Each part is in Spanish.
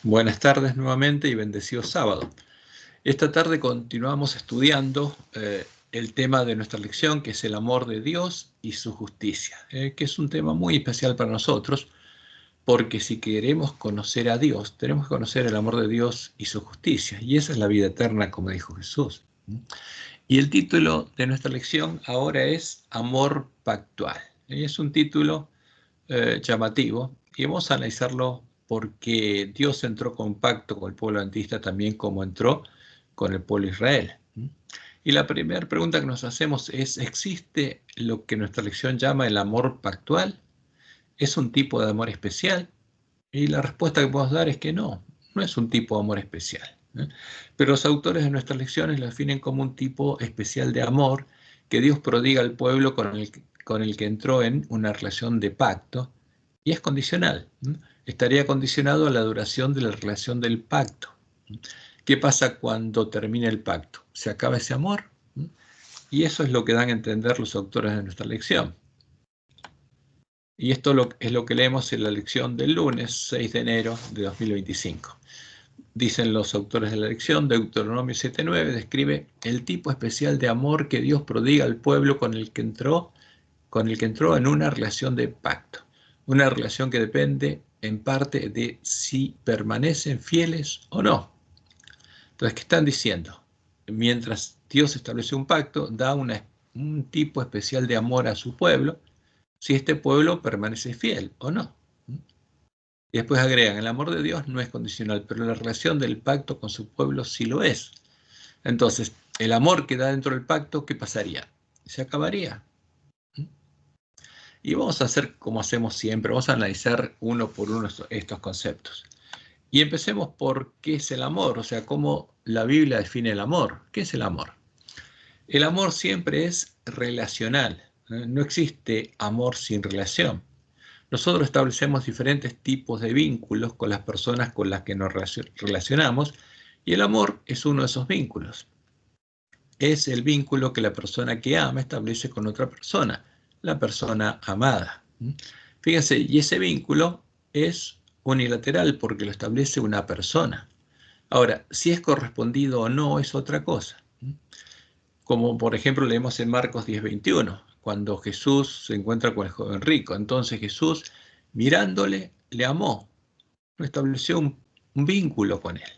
Buenas tardes nuevamente y bendecido sábado. Esta tarde continuamos estudiando el tema de nuestra lección, que es el amor de Dios y su justicia, que es un tema muy especial para nosotros, porque si queremos conocer a Dios, tenemos que conocer el amor de Dios y su justicia, y esa es la vida eterna, como dijo Jesús. Y el título de nuestra lección ahora es Amor Pactual. Es un título llamativo, y vamos a analizarlo porque Dios entró con pacto con el pueblo adventista también como entró con el pueblo de Israel. Y la primera pregunta que nos hacemos es, ¿existe lo que nuestra lección llama el amor pactual? ¿Es un tipo de amor especial? Y la respuesta que podemos dar es que no es un tipo de amor especial. Pero los autores de nuestras lecciones lo definen como un tipo especial de amor que Dios prodiga al pueblo con el que entró en una relación de pacto, y es condicional. Estaría condicionado a la duración de la relación del pacto. ¿Qué pasa cuando termina el pacto? ¿Se acaba ese amor? Y eso es lo que dan a entender los autores de nuestra lección. Y esto es lo que leemos en la lección del lunes 6 de enero de 2025. Dicen los autores de la lección, Deuteronomio 7:9 describe el tipo especial de amor que Dios prodiga al pueblo con el que entró en una relación de pacto. Una relación que depende en parte de si permanecen fieles o no. Entonces, ¿qué están diciendo? Mientras Dios establece un pacto, da un tipo especial de amor a su pueblo, si este pueblo permanece fiel o no. Y después agregan, el amor de Dios no es condicional, pero la relación del pacto con su pueblo sí lo es. Entonces, el amor que da dentro del pacto, ¿qué pasaría? Se acabaría. Y vamos a hacer como hacemos siempre, vamos a analizar uno por uno estos conceptos. Y empecemos por qué es el amor, o sea, cómo la Biblia define el amor. ¿Qué es el amor? El amor siempre es relacional. No existe amor sin relación. Nosotros establecemos diferentes tipos de vínculos con las personas con las que nos relacionamos, y el amor es uno de esos vínculos. Es el vínculo que la persona que ama establece con otra persona, la persona amada. Fíjense, y ese vínculo es unilateral porque lo establece una persona. Ahora, si es correspondido o no es otra cosa. Como por ejemplo leemos en Marcos 10:21, cuando Jesús se encuentra con el joven rico. Entonces Jesús, mirándole, le amó, estableció un vínculo con él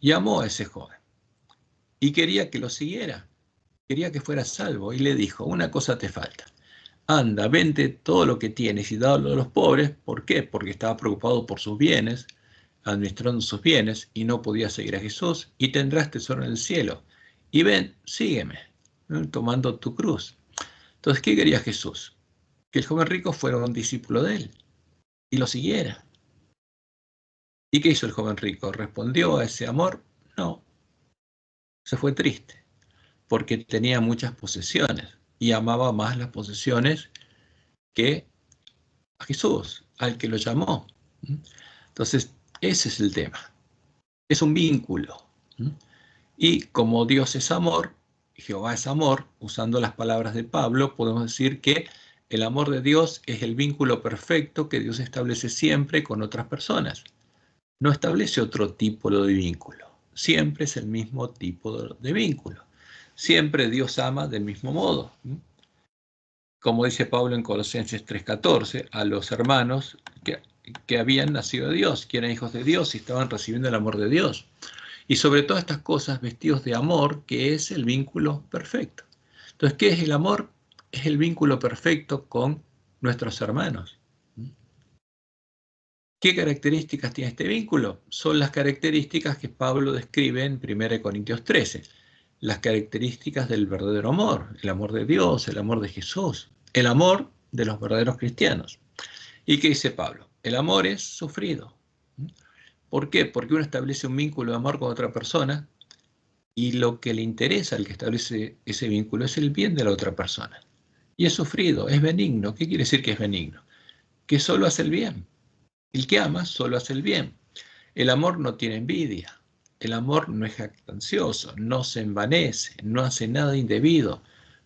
y amó a ese joven. Y quería que lo siguiera, quería que fuera salvo, y le dijo, una cosa te falta. Anda, vende todo lo que tienes y dalo a los pobres. ¿Por qué? Porque estaba preocupado por sus bienes, administrando sus bienes, y no podía seguir a Jesús, y tendrás tesoro en el cielo. Y ven, sígueme, tomando tu cruz. Entonces, ¿qué quería Jesús? Que el joven rico fuera un discípulo de él y lo siguiera. ¿Y qué hizo el joven rico? ¿Respondió a ese amor? No, se fue triste, porque tenía muchas posesiones y amaba más las posesiones que a Jesús, al que lo llamó. Entonces, ese es el tema. Es un vínculo. Y como Dios es amor, Jehová es amor, usando las palabras de Pablo, podemos decir que el amor de Dios es el vínculo perfecto que Dios establece siempre con otras personas. No establece otro tipo de vínculo. Siempre es el mismo tipo de vínculo. Siempre Dios ama del mismo modo. Como dice Pablo en Colosenses 3:14, a los hermanos que habían nacido de Dios, que eran hijos de Dios y estaban recibiendo el amor de Dios. Y sobre todas estas cosas, vestidos de amor, que es el vínculo perfecto. Entonces, ¿qué es el amor? Es el vínculo perfecto con nuestros hermanos. ¿Qué características tiene este vínculo? Son las características que Pablo describe en 1 Corintios 13. Las características del verdadero amor, el amor de Dios, el amor de Jesús, el amor de los verdaderos cristianos. ¿Y qué dice Pablo? El amor es sufrido. ¿Por qué? Porque uno establece un vínculo de amor con otra persona y lo que le interesa al que establece ese vínculo es el bien de la otra persona. Y es sufrido, es benigno. ¿Qué quiere decir que es benigno? Que solo hace el bien. El que ama solo hace el bien. El amor no tiene envidia. El amor no es jactancioso, no se envanece, no hace nada indebido,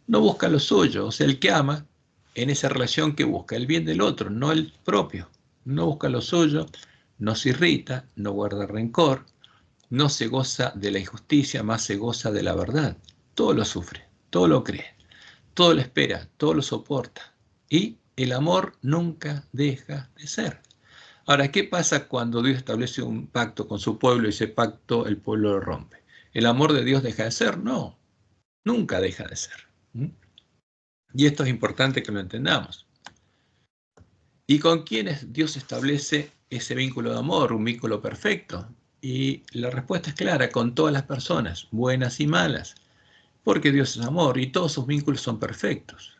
no busca lo suyo. O sea, el que ama, en esa relación que busca el bien del otro, no el propio. No busca lo suyo, no se irrita, no guarda rencor, no se goza de la injusticia, más se goza de la verdad. Todo lo sufre, todo lo cree, todo lo espera, todo lo soporta. Y el amor nunca deja de ser. Ahora, ¿qué pasa cuando Dios establece un pacto con su pueblo y ese pacto el pueblo lo rompe? ¿El amor de Dios deja de ser? No, nunca deja de ser. Y esto es importante que lo entendamos. ¿Y con quiénes Dios establece ese vínculo de amor, un vínculo perfecto? Y la respuesta es clara, con todas las personas, buenas y malas, porque Dios es amor y todos sus vínculos son perfectos.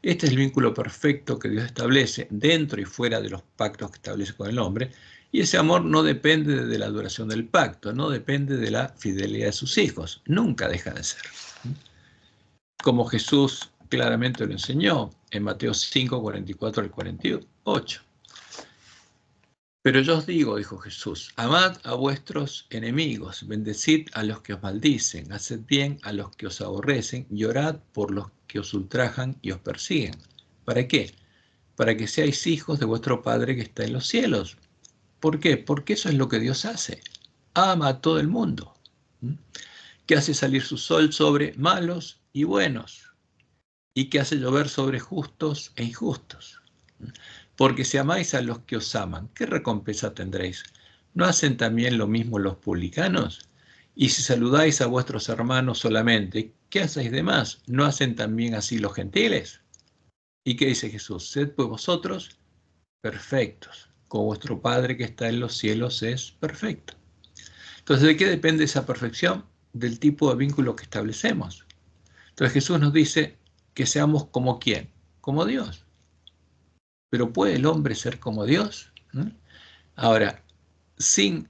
Este es el vínculo perfecto que Dios establece dentro y fuera de los pactos que establece con el hombre, y ese amor no depende de la duración del pacto, no depende de la fidelidad de sus hijos, nunca deja de ser. Como Jesús claramente lo enseñó en Mateo 5, 44 al 48. Pero yo os digo, dijo Jesús, amad a vuestros enemigos, bendecid a los que os maldicen, haced bien a los que os aborrecen y orad por los que os ultrajan y os persiguen. ¿Para qué? Para que seáis hijos de vuestro Padre que está en los cielos. ¿Por qué? Porque eso es lo que Dios hace. Ama a todo el mundo, que hace salir su sol sobre malos y buenos, y que hace llover sobre justos e injustos. Porque si amáis a los que os aman, ¿qué recompensa tendréis? ¿No hacen también lo mismo los publicanos? Y si saludáis a vuestros hermanos solamente, ¿qué hacéis de más? ¿No hacen también así los gentiles? ¿Y qué dice Jesús? Sed pues vosotros perfectos, como vuestro Padre que está en los cielos es perfecto. Entonces, ¿de qué depende esa perfección? Del tipo de vínculo que establecemos. Entonces Jesús nos dice que seamos como ¿quién? Como Dios. Pero ¿puede el hombre ser como Dios? Ahora, sin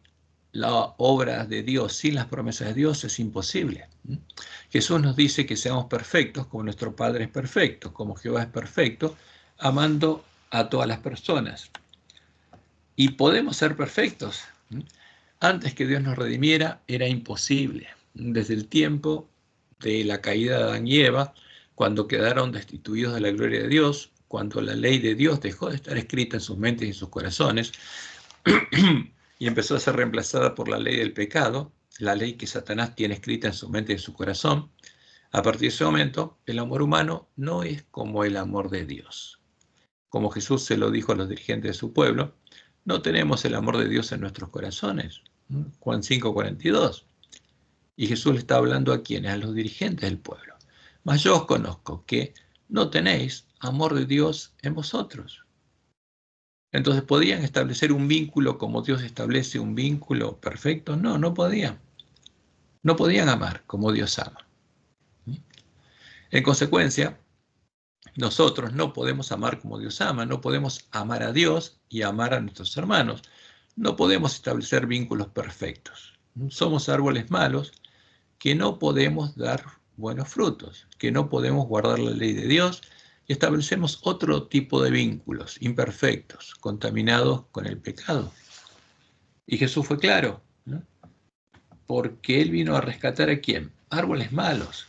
la obra de Dios, sin las promesas de Dios, es imposible. Jesús nos dice que seamos perfectos, como nuestro Padre es perfecto, como Jehová es perfecto, amando a todas las personas. Y podemos ser perfectos. Antes que Dios nos redimiera, era imposible. Desde el tiempo de la caída de Adán y Eva, cuando quedaron destituidos de la gloria de Dios, cuando la ley de Dios dejó de estar escrita en sus mentes y en sus corazones, y empezó a ser reemplazada por la ley del pecado, la ley que Satanás tiene escrita en su mente y en su corazón, a partir de ese momento, el amor humano no es como el amor de Dios. Como Jesús se lo dijo a los dirigentes de su pueblo, no tenemos el amor de Dios en nuestros corazones. Juan 5:42. Y Jesús le está hablando a quienes, a los dirigentes del pueblo. Mas yo os conozco que no tenéis amor de Dios en vosotros. Entonces, ¿podían establecer un vínculo como Dios establece un vínculo perfecto? No, no podían. No podían amar como Dios ama. En consecuencia, nosotros no podemos amar como Dios ama, no podemos amar a Dios y amar a nuestros hermanos. No podemos establecer vínculos perfectos. Somos árboles malos que no podemos dar buenos frutos, que no podemos guardar la ley de Dios y establecemos otro tipo de vínculos imperfectos, contaminados con el pecado. Y Jesús fue claro, ¿no? Porque Él vino a rescatar ¿a quién? Árboles malos.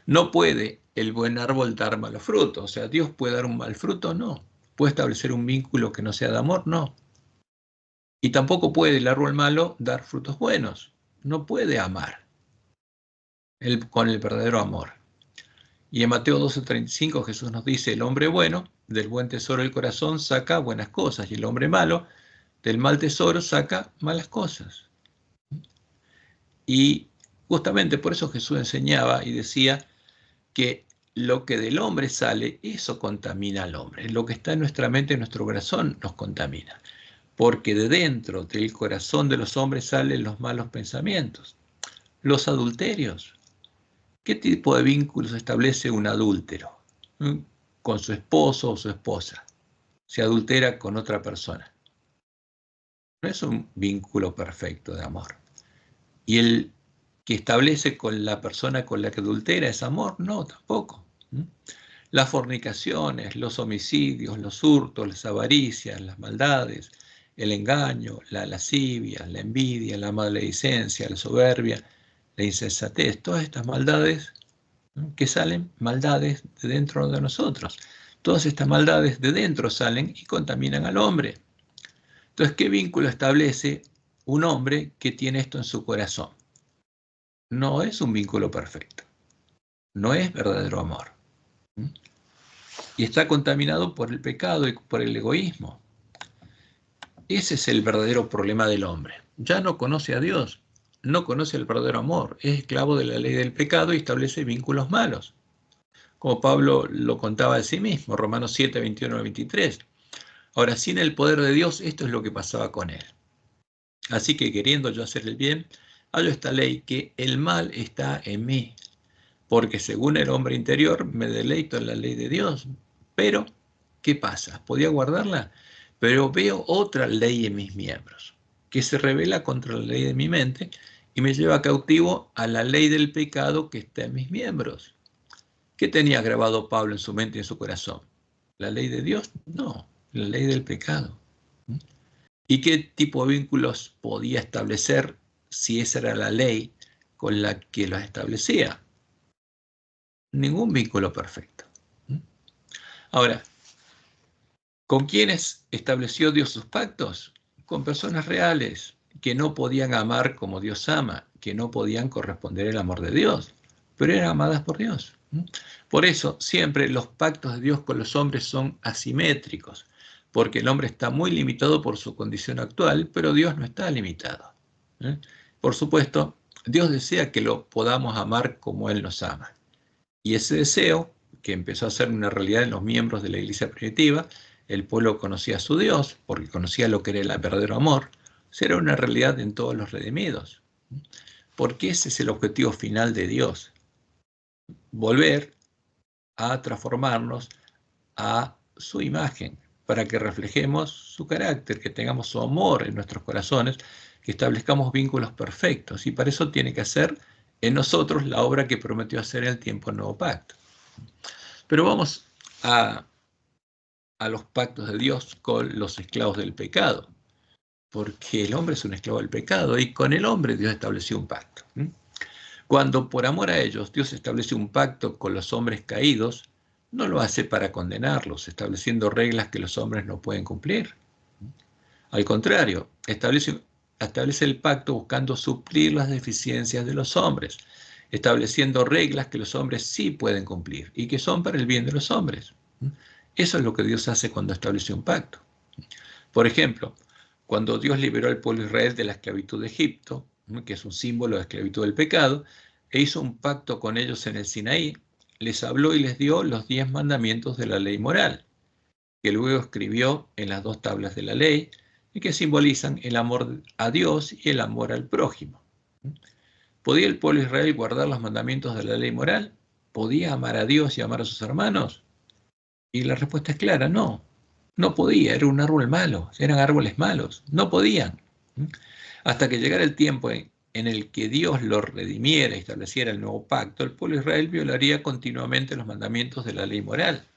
No puede el buen árbol dar malos frutos. O sea, ¿Dios puede dar un mal fruto? No. ¿Puede establecer un vínculo que no sea de amor? No. Y tampoco puede el árbol malo dar frutos buenos. No puede amar con el verdadero amor. Y en Mateo 12:35 Jesús nos dice, el hombre bueno del buen tesoro del corazón saca buenas cosas y el hombre malo del mal tesoro saca malas cosas. Y justamente por eso Jesús enseñaba y decía que lo que del hombre sale, eso contamina al hombre. Lo que está en nuestra mente, en nuestro corazón, nos contamina. Porque de dentro del corazón de los hombres salen los malos pensamientos, los adulterios. ¿Qué tipo de vínculos establece un adúltero? Con su esposo o su esposa. Se adultera con otra persona. No es un vínculo perfecto de amor. ¿Y el que establece con la persona con la que adultera es amor? No, tampoco. Las fornicaciones, los homicidios, los hurtos, las avaricias, las maldades, el engaño, la lascivia, la envidia, la maledicencia, la soberbia, la insensatez, todas estas maldades que salen, maldades de dentro de nosotros. Todas estas maldades de dentro salen y contaminan al hombre. Entonces, ¿qué vínculo establece un hombre que tiene esto en su corazón? No es un vínculo perfecto, no es verdadero amor. Y está contaminado por el pecado y por el egoísmo. Ese es el verdadero problema del hombre. Ya no conoce a Dios, no conoce el verdadero amor, es esclavo de la ley del pecado y establece vínculos malos. Como Pablo lo contaba de sí mismo, Romanos 7, 21 al 23. Ahora, sin el poder de Dios, esto es lo que pasaba con él. Así que queriendo yo hacer el bien, hallo esta ley que el mal está en mí, porque según el hombre interior me deleito en la ley de Dios. Pero, ¿qué pasa? ¿Podía guardarla? Pero veo otra ley en mis miembros, que se revela contra la ley de mi mente y me lleva cautivo a la ley del pecado que está en mis miembros. ¿Qué tenía grabado Pablo en su mente y en su corazón? ¿La ley de Dios? No, la ley del pecado. ¿Y qué tipo de vínculos podía establecer si esa era la ley con la que los establecía? Ningún vínculo perfecto. Ahora, ¿con quiénes estableció Dios sus pactos? Con personas reales que no podían amar como Dios ama, que no podían corresponder el amor de Dios, pero eran amadas por Dios. Por eso siempre los pactos de Dios con los hombres son asimétricos, porque el hombre está muy limitado por su condición actual, pero Dios no está limitado. Por supuesto, Dios desea que lo podamos amar como Él nos ama. Y ese deseo, que empezó a ser una realidad en los miembros de la iglesia primitiva, el pueblo conocía a su Dios, porque conocía lo que era el verdadero amor, será una realidad en todos los redimidos. Porque ese es el objetivo final de Dios, volver a transformarnos a su imagen, para que reflejemos su carácter, que tengamos su amor en nuestros corazones, que establezcamos vínculos perfectos. Y para eso tiene que hacer en nosotros la obra que prometió hacer en el tiempo del nuevo pacto. Pero vamos a los pactos de Dios con los esclavos del pecado, porque el hombre es un esclavo del pecado y con el hombre Dios estableció un pacto. Cuando por amor a ellos Dios establece un pacto con los hombres caídos, no lo hace para condenarlos, estableciendo reglas que los hombres no pueden cumplir. Al contrario, establece el pacto buscando suplir las deficiencias de los hombres, estableciendo reglas que los hombres sí pueden cumplir y que son para el bien de los hombres. Eso es lo que Dios hace cuando establece un pacto. Por ejemplo, cuando Dios liberó al pueblo de Israel de la esclavitud de Egipto, que es un símbolo de esclavitud del pecado, e hizo un pacto con ellos en el Sinaí, les habló y les dio los 10 mandamientos de la ley moral, que luego escribió en las 2 tablas de la ley y que simbolizan el amor a Dios y el amor al prójimo. ¿Podía el pueblo de Israel guardar los mandamientos de la ley moral? ¿Podía amar a Dios y amar a sus hermanos? Y la respuesta es clara, no. No podía, era un árbol malo, eran árboles malos, no podían. Hasta que llegara el tiempo en el que Dios los redimiera y estableciera el nuevo pacto, el pueblo de Israel violaría continuamente los mandamientos de la ley moral.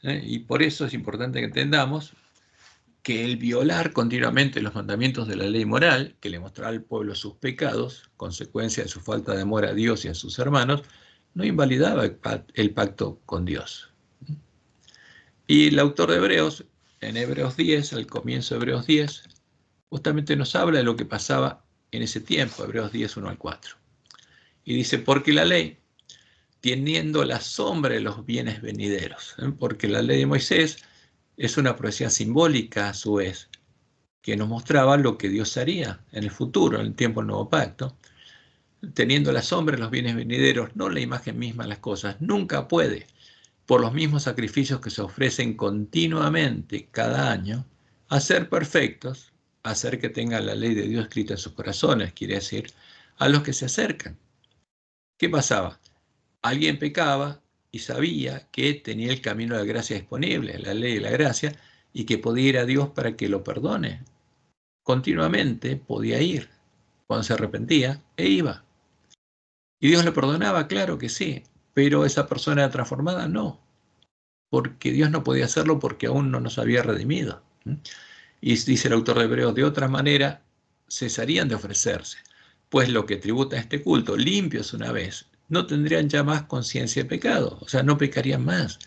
Y por eso es importante que entendamos que el violar continuamente los mandamientos de la ley moral, que le mostrará al pueblo sus pecados, consecuencia de su falta de amor a Dios y a sus hermanos, no invalidaba el pacto con Dios. Y el autor de Hebreos, en Hebreos 10, al comienzo de Hebreos 10, justamente nos habla de lo que pasaba en ese tiempo, Hebreos 10, 1 al 4. Y dice, porque la ley, teniendo la sombra de los bienes venideros, porque la ley de Moisés es una profecía simbólica a su vez, que nos mostraba lo que Dios haría en el futuro, en el tiempo del nuevo pacto, teniendo la sombra de los bienes venideros, no la imagen misma de las cosas, nunca puede, por los mismos sacrificios que se ofrecen continuamente cada año, a ser perfectos, a hacer que tengan la ley de Dios escrita en sus corazones, quiere decir, a los que se acercan. ¿Qué pasaba? Alguien pecaba y sabía que tenía el camino de la gracia disponible, la ley de la gracia, y que podía ir a Dios para que lo perdone. Continuamente podía ir. Cuando se arrepentía, iba. ¿Y Dios lo perdonaba? Claro que sí, pero esa persona era transformada, no. Porque Dios no podía hacerlo porque aún no nos había redimido. Y dice el autor de Hebreos, de otra manera cesarían de ofrecerse, pues lo que tributa a este culto, limpios una vez, no tendrían ya más conciencia de pecado, o sea, no pecarían más.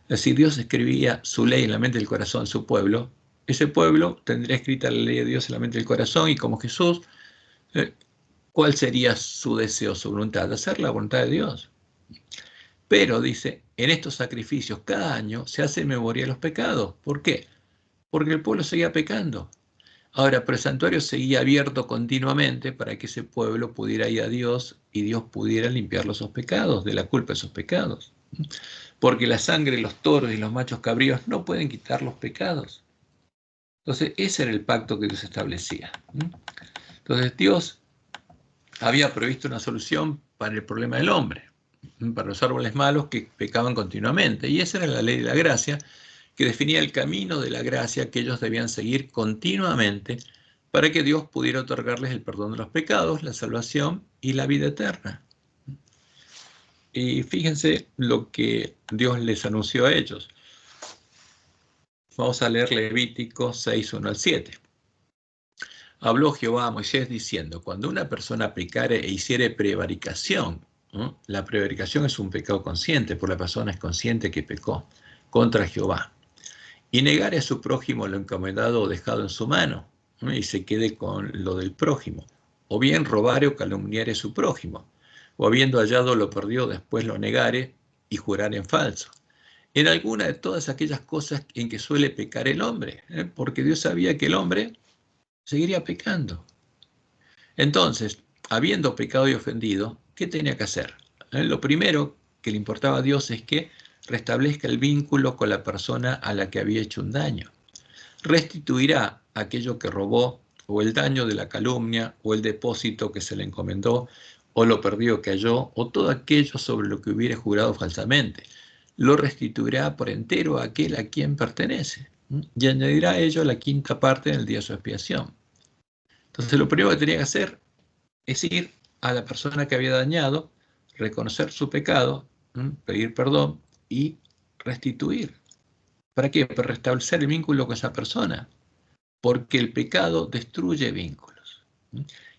Es decir, Dios escribía su ley en la mente y el corazón de su pueblo ese pueblo tendría escrita la ley de Dios en la mente del corazón, y como Jesús, ¿cuál sería su deseo, su voluntad? Hacer la voluntad de Dios. Pero, dice, en estos sacrificios cada año se hace memoria de los pecados. ¿Por qué? Porque el pueblo seguía pecando. Ahora, pero el santuario seguía abierto continuamente para que ese pueblo pudiera ir a Dios y Dios pudiera limpiarlo de esos pecados, de la culpa de esos pecados. Porque la sangre de los toros y los machos cabríos no pueden quitar los pecados. Entonces, ese era el pacto que Dios establecía. Entonces, Dios había previsto una solución para el problema del hombre, para los árboles malos que pecaban continuamente. Y esa era la ley de la gracia, que definía el camino de la gracia que ellos debían seguir continuamente para que Dios pudiera otorgarles el perdón de los pecados, la salvación y la vida eterna. Y fíjense lo que Dios les anunció a ellos. Vamos a leer Levítico 6, 1 al 7. Habló Jehová a Moisés diciendo: cuando una persona pecare e hiciere prevaricación, ¿no? La prevaricación es un pecado consciente, por la persona es consciente que pecó contra Jehová, y negare a su prójimo lo encomendado o dejado en su mano, ¿no? Y se quede con lo del prójimo, o bien robare o calumniare a su prójimo, o habiendo hallado lo perdió, después lo negare y jurare en falso, en alguna de todas aquellas cosas en que suele pecar el hombre, porque Dios sabía que el hombre seguiría pecando. Entonces, habiendo pecado y ofendido, ¿qué tenía que hacer? Lo primero que le importaba a Dios es que restablezca el vínculo con la persona a la que había hecho un daño. Restituirá aquello que robó, o el daño de la calumnia, o el depósito que se le encomendó, o lo perdido que halló, o todo aquello sobre lo que hubiera jurado falsamente. Lo restituirá por entero a aquel a quien pertenece, y añadirá a ello la quinta parte en el día de su expiación. Entonces, lo primero que tenía que hacer es ir a la persona que había dañado, reconocer su pecado, pedir perdón y restituir. ¿Para qué? Para restablecer el vínculo con esa persona, porque el pecado destruye vínculos.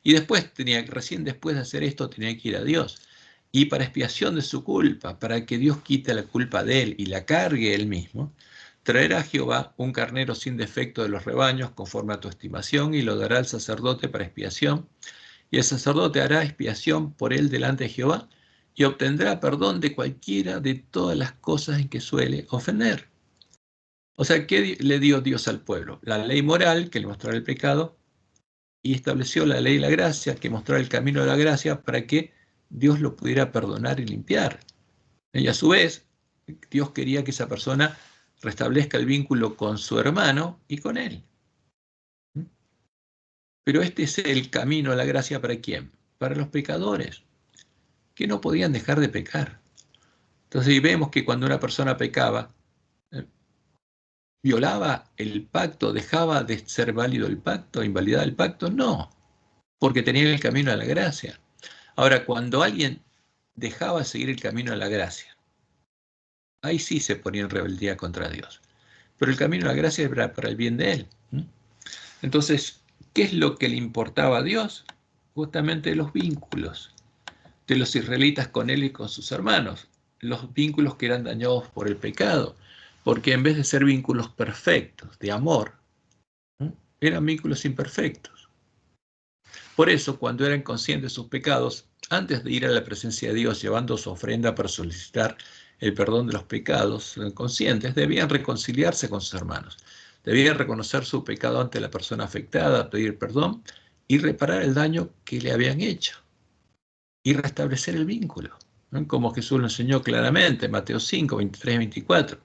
Y después recién después de hacer esto, tenía que ir a Dios. Y para expiación de su culpa, para que Dios quite la culpa de él y la cargue él mismo, traerá a Jehová un carnero sin defecto de los rebaños, conforme a tu estimación, y lo dará al sacerdote para expiación. Y el sacerdote hará expiación por él delante de Jehová, y obtendrá perdón de cualquiera de todas las cosas en que suele ofender. O sea, ¿qué le dio Dios al pueblo? La ley moral, que le mostraba el pecado, y estableció la ley de la gracia, que mostraba el camino de la gracia para que Dios lo pudiera perdonar y limpiar. Y a su vez, Dios quería que esa persona restablezca el vínculo con su hermano y con él. Pero este es el camino a la gracia, ¿para quién? Para los pecadores, que no podían dejar de pecar. Entonces vemos que cuando una persona pecaba, violaba el pacto, dejaba de ser válido el pacto, invalidaba el pacto, no, porque tenía el camino a la gracia. Ahora, cuando alguien dejaba de seguir el camino a la gracia, ahí sí se ponía en rebeldía contra Dios. Pero el camino a la gracia era para el bien de él. Entonces, ¿qué es lo que le importaba a Dios? Justamente los vínculos de los israelitas con él y con sus hermanos, los vínculos que eran dañados por el pecado, porque en vez de ser vínculos perfectos, de amor, eran vínculos imperfectos. Por eso, cuando eran conscientes de sus pecados, antes de ir a la presencia de Dios llevando su ofrenda para solicitar el perdón de los pecados conscientes, debían reconciliarse con sus hermanos, debían reconocer su pecado ante la persona afectada, pedir perdón y reparar el daño que le habían hecho y restablecer el vínculo, ¿no? Como Jesús lo enseñó claramente en Mateo 5, 23 y 24.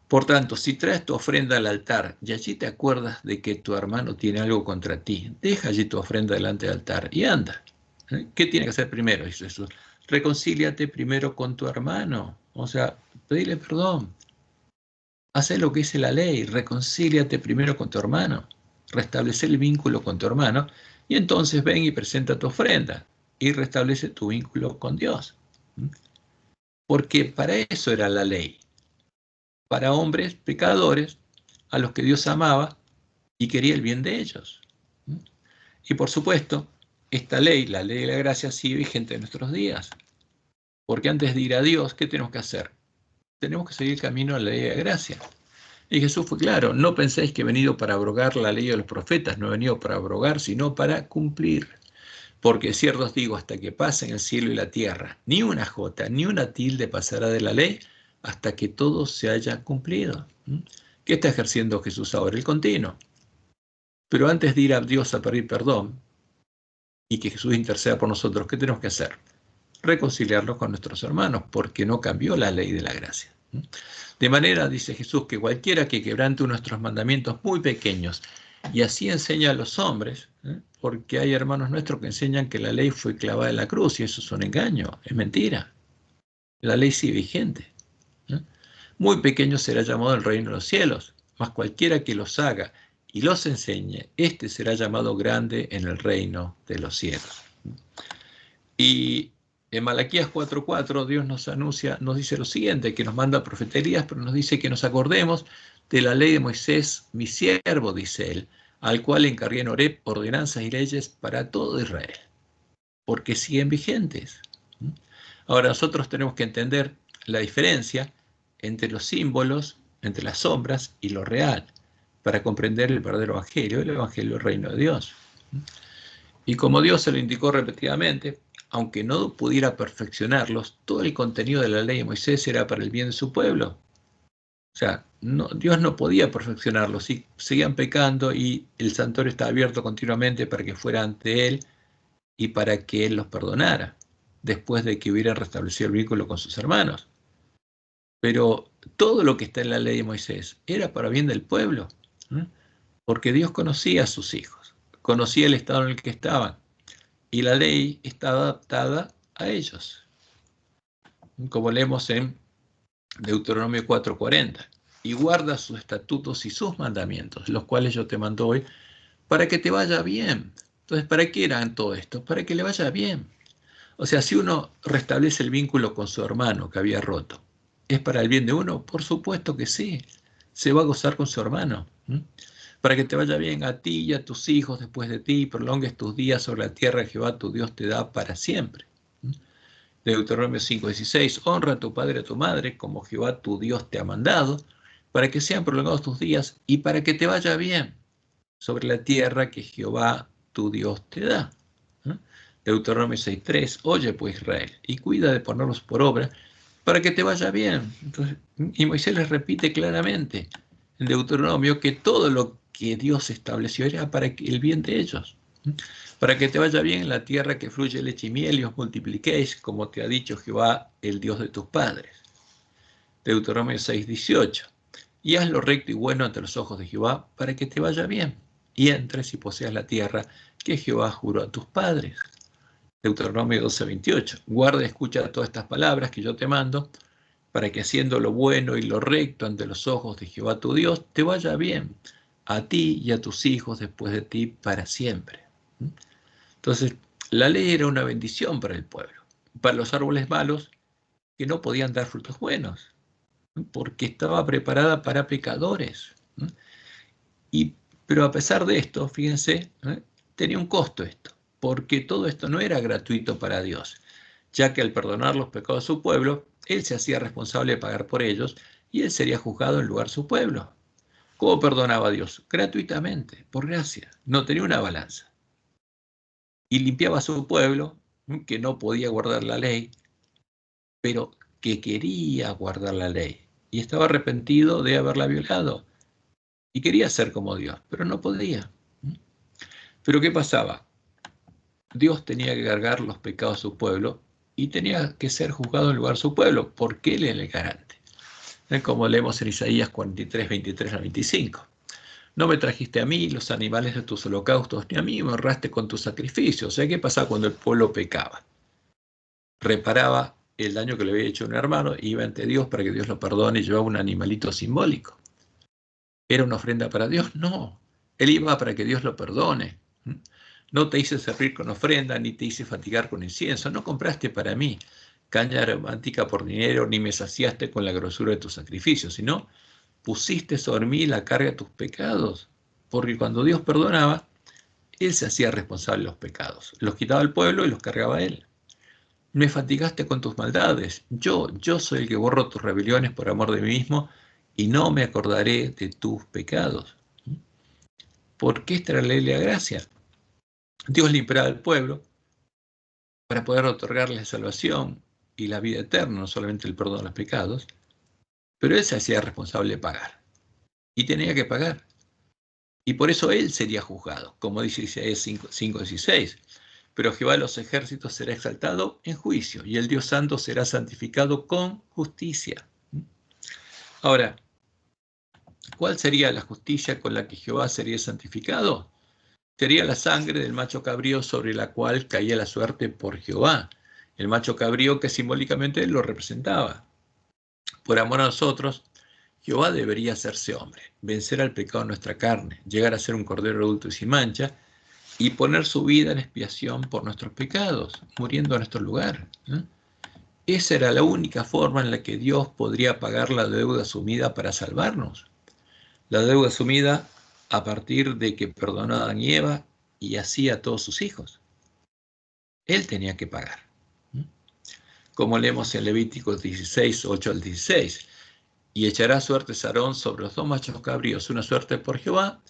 Por tanto, si traes tu ofrenda al altar y allí te acuerdas de que tu hermano tiene algo contra ti, deja allí tu ofrenda delante del altar y anda. ¿Qué tiene que hacer primero? Dice Jesús. Reconcíliate primero con tu hermano, o sea, pedile perdón. Haz lo que dice la ley, reconcíliate primero con tu hermano, restablecer el vínculo con tu hermano, y entonces ven y presenta tu ofrenda y restablece tu vínculo con Dios. Porque para eso era la ley, para hombres pecadores a los que Dios amaba y quería el bien de ellos. Y por supuesto, esta ley, la ley de la gracia, sigue vigente en nuestros días. Porque antes de ir a Dios, ¿qué tenemos que hacer? Tenemos que seguir el camino a la ley de la gracia. Y Jesús fue claro, no penséis que he venido para abrogar la ley de los profetas, no he venido para abrogar, sino para cumplir. Porque cierto os digo, hasta que pasen el cielo y la tierra, ni una jota, ni una tilde pasará de la ley hasta que todo se haya cumplido. ¿Qué está ejerciendo Jesús ahora? El continuo. Pero antes de ir a Dios a pedir perdón y que Jesús interceda por nosotros, ¿qué tenemos que hacer? Reconciliarnos con nuestros hermanos, porque no cambió la ley de la gracia. De manera, dice Jesús, que cualquiera que quebrante nuestros mandamientos muy pequeños, y así enseña a los hombres, porque hay hermanos nuestros que enseñan que la ley fue clavada en la cruz, y eso es un engaño, es mentira. La ley sigue vigente. Muy pequeño será llamado el reino de los cielos, mas cualquiera que los haga y los enseñe, este será llamado grande en el reino de los cielos. Y en Malaquías 4:4 Dios nos anuncia, nos dice lo siguiente, que nos manda profeterías, pero nos dice que nos acordemos de la ley de Moisés, mi siervo, dice él, al cual encargué en Horeb ordenanzas y leyes para todo Israel, porque siguen vigentes. Ahora nosotros tenemos que entender la diferencia entre los símbolos, entre las sombras y lo real, para comprender el verdadero evangelio, el evangelio del reino de Dios. Y como Dios se lo indicó repetidamente, aunque no pudiera perfeccionarlos, todo el contenido de la ley de Moisés era para el bien de su pueblo. O sea, Dios no podía perfeccionarlos, y seguían pecando y el santuario estaba abierto continuamente para que fuera ante Él y para que Él los perdonara, después de que hubieran restablecido el vínculo con sus hermanos. Pero todo lo que está en la ley de Moisés era para bien del pueblo, porque Dios conocía a sus hijos, conocía el estado en el que estaban, y la ley estaba adaptada a ellos. Como leemos en Deuteronomio 4:40, y guarda sus estatutos y sus mandamientos, los cuales yo te mando hoy, para que te vaya bien. Entonces, ¿para qué eran todo esto? Para que le vaya bien. O sea, si uno restablece el vínculo con su hermano que había roto, ¿es para el bien de uno? Por supuesto que sí. Se va a gozar con su hermano. Para que te vaya bien a ti y a tus hijos después de ti, y prolongues tus días sobre la tierra que Jehová tu Dios te da para siempre. Deuteronomio 5:16, honra a tu padre y a tu madre, como Jehová tu Dios te ha mandado, para que sean prolongados tus días y para que te vaya bien sobre la tierra que Jehová tu Dios te da. Deuteronomio 6:3, oye pues Israel, y cuida de ponerlos por obra, para que te vaya bien. Entonces, y Moisés les repite claramente en Deuteronomio que todo lo que Dios estableció era para el bien de ellos, para que te vaya bien en la tierra que fluye leche y miel y os multipliquéis, como te ha dicho Jehová, el Dios de tus padres. Deuteronomio 6:18, y haz lo recto y bueno ante los ojos de Jehová, para que te vaya bien, y entres y poseas la tierra que Jehová juró a tus padres. Deuteronomio 12:28, guarda y escucha todas estas palabras que yo te mando, para que haciendo lo bueno y lo recto ante los ojos de Jehová tu Dios, te vaya bien, a ti y a tus hijos después de ti para siempre. Entonces, la ley era una bendición para el pueblo, para los árboles malos que no podían dar frutos buenos, porque estaba preparada para pecadores. Pero a pesar de esto, fíjense, tenía un costo esto, porque todo esto no era gratuito para Dios, ya que al perdonar los pecados de su pueblo, Él se hacía responsable de pagar por ellos y Él sería juzgado en lugar de su pueblo. ¿Cómo perdonaba a Dios? Gratuitamente, por gracia, no tenía una balanza. Y limpiaba a su pueblo, que no podía guardar la ley, pero que quería guardar la ley, y estaba arrepentido de haberla violado, y quería ser como Dios, pero no podía. Pero ¿qué pasaba? Dios tenía que cargar los pecados de su pueblo y tenía que ser juzgado en lugar de su pueblo, porque Él era el garante. Como leemos en Isaías 43:23-25. No me trajiste a mí los animales de tus holocaustos, ni a mí me honraste con tus sacrificios. O sea, ¿qué pasaba cuando el pueblo pecaba? Reparaba el daño que le había hecho a un hermano, iba ante Dios para que Dios lo perdone y llevaba un animalito simbólico. ¿Era una ofrenda para Dios? No. Él iba para que Dios lo perdone. No te hice servir con ofrenda, ni te hice fatigar con incienso. No compraste para mí caña aromática por dinero, ni me saciaste con la grosura de tus sacrificios, sino pusiste sobre mí la carga de tus pecados. Porque cuando Dios perdonaba, Él se hacía responsable de los pecados. Los quitaba el pueblo y los cargaba Él. Me fatigaste con tus maldades. Yo soy el que borro tus rebeliones por amor de mí mismo y no me acordaré de tus pecados. ¿Por qué esta era la ley de la gracia? Dios limpiaba al pueblo para poder otorgarles la salvación y la vida eterna, no solamente el perdón de los pecados, pero Él se hacía responsable de pagar, y tenía que pagar. Y por eso Él sería juzgado, como dice Isaías 5:16. Pero Jehová de los ejércitos será exaltado en juicio, y el Dios Santo será santificado con justicia. Ahora, ¿cuál sería la justicia con la que Jehová sería santificado? Sería la sangre del macho cabrío sobre la cual caía la suerte por Jehová. El macho cabrío que simbólicamente lo representaba. Por amor a nosotros, Jehová debería hacerse hombre, vencer al pecado en nuestra carne, llegar a ser un cordero adulto y sin mancha, y poner su vida en expiación por nuestros pecados, muriendo a nuestro lugar. Esa era la única forma en la que Dios podría pagar la deuda asumida para salvarnos. La deuda asumida a partir de que perdonó a Adán y Eva y así a todos sus hijos. Él tenía que pagar. Como leemos en Levítico 16, 8 al 16. Y echará suertes Aarón sobre los dos machos cabríos, una suerte por Jehová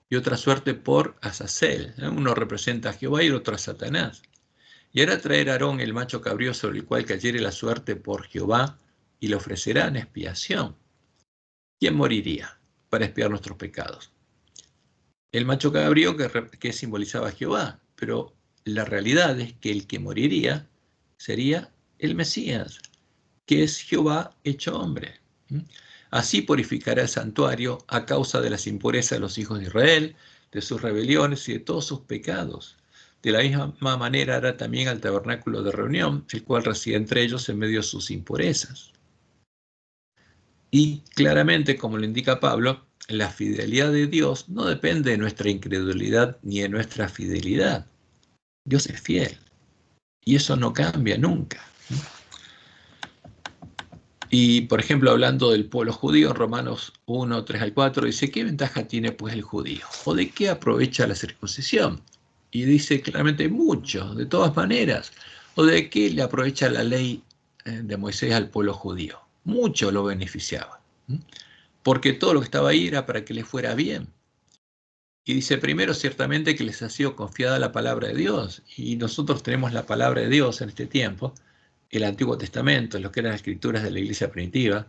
y otra suerte por Azazel. Uno representa a Jehová y el otro a Satanás. Y hará traer a Aarón el macho cabrío sobre el cual cayere la suerte por Jehová y le ofrecerá en expiación. ¿Quién moriría para expiar nuestros pecados? El macho cabrío que simbolizaba a Jehová, pero la realidad es que el que moriría sería el Mesías, que es Jehová hecho hombre. Así purificará el santuario a causa de las impurezas de los hijos de Israel, de sus rebeliones y de todos sus pecados. De la misma manera hará también al tabernáculo de reunión, el cual reside entre ellos en medio de sus impurezas. Y claramente, como lo indica Pablo, la fidelidad de Dios no depende de nuestra incredulidad ni de nuestra fidelidad. Dios es fiel y eso no cambia nunca. Y, por ejemplo, hablando del pueblo judío, en Romanos 1, 3 al 4, dice, ¿qué ventaja tiene pues el judío? ¿O de qué aprovecha la circuncisión? Y dice claramente mucho, de todas maneras. ¿O de qué le aprovecha la ley de Moisés al pueblo judío? Mucho lo beneficiaba. Porque todo lo que estaba ahí era para que les fuera bien. Y dice primero ciertamente que les ha sido confiada la palabra de Dios. Y nosotros tenemos la palabra de Dios en este tiempo, el Antiguo Testamento, lo que eran las escrituras de la iglesia primitiva,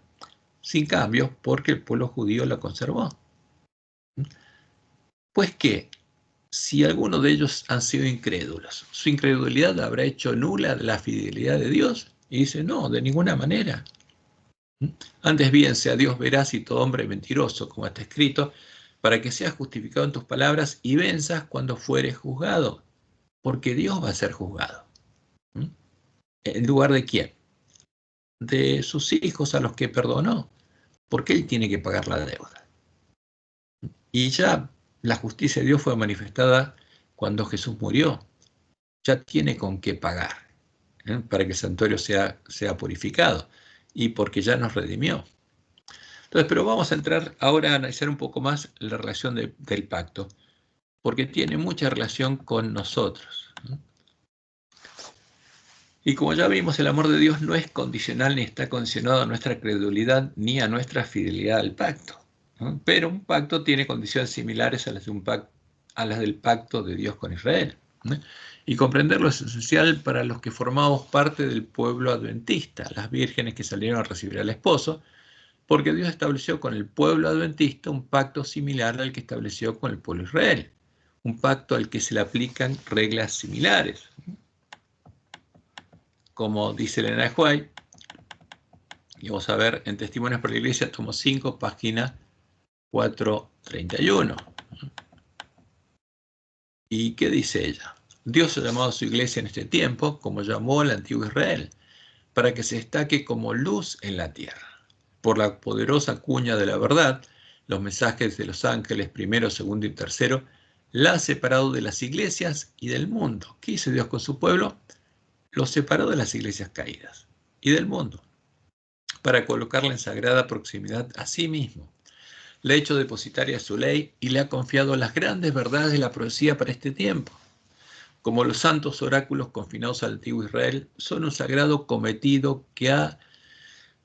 sin cambios, porque el pueblo judío la conservó. Pues que, si alguno de ellos han sido incrédulos, su incredulidad habrá hecho nula la fidelidad de Dios. Y dice, no, de ninguna manera. Antes bien, sea Dios veraz y todo hombre mentiroso, como está escrito, para que seas justificado en tus palabras y venzas cuando fueres juzgado, porque Dios va a ser juzgado. ¿En lugar de quién? De sus hijos a los que perdonó, porque Él tiene que pagar la deuda. Y ya la justicia de Dios fue manifestada cuando Jesús murió. Ya tiene con qué pagar, para que el santuario sea purificado y porque ya nos redimió. Entonces, pero vamos a entrar ahora a analizar un poco más la relación del pacto, porque tiene mucha relación con nosotros. Y como ya vimos, el amor de Dios no es condicional ni está condicionado a nuestra credulidad ni a nuestra fidelidad al pacto. Pero un pacto tiene condiciones similares a las del pacto de Dios con Israel. Y comprenderlo es esencial para los que formamos parte del pueblo adventista, las vírgenes que salieron a recibir al esposo, porque Dios estableció con el pueblo adventista un pacto similar al que estableció con el pueblo de Israel, un pacto al que se le aplican reglas similares. Como dice Elena de White, y vamos a ver en Testimonios por la Iglesia, tomo 5, página 431. ¿Y qué dice ella? Dios ha llamado a su iglesia en este tiempo, como llamó al antiguo Israel, para que se destaque como luz en la tierra. Por la poderosa cuña de la verdad, los mensajes de los ángeles primero, segundo y tercero, la ha separado de las iglesias y del mundo. ¿Qué hizo Dios con su pueblo? Los separó de las iglesias caídas y del mundo, para colocarla en sagrada proximidad a sí mismo. Le ha hecho depositaria su ley y le ha confiado las grandes verdades de la profecía para este tiempo. Como los santos oráculos confinados al antiguo Israel, son un sagrado cometido que ha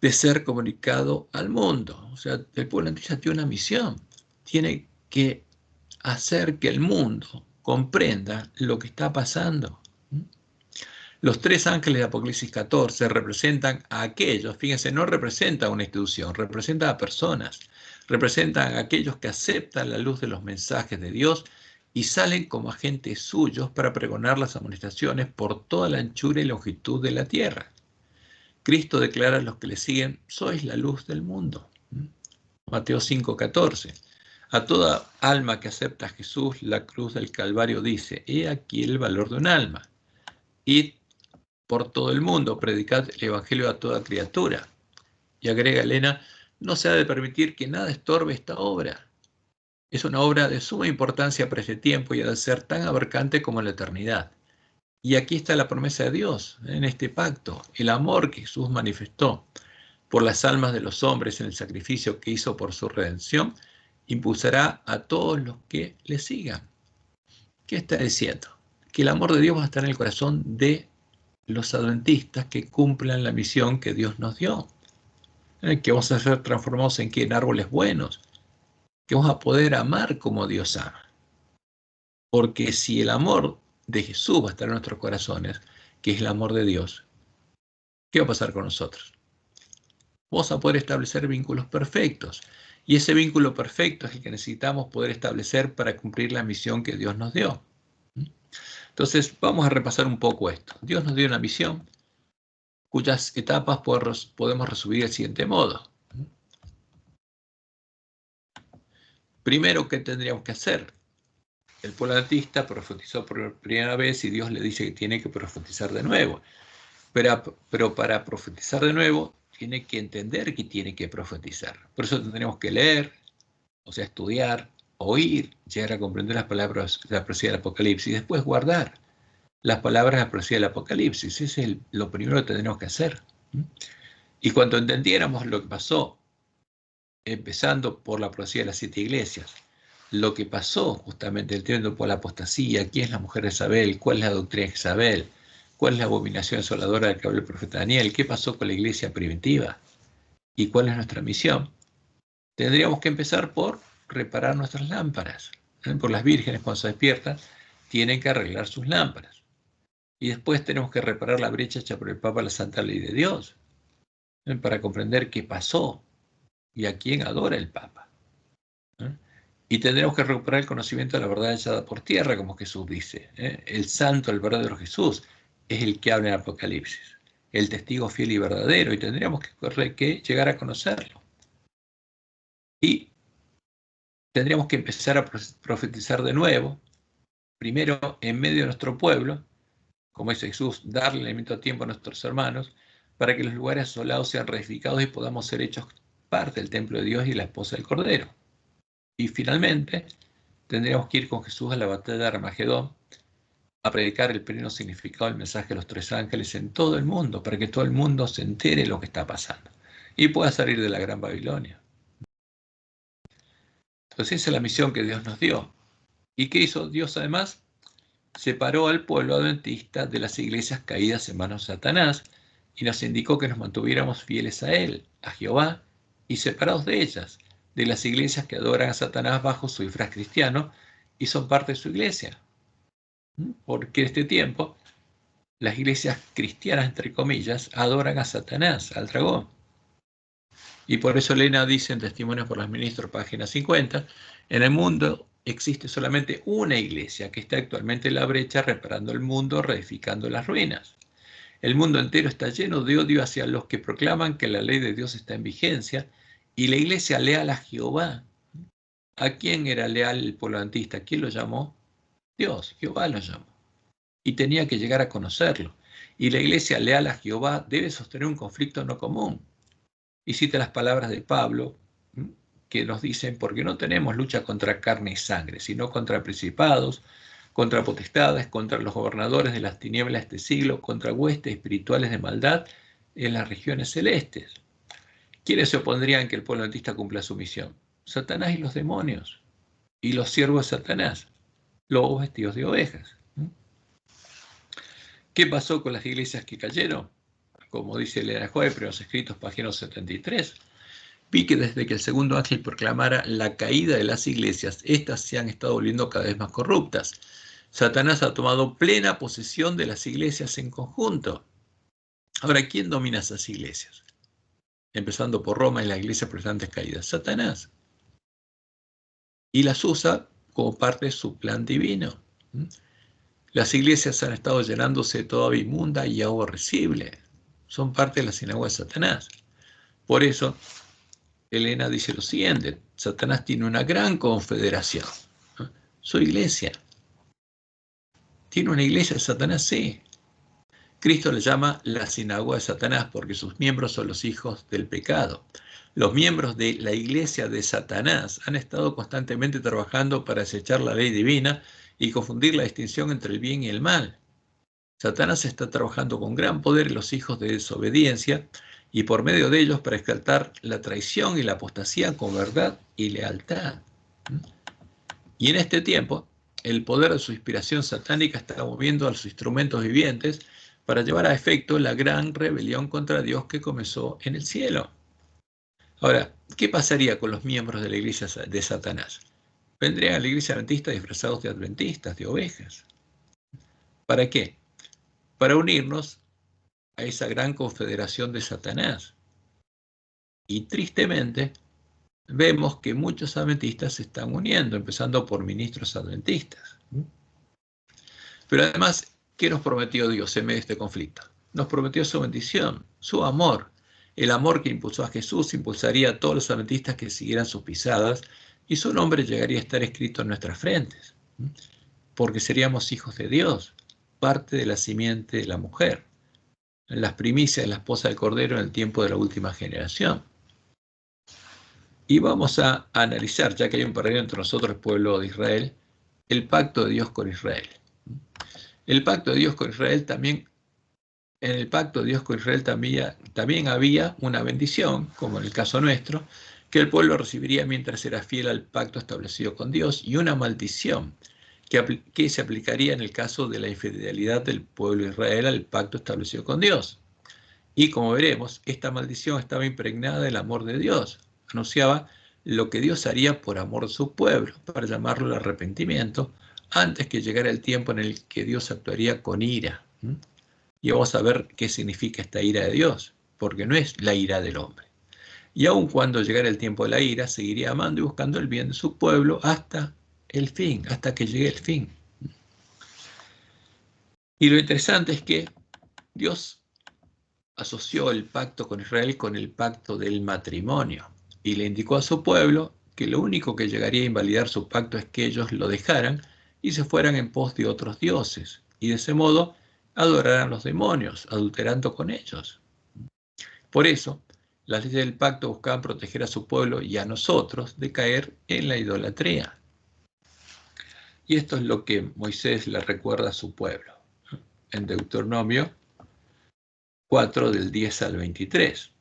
de ser comunicado al mundo. O sea, el pueblo adventista tiene una misión. Tiene que hacer que el mundo comprenda lo que está pasando. Los tres ángeles de Apocalipsis 14 representan a aquellos, fíjense, no representan a una institución, representan a personas, representan a aquellos que aceptan la luz de los mensajes de Dios y salen como agentes suyos para pregonar las amonestaciones por toda la anchura y longitud de la tierra. Cristo declara a los que le siguen, sois la luz del mundo. Mateo 5:14. A toda alma que acepta a Jesús, la cruz del Calvario dice, he aquí el valor de un alma. Id por todo el mundo, predicad el evangelio a toda criatura. Y agrega Elena, no se ha de permitir que nada estorbe esta obra. Es una obra de suma importancia para este tiempo y ha de ser tan abarcante como la eternidad. Y aquí está la promesa de Dios en este pacto, el amor que Jesús manifestó por las almas de los hombres en el sacrificio que hizo por su redención, impulsará a todos los que le sigan. ¿Qué está diciendo? Que el amor de Dios va a estar en el corazón de los adventistas que cumplan la misión que Dios nos dio. Que vamos a ser transformados en ¿qué? En árboles buenos, que vamos a poder amar como Dios ama. Porque si el amor de Jesús va a estar en nuestros corazones, que es el amor de Dios, ¿qué va a pasar con nosotros? Vamos a poder establecer vínculos perfectos. Y ese vínculo perfecto es el que necesitamos poder establecer para cumplir la misión que Dios nos dio. Entonces, vamos a repasar un poco esto. Dios nos dio una misión cuyas etapas podemos resumir del siguiente modo. Primero, ¿qué tendríamos que hacer? El pueblo adventista profetizó por primera vez y Dios le dice que tiene que profetizar de nuevo. Pero para profetizar de nuevo, tiene que entender que tiene que profetizar. Por eso tendremos que leer, o sea, estudiar, oír, llegar a comprender las palabras de la profecía del Apocalipsis y después guardar las palabras de la profecía del Apocalipsis. Ese es lo primero que tendremos que hacer. Y cuando entendiéramos lo que pasó, empezando por la profecía de las 7 iglesias, lo que pasó justamente el tiempo por la apostasía, quién es la mujer de Isabel, cuál es la doctrina de Isabel, cuál es la abominación desoladora del que habló el profeta Daniel, qué pasó con la iglesia primitiva y cuál es nuestra misión, tendríamos que empezar por reparar nuestras lámparas. Por las vírgenes cuando se despiertan tienen que arreglar sus lámparas. Y después tenemos que reparar la brecha hecha por el Papa a la Santa Ley de Dios, para comprender qué pasó y a quién adora el Papa. Y tendremos que recuperar el conocimiento de la verdad echada por tierra, como Jesús dice. El santo, el verdadero Jesús, es el que habla en Apocalipsis, el testigo fiel y verdadero, y tendríamos que llegar a conocerlo. Y tendríamos que empezar a profetizar de nuevo, primero en medio de nuestro pueblo, como dice Jesús, darle alimento a tiempo a nuestros hermanos, para que los lugares asolados sean reedificados y podamos ser hechos parte del templo de Dios y la esposa del Cordero. Y finalmente, tendríamos que ir con Jesús a la batalla de Armagedón, a predicar el pleno significado del mensaje de los 3 ángeles en todo el mundo, para que todo el mundo se entere de lo que está pasando y pueda salir de la Gran Babilonia. Entonces esa es la misión que Dios nos dio. ¿Y qué hizo Dios además? Separó al pueblo adventista de las iglesias caídas en manos de Satanás y nos indicó que nos mantuviéramos fieles a Él, a Jehová, y separados de ellas, de las iglesias que adoran a Satanás bajo su disfraz cristiano y son parte de su iglesia. Porque en este tiempo las iglesias cristianas, entre comillas, adoran a Satanás, al dragón. Y por eso Elena dice en Testimonios por los Ministros, página 50, en el mundo existe solamente una iglesia que está actualmente en la brecha reparando el mundo, reedificando las ruinas. El mundo entero está lleno de odio hacia los que proclaman que la ley de Dios está en vigencia y la iglesia leal a Jehová. ¿A quién era leal el pueblo adventista? ¿Quién lo llamó? Dios, Jehová lo llamó. Y tenía que llegar a conocerlo. Y la iglesia leal a Jehová debe sostener un conflicto no común. Y cita las palabras de Pablo, que nos dicen, porque no tenemos lucha contra carne y sangre, sino contra principados, contra potestades, contra los gobernadores de las tinieblas de este siglo, contra huestes espirituales de maldad en las regiones celestes. ¿Quiénes se opondrían que el pueblo adventista cumpla su misión? Satanás y los demonios, y los siervos de Satanás, lobos vestidos de ovejas. ¿Qué pasó con las iglesias que cayeron? como dice Elena White, en los escritos, página 73, vi que desde que el segundo ángel proclamara la caída de las iglesias, éstas se han estado volviendo cada vez más corruptas. Satanás ha tomado plena posesión de las iglesias en conjunto. Ahora, ¿quién domina esas iglesias? Empezando por Roma y las iglesias protestantes caídas. Satanás. Y las usa como parte de su plan divino. Las iglesias han estado llenándose de toda inmunda y aborrecible. Son parte de la sinagoga de Satanás. Por eso, Elena dice lo siguiente: Satanás tiene una gran confederación. Su iglesia. ¿Tiene una iglesia Satanás? Sí. Cristo le llama la sinagoga de Satanás porque sus miembros son los hijos del pecado. Los miembros de la iglesia de Satanás han estado constantemente trabajando para desechar la ley divina y confundir la distinción entre el bien y el mal. Satanás está trabajando con gran poder en los hijos de desobediencia y por medio de ellos para exaltar la traición y la apostasía con verdad y lealtad. Y en este tiempo, el poder de su inspiración satánica está moviendo a los instrumentos vivientes para llevar a efecto la gran rebelión contra Dios que comenzó en el cielo. Ahora, ¿qué pasaría con los miembros de la iglesia de Satanás? Vendrían a la iglesia adventista disfrazados de adventistas, de ovejas. ¿Para qué? Para unirnos a esa gran confederación de Satanás. Y tristemente, vemos que muchos adventistas se están uniendo, empezando por ministros adventistas. Pero además, ¿qué nos prometió Dios en medio de este conflicto? Nos prometió su bendición, su amor. El amor que impulsó a Jesús impulsaría a todos los adventistas que siguieran sus pisadas y su nombre llegaría a estar escrito en nuestras frentes, porque seríamos hijos de Dios, parte de la simiente de la mujer, las primicias de la esposa del Cordero en el tiempo de la última generación. Y vamos a analizar, ya que hay un paralelo entre nosotros, el pueblo de Israel, el pacto de Dios con Israel. El pacto de Dios con Israel también, en el pacto de Dios con Israel también había una bendición, como en el caso nuestro, que el pueblo recibiría mientras era fiel al pacto establecido con Dios, y una maldición que se aplicaría en el caso de la infidelidad del pueblo de Israel al pacto establecido con Dios. Y como veremos, esta maldición estaba impregnada del amor de Dios. Anunciaba lo que Dios haría por amor de su pueblo, para llamarlo el arrepentimiento, antes que llegara el tiempo en el que Dios actuaría con ira. Y vamos a ver qué significa esta ira de Dios, porque no es la ira del hombre. Y aun cuando llegara el tiempo de la ira, seguiría amando y buscando el bien de su pueblo hasta el fin, hasta que llegue el fin. Y lo interesante es que Dios asoció el pacto con Israel con el pacto del matrimonio y le indicó a su pueblo que lo único que llegaría a invalidar su pacto es que ellos lo dejaran y se fueran en pos de otros dioses, y de ese modo adoraran a los demonios, adulterando con ellos. Por eso, las leyes del pacto buscaban proteger a su pueblo y a nosotros de caer en la idolatría. Y esto es lo que Moisés le recuerda a su pueblo en Deuteronomio 4, del 10 al 23.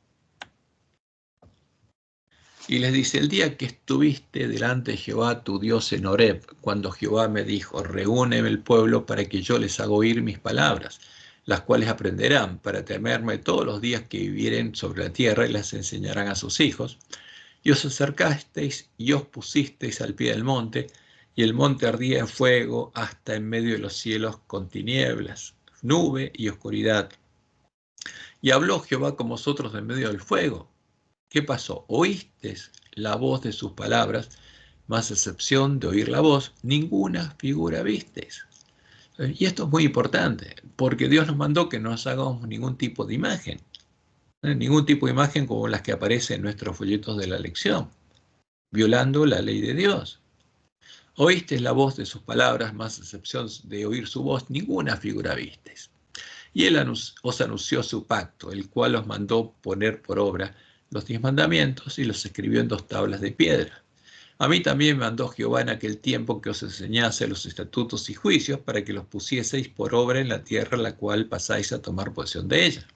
Y les dice: el día que estuviste delante de Jehová tu Dios en Horeb, cuando Jehová me dijo: reúneme el pueblo para que yo les haga oír mis palabras, las cuales aprenderán para temerme todos los días que vivieren sobre la tierra, y las enseñarán a sus hijos. Y os acercasteis y os pusisteis al pie del monte, y el monte ardía en fuego hasta en medio de los cielos con tinieblas, nube y oscuridad. Y habló Jehová con vosotros en medio del fuego. ¿Qué pasó? Oísteis la voz de sus palabras, más excepción de oír la voz, ninguna figura visteis. Y esto es muy importante, porque Dios nos mandó que no nos hagamos ningún tipo de imagen. Ningún tipo de imagen como las que aparecen en nuestros folletos de la lección, violando la ley de Dios. Oísteis la voz de sus palabras, más excepción de oír su voz, ninguna figura visteis. Y Él os anunció su pacto, el cual os mandó poner por obra los 10 mandamientos y los escribió en 2 tablas de piedra. A mí también me mandó Jehová en aquel tiempo que os enseñase los estatutos y juicios para que los pusieseis por obra en la tierra la cual pasáis a tomar posesión de ella.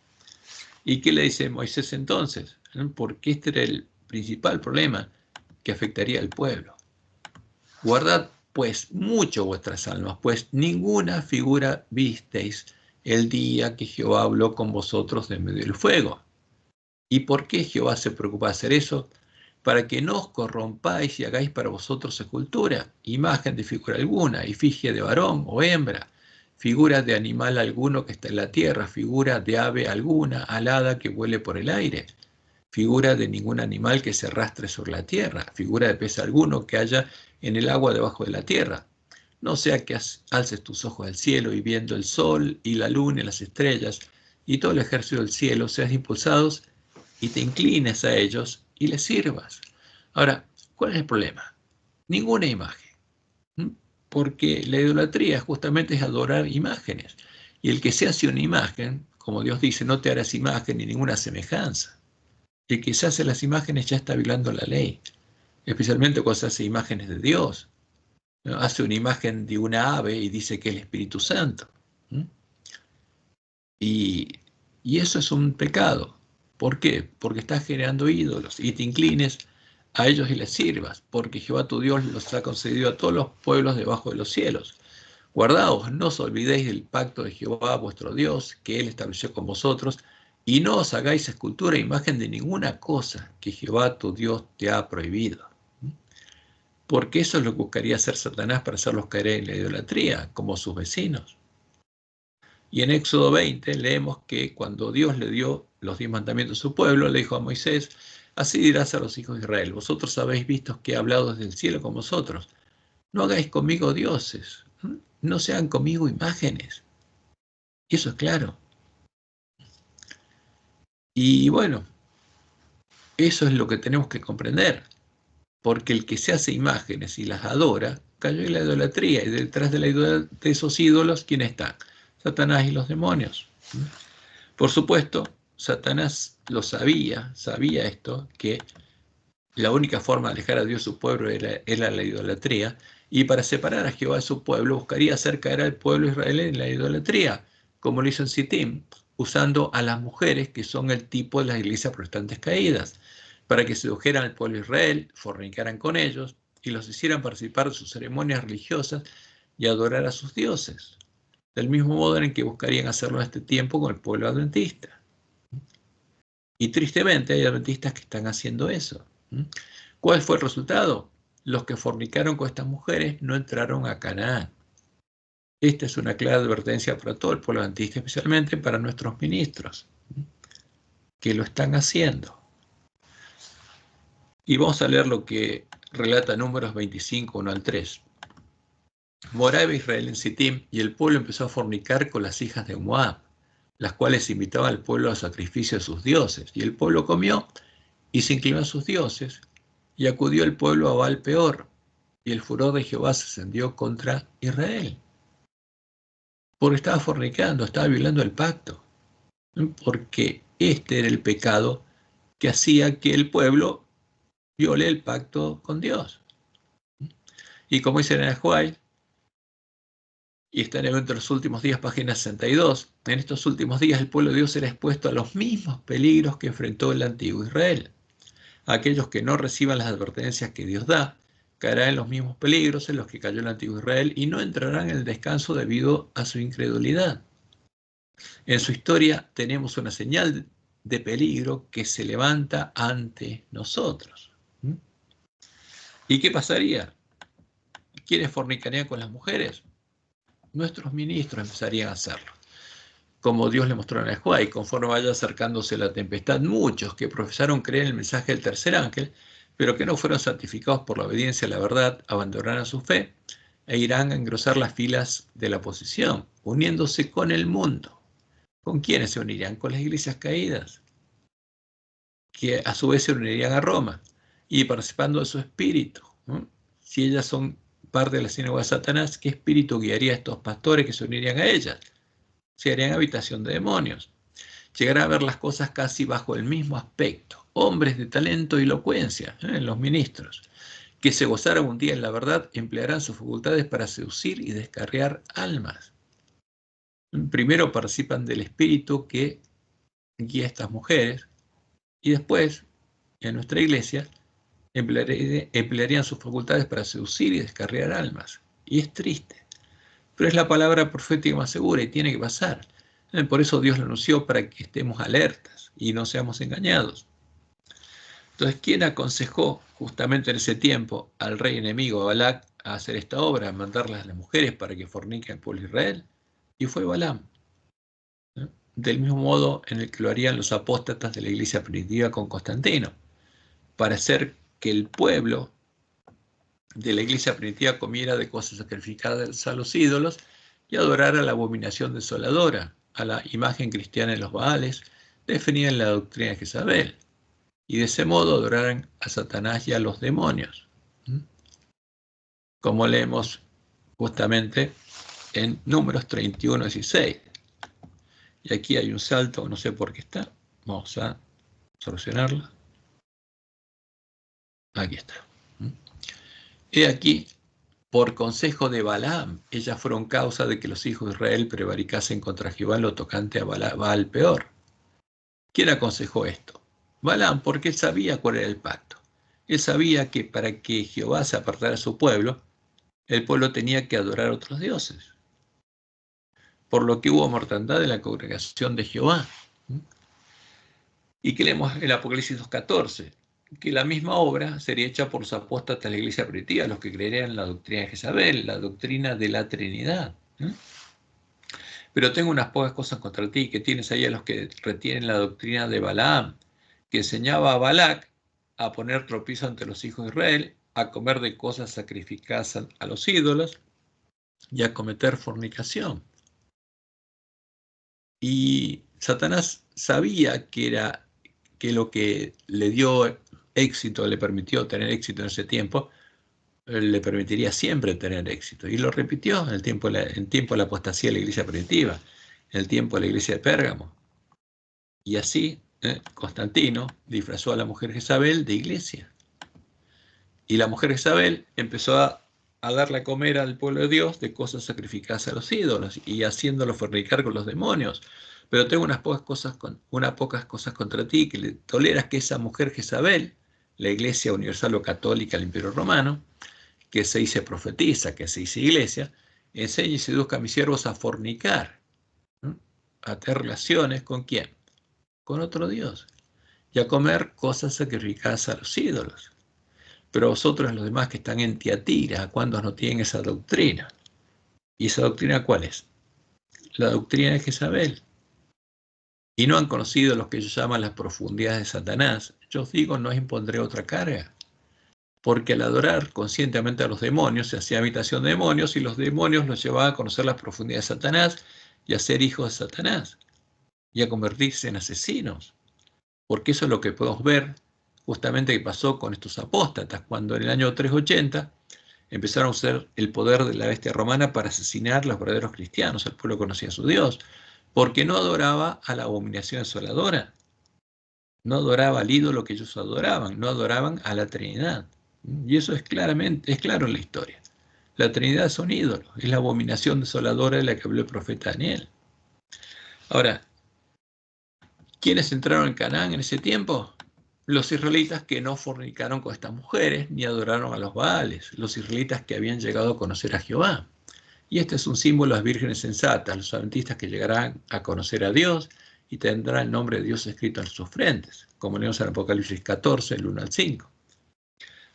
¿Y qué le dice Moisés entonces? Porque este era el principal problema que afectaría al pueblo. Guardad pues mucho vuestras almas, pues ninguna figura visteis el día que Jehová habló con vosotros de medio del fuego. ¿Y por qué Jehová se preocupa de hacer eso? Para que no os corrompáis y hagáis para vosotros escultura, imagen de figura alguna, efigie de varón o hembra, figura de animal alguno que está en la tierra, figura de ave alguna, alada que vuele por el aire, figura de ningún animal que se arrastre sobre la tierra, figura de pez alguno que haya en el agua debajo de la tierra. No sea que alces tus ojos al cielo y viendo el sol y la luna y las estrellas y todo el ejército del cielo seas impulsados y te inclines a ellos y les sirvas. Ahora, ¿cuál es el problema? Ninguna imagen. Porque la idolatría justamente es adorar imágenes. Y el que se hace una imagen, como Dios dice, no te harás imagen ni ninguna semejanza. El que se hace las imágenes ya está violando la ley, especialmente cuando se hace imágenes de Dios. ¿No? Hace una imagen de una ave y dice que es el Espíritu Santo. Y eso es un pecado. ¿Por qué? Porque estás generando ídolos y te inclines a ellos y les sirvas, porque Jehová tu Dios los ha concedido a todos los pueblos debajo de los cielos. Guardaos, no os olvidéis del pacto de Jehová vuestro Dios, que Él estableció con vosotros, y no os hagáis escultura e imagen de ninguna cosa que Jehová tu Dios te ha prohibido. Porque eso es lo que buscaría hacer Satanás para hacerlos caer en la idolatría, como sus vecinos. Y en Éxodo 20 leemos que cuando Dios le dio los 10 mandamientos a su pueblo, le dijo a Moisés, así dirás a los hijos de Israel, vosotros habéis visto que he hablado desde el cielo con vosotros. No hagáis conmigo dioses, no sean conmigo imágenes. Y eso es claro. Y bueno, eso es lo que tenemos que comprender, porque el que se hace imágenes y las adora, cayó en la idolatría, y detrás de esos ídolos, ¿quién está? Satanás y los demonios. Por supuesto, Satanás lo sabía esto, que la única forma de alejar a Dios su pueblo era la idolatría, y para separar a Jehová de su pueblo buscaría hacer caer al pueblo israelí en la idolatría, como lo hizo en Sittim, usando a las mujeres que son el tipo de las iglesias protestantes caídas, para que sedujeran al pueblo de Israel, fornicaran con ellos y los hicieran participar de sus ceremonias religiosas y adorar a sus dioses, del mismo modo en que buscarían hacerlo en este tiempo con el pueblo adventista. Y tristemente hay adventistas que están haciendo eso. ¿Cuál fue el resultado? Los que fornicaron con estas mujeres no entraron a Canaán. Esta es una clara advertencia para todo el pueblo adventista, especialmente para nuestros ministros, que lo están haciendo. Y vamos a leer lo que relata Números 25, 1 al 3. Moraba Israel en Sittim, y el pueblo empezó a fornicar con las hijas de Moab, las cuales invitaban al pueblo al sacrificio de sus dioses. Y el pueblo comió y se inclinó a sus dioses, y acudió el pueblo a Baal Peor, y el furor de Jehová se encendió contra Israel. Porque estaba fornicando, estaba violando el pacto. Porque este era el pecado que hacía que el pueblo viole el pacto con Dios. Y como dice en el Juay, y está en el evento de los últimos días, página 62, en estos últimos días el pueblo de Dios será expuesto a los mismos peligros que enfrentó el antiguo Israel. Aquellos que no reciban las advertencias que Dios da, caerán en los mismos peligros en los que cayó el antiguo Israel y no entrarán en el descanso debido a su incredulidad. En su historia tenemos una señal de peligro que se levanta ante nosotros. ¿Y qué pasaría? ¿Quiénes fornicarían con las mujeres? Nuestros ministros empezarían a hacerlo. Como Dios le mostró en el Juay, conforme vaya acercándose la tempestad, muchos que profesaron creer en el mensaje del tercer ángel, pero que no fueron santificados por la obediencia a la verdad, abandonarán su fe e irán a engrosar las filas de la oposición, uniéndose con el mundo. ¿Con quiénes se unirían? Con las iglesias caídas, que a su vez se unirían a Roma, y participando de su espíritu. Si ellas son parte de la sinagoga de Satanás, ¿qué espíritu guiaría a estos pastores que se unirían a ellas? Se harían habitación de demonios. Llegará a ver las cosas casi bajo el mismo aspecto. Hombres de talento y elocuencia, los ministros, que se gozaran un día en la verdad, emplearán sus facultades para seducir y descarriar almas. Primero participan del espíritu que guía a estas mujeres y después, en nuestra iglesia, emplearían sus facultades para seducir y descarriar almas. Y es triste, pero es la palabra profética más segura y tiene que pasar. Por eso Dios lo anunció, para que estemos alertas y no seamos engañados. Entonces, ¿quién aconsejó justamente en ese tiempo al rey enemigo Balac a hacer esta obra, a mandarlas a las mujeres para que forniquen al pueblo de Israel? Y fue Balaam. Del mismo modo en el que lo harían los apóstatas de la iglesia primitiva con Constantino, para hacer que el pueblo de la iglesia primitiva comiera de cosas sacrificadas a los ídolos y adorara la abominación desoladora, a la imagen cristiana de los Baales, definida en la doctrina de Jezabel, y de ese modo adoraran a Satanás y a los demonios, como leemos justamente en Números 31:16. Y aquí hay un salto, no sé por qué está, vamos a solucionarlo. Aquí está. He aquí, por consejo de Balaam, ellas fueron causa de que los hijos de Israel prevaricasen contra Jehová en lo tocante a Baal peor. ¿Quién aconsejó esto? Balaam, porque él sabía cuál era el pacto. Él sabía que para que Jehová se apartara a su pueblo, el pueblo tenía que adorar a otros dioses. Por lo que hubo mortandad en la congregación de Jehová. Y que leemos en Apocalipsis 2:14, que la misma obra sería hecha por los apóstatas de la iglesia primitiva, los que creerían en la doctrina de Jezabel, la doctrina de la Trinidad. Pero tengo unas pocas cosas contra ti, que tienes ahí a los que retienen la doctrina de Balaam, que enseñaba a Balac a poner tropiezo ante los hijos de Israel, a comer de cosas sacrificadas a los ídolos y a cometer fornicación. Y Satanás sabía que lo que le dio éxito, le permitió tener éxito en ese tiempo, le permitiría siempre tener éxito. Y lo repitió en el tiempo de la apostasía de la iglesia primitiva, en el tiempo de la iglesia de Pérgamo. Y así Constantino disfrazó a la mujer Jezabel de iglesia. Y la mujer Jezabel empezó a darle a comer al pueblo de Dios de cosas sacrificadas a los ídolos y haciéndolo fornicar con los demonios. Pero tengo unas pocas cosas contra ti, que le toleras que esa mujer Jezabel, la iglesia universal o católica del Imperio Romano, que se dice profetiza, que se dice iglesia, enseña y seduzca a mis siervos a fornicar, a tener relaciones ¿con quién? Con otro Dios, y a comer cosas sacrificadas a los ídolos. Pero vosotros, los demás que están en Tiatira, ¿cuándo no tienen esa doctrina? ¿Y esa doctrina cuál es? La doctrina de Jezabel. Y no han conocido los que ellos llaman las profundidades de Satanás. Yo os digo, no os impondré otra carga. Porque al adorar conscientemente a los demonios, se hacía habitación de demonios, y los demonios los llevaban a conocer las profundidades de Satanás y a ser hijos de Satanás, y a convertirse en asesinos. Porque eso es lo que podemos ver justamente que pasó con estos apóstatas, cuando en el año 380 empezaron a usar el poder de la bestia romana para asesinar a los verdaderos cristianos. El pueblo conocía a su Dios, porque no adoraba a la abominación desoladora, no adoraba al ídolo que ellos adoraban, no adoraban a la Trinidad. Y eso es claro en la historia. La Trinidad es un ídolo, es la abominación desoladora de la que habló el profeta Daniel. Ahora, ¿quiénes entraron en Canaán en ese tiempo? Los israelitas que no fornicaron con estas mujeres ni adoraron a los Baales, los israelitas que habían llegado a conocer a Jehová. Y este es un símbolo de las vírgenes sensatas, los adventistas que llegarán a conocer a Dios y tendrán el nombre de Dios escrito en sus frentes, como leemos en Apocalipsis 14, el 1 al 5.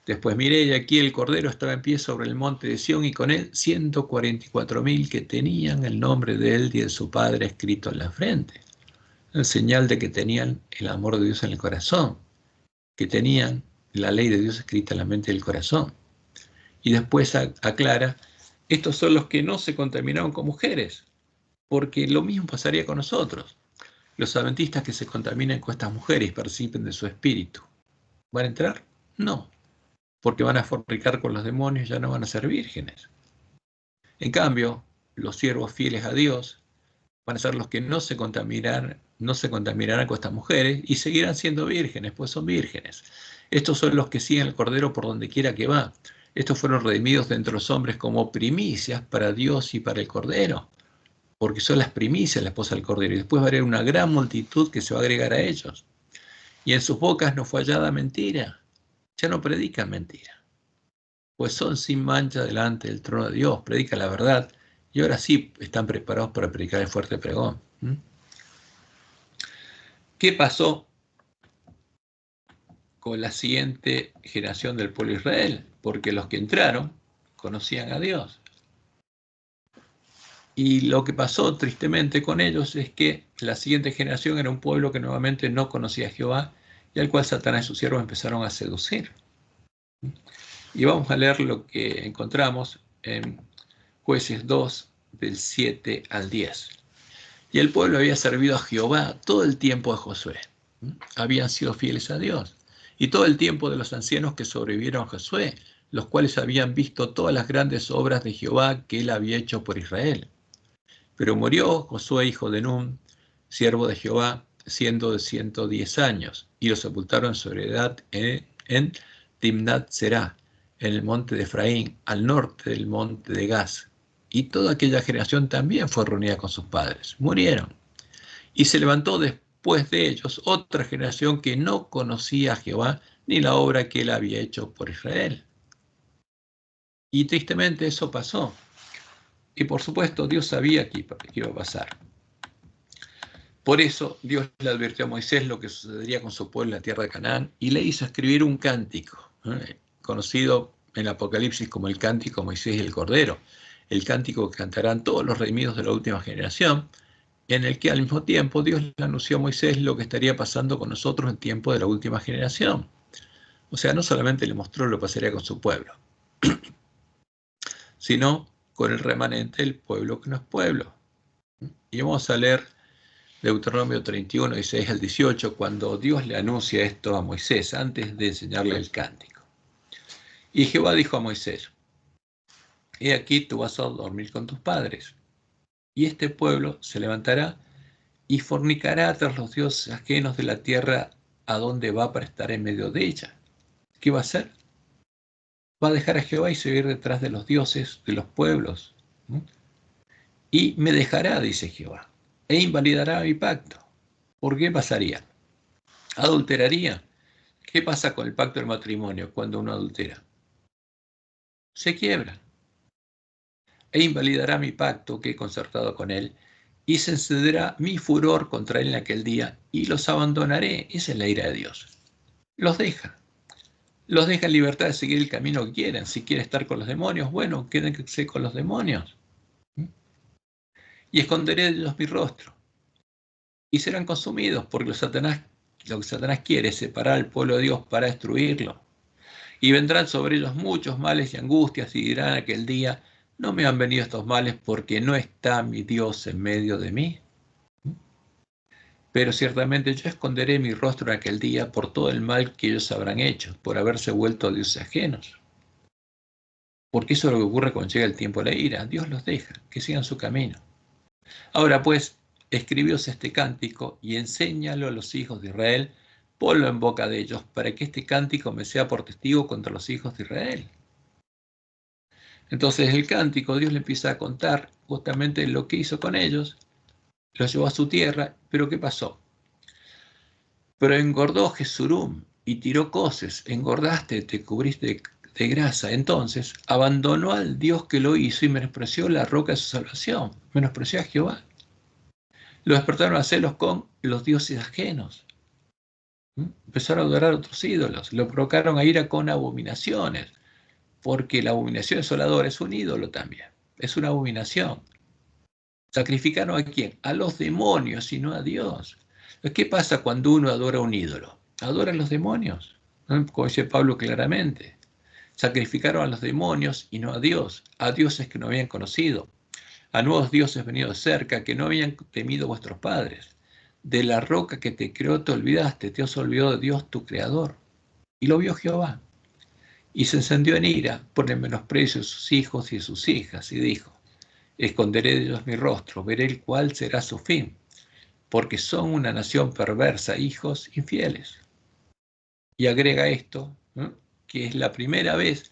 Después miré, y aquí el Cordero estaba en pie sobre el monte de Sión, y con él 144.000 que tenían el nombre de él y de su Padre escrito en la frente. En señal de que tenían el amor de Dios en el corazón, que tenían la ley de Dios escrita en la mente y el corazón. Y después aclara, estos son los que no se contaminaron con mujeres, porque lo mismo pasaría con nosotros. Los adventistas que se contaminen con estas mujeres y participen de su espíritu, ¿van a entrar? No, porque van a fornicar con los demonios y ya no van a ser vírgenes. En cambio, los siervos fieles a Dios van a ser los que no se contaminarán con estas mujeres y seguirán siendo vírgenes, pues son vírgenes. Estos son los que siguen al Cordero por donde quiera que va. Estos fueron redimidos de entre los hombres como primicias para Dios y para el Cordero, porque son las primicias la esposa del Cordero, y después va a haber una gran multitud que se va a agregar a ellos. Y en sus bocas no fue hallada mentira. Ya no predican mentira, pues son sin mancha delante del trono de Dios, predican la verdad, y ahora sí están preparados para predicar el fuerte pregón. ¿Qué pasó con la siguiente generación del pueblo de Israel? Porque los que entraron conocían a Dios. Y lo que pasó tristemente con ellos es que la siguiente generación era un pueblo que nuevamente no conocía a Jehová y al cual Satanás y sus siervos empezaron a seducir. Y vamos a leer lo que encontramos en Jueces 2, del 7 al 10. Y el pueblo había servido a Jehová todo el tiempo de Josué. Habían sido fieles a Dios. Y todo el tiempo de los ancianos que sobrevivieron a Josué, los cuales habían visto todas las grandes obras de Jehová que él había hecho por Israel. Pero murió Josué, hijo de Nun, siervo de Jehová, siendo de 110 años, y lo sepultaron en su heredad en Timnat Será, en el monte de Efraín, al norte del monte de Gaz. Y toda aquella generación también fue reunida con sus padres. Murieron. Y se levantó después de ellos otra generación que no conocía a Jehová ni la obra que él había hecho por Israel. Y tristemente eso pasó. Y por supuesto Dios sabía que iba a pasar. Por eso Dios le advirtió a Moisés lo que sucedería con su pueblo en la tierra de Canaán y le hizo escribir un cántico, conocido en Apocalipsis como el cántico Moisés y el Cordero, el cántico que cantarán todos los redimidos de la última generación, en el que al mismo tiempo Dios le anunció a Moisés lo que estaría pasando con nosotros en tiempo de la última generación. O sea, no solamente le mostró lo que pasaría con su pueblo, sino con el remanente del pueblo que no es pueblo. Y vamos a leer Deuteronomio 31, 16 al 18, cuando Dios le anuncia esto a Moisés antes de enseñarle el cántico. Y Jehová dijo a Moisés: He aquí tú vas a dormir con tus padres, y este pueblo se levantará y fornicará tras los dioses ajenos de la tierra a donde va para estar en medio de ella. ¿Qué va a hacer? Va a dejar a Jehová y seguir detrás de los dioses de los pueblos. Y me dejará, dice Jehová, e invalidará mi pacto. ¿Por qué pasaría? ¿Adulteraría? ¿Qué pasa con el pacto del matrimonio cuando uno adultera? Se quiebra. E invalidará mi pacto que he concertado con él, y se encenderá mi furor contra él en aquel día, y los abandonaré. Esa es la ira de Dios. Los deja. Los deja en libertad de seguir el camino que quieran. Si quiere estar con los demonios, bueno, quédense con los demonios. Y esconderé de ellos mi rostro. Y serán consumidos, porque lo que Satanás quiere es separar al pueblo de Dios para destruirlo. Y vendrán sobre ellos muchos males y angustias, y dirán aquel día: no me han venido estos males porque no está mi Dios en medio de mí. Pero ciertamente yo esconderé mi rostro en aquel día por todo el mal que ellos habrán hecho, por haberse vuelto a dioses ajenos. Porque eso es lo que ocurre cuando llega el tiempo de la ira. Dios los deja, que sigan su camino. Ahora pues, escribíos este cántico y enséñalo a los hijos de Israel, ponlo en boca de ellos, para que este cántico me sea por testigo contra los hijos de Israel. Entonces el cántico, Dios le empieza a contar justamente lo que hizo con ellos, los llevó a su tierra, pero ¿qué pasó? Pero engordó Jesurum y tiró coces, engordaste, te cubriste de grasa. Entonces abandonó al Dios que lo hizo y menospreció la roca de su salvación, menospreció a Jehová. Lo despertaron a celos con los dioses ajenos. Empezaron a adorar a otros ídolos, lo provocaron a ira con abominaciones, porque la abominación desoladora es un ídolo también, es una abominación. ¿Sacrificaron a quién? A los demonios y no a Dios. ¿Qué pasa cuando uno adora a un ídolo? Adora a los demonios, ¿no? Como dice Pablo claramente. Sacrificaron a los demonios y no a dioses que no habían conocido, a nuevos dioses venidos cerca que no habían temido vuestros padres. De la roca que te creó te olvidaste, te has olvidado de Dios tu creador. Y lo vio Jehová. Y se encendió en ira por el menosprecio de sus hijos y de sus hijas, y dijo: esconderé de ellos mi rostro, veré cuál será su fin, porque son una nación perversa, hijos infieles. Y agrega esto, ¿no?, que es la primera vez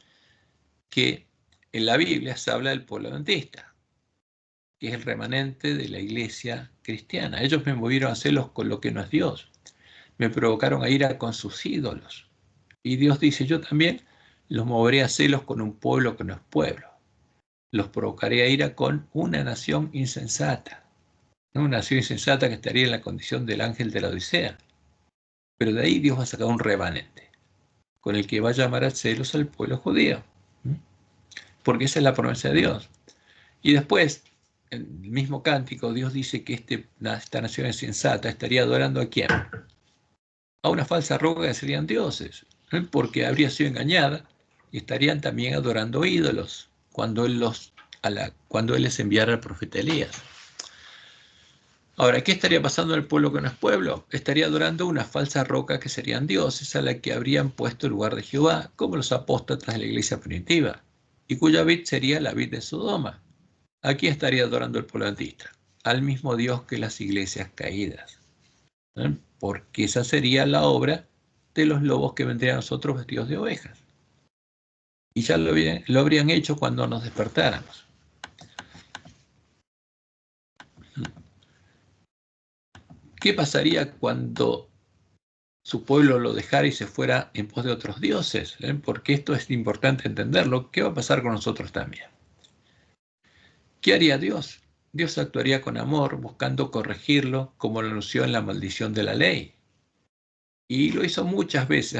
que en la Biblia se habla del pueblo adventista, que es el remanente de la iglesia cristiana. Ellos me movieron a celos con lo que no es Dios, me provocaron a ira con sus ídolos. Y Dios dice: yo también los moveré a celos con un pueblo que no es pueblo. Los provocaré a ira con una nación insensata. Una nación insensata que estaría en la condición del ángel de la Odisea. Pero de ahí Dios va a sacar un remanente, con el que va a llamar a celos al pueblo judío. Porque esa es la promesa de Dios. Y después, en el mismo cántico, Dios dice que esta nación insensata estaría adorando ¿a quién? A una falsa roca que serían dioses, porque habría sido engañada y estarían también adorando ídolos cuando Él les enviara al profeta Elías. Ahora, ¿qué estaría pasando en el pueblo que no es pueblo? Estaría adorando una falsa roca que serían dioses a la que habrían puesto el lugar de Jehová, como los apóstatas de la iglesia primitiva, y cuya vid sería la vid de Sodoma. Aquí estaría adorando el pueblo antista, al mismo Dios que las iglesias caídas, porque esa sería la obra de los lobos que vendrían a nosotros vestidos de ovejas. Y ya lo habrían hecho cuando nos despertáramos. ¿Qué pasaría cuando su pueblo lo dejara y se fuera en pos de otros dioses? Porque esto es importante entenderlo. ¿Qué va a pasar con nosotros también? ¿Qué haría Dios? Dios actuaría con amor, buscando corregirlo, como lo anunció en la maldición de la ley. Y lo hizo muchas veces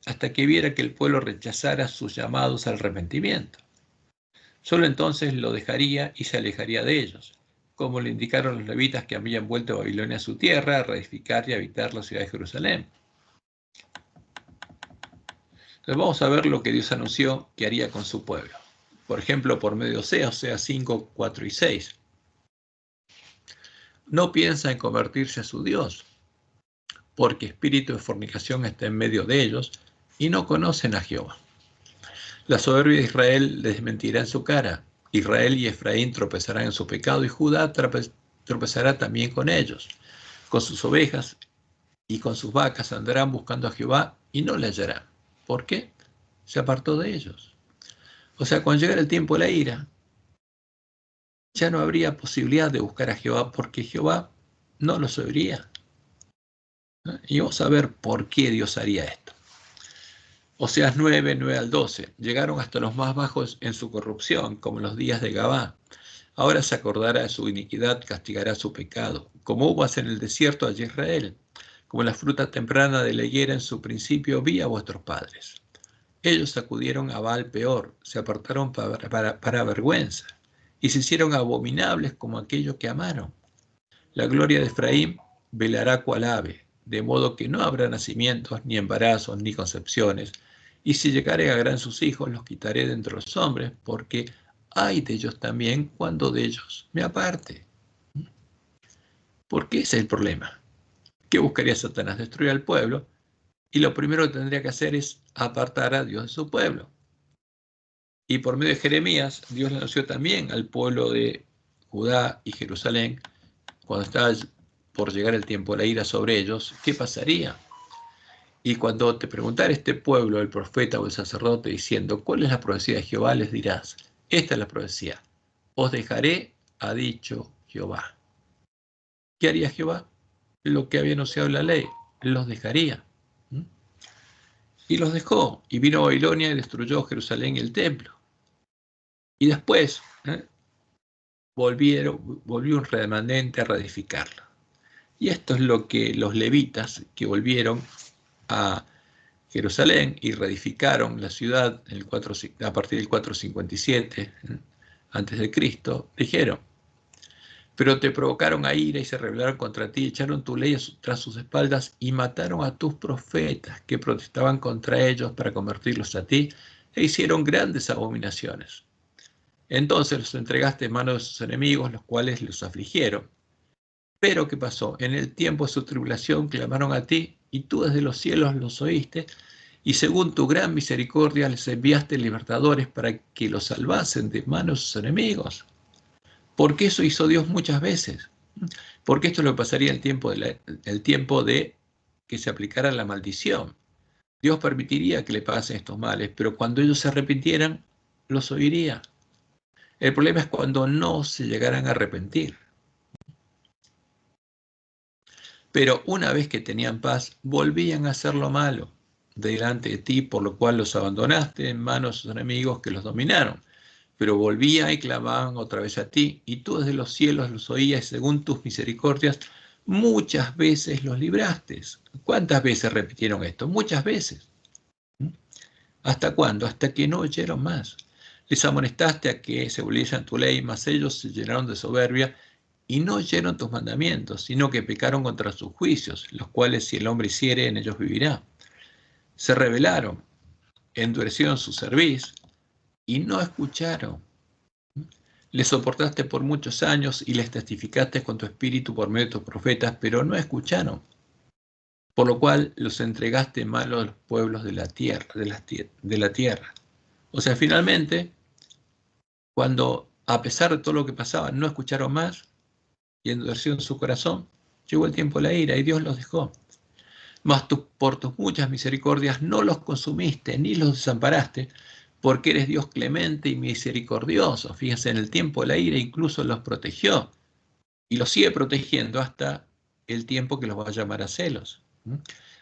hasta que viera que el pueblo rechazara sus llamados al arrepentimiento. Solo entonces lo dejaría y se alejaría de ellos, como le indicaron los levitas que habían vuelto a Babilonia a su tierra, a reedificar y habitar la ciudad de Jerusalén. Entonces vamos a ver lo que Dios anunció que haría con su pueblo. Por ejemplo, por medio de Oseas 5, 4 y 6. No piensa en convertirse a su Dios, porque espíritu de fornicación está en medio de ellos y no conocen a Jehová. La soberbia de Israel les mentirá en su cara. Israel y Efraín tropezarán en su pecado y Judá tropezará también con ellos. Con sus ovejas y con sus vacas andarán buscando a Jehová y no le hallarán. ¿Por qué? Se apartó de ellos. O sea, cuando llegara el tiempo de la ira, ya no habría posibilidad de buscar a Jehová porque Jehová no los oiría. Y vamos a ver por qué Dios haría esto. Oseas 9, 9 al 12. Llegaron hasta los más bajos en su corrupción, como en los días de Gabá. Ahora se acordará de su iniquidad, castigará su pecado. Como uvas en el desierto a Israel, como la fruta temprana de la higuera en su principio vi a vuestros padres. Ellos acudieron a Baal peor, se apartaron para vergüenza, y se hicieron abominables como aquellos que amaron. La gloria de Efraín velará cual ave, de modo que no habrá nacimientos, ni embarazos, ni concepciones. Y si llegare a gran sus hijos, los quitaré de entre los hombres, porque hay de ellos también cuando de ellos me aparte. Porque ese es el problema. ¿Qué buscaría Satanás? Destruir al pueblo, y lo primero que tendría que hacer es apartar a Dios de su pueblo. Y por medio de Jeremías, Dios le anunció también al pueblo de Judá y Jerusalén, cuando estaba por llegar el tiempo de la ira sobre ellos, ¿qué pasaría? Y cuando te preguntara este pueblo, el profeta o el sacerdote, diciendo, ¿cuál es la profecía de Jehová? Les dirás, esta es la profecía. Os dejaré, ha dicho Jehová. ¿Qué haría Jehová? Lo que había anunciado en la ley, los dejaría. Y los dejó, y vino a Babilonia y destruyó Jerusalén y el templo. Y después volvió un remanente a reedificarlo. Y esto es lo que los levitas que volvieron a Jerusalén y reedificaron la ciudad a partir del 457 antes de Cristo, dijeron, pero te provocaron a ira y se rebelaron contra ti, echaron tu ley tras sus espaldas y mataron a tus profetas que protestaban contra ellos para convertirlos a ti e hicieron grandes abominaciones. Entonces los entregaste en manos de sus enemigos, los cuales los afligieron. Pero ¿qué pasó? En el tiempo de su tribulación clamaron a ti y tú desde los cielos los oíste y según tu gran misericordia les enviaste libertadores para que los salvasen de manos de sus enemigos. Porque eso hizo Dios muchas veces. Porque esto lo pasaría el tiempo de que se aplicara la maldición. Dios permitiría que le pasen estos males, pero cuando ellos se arrepintieran, los oiría. El problema es cuando no se llegaran a arrepentir. Pero una vez que tenían paz, volvían a hacer lo malo delante de ti, por lo cual los abandonaste en manos de sus enemigos que los dominaron. pero volvían y clamaban otra vez a ti, y tú desde los cielos los oías, y según tus misericordias muchas veces los libraste. ¿Cuántas veces repitieron esto? Muchas veces. ¿Hasta cuándo? Hasta que no oyeron más. Les amonestaste a que se volviesen tu ley, mas ellos se llenaron de soberbia y no oyeron tus mandamientos, sino que pecaron contra sus juicios, los cuales si el hombre hiciere, en ellos vivirá. Se rebelaron, endurecieron su cerviz y no escucharon. Les soportaste por muchos años y les testificaste con tu espíritu por medio de tus profetas, pero no escucharon. Por lo cual los entregaste en manos a los pueblos de la tierra, O sea, finalmente, cuando a pesar de todo lo que pasaba, no escucharon más y endurecieron su corazón, llegó el tiempo de la ira y Dios los dejó. Mas tú, por tus muchas misericordias no los consumiste ni los desamparaste, porque eres Dios clemente y misericordioso. Fíjense, en el tiempo de la ira incluso los protegió y los sigue protegiendo hasta el tiempo que los va a llamar a celos.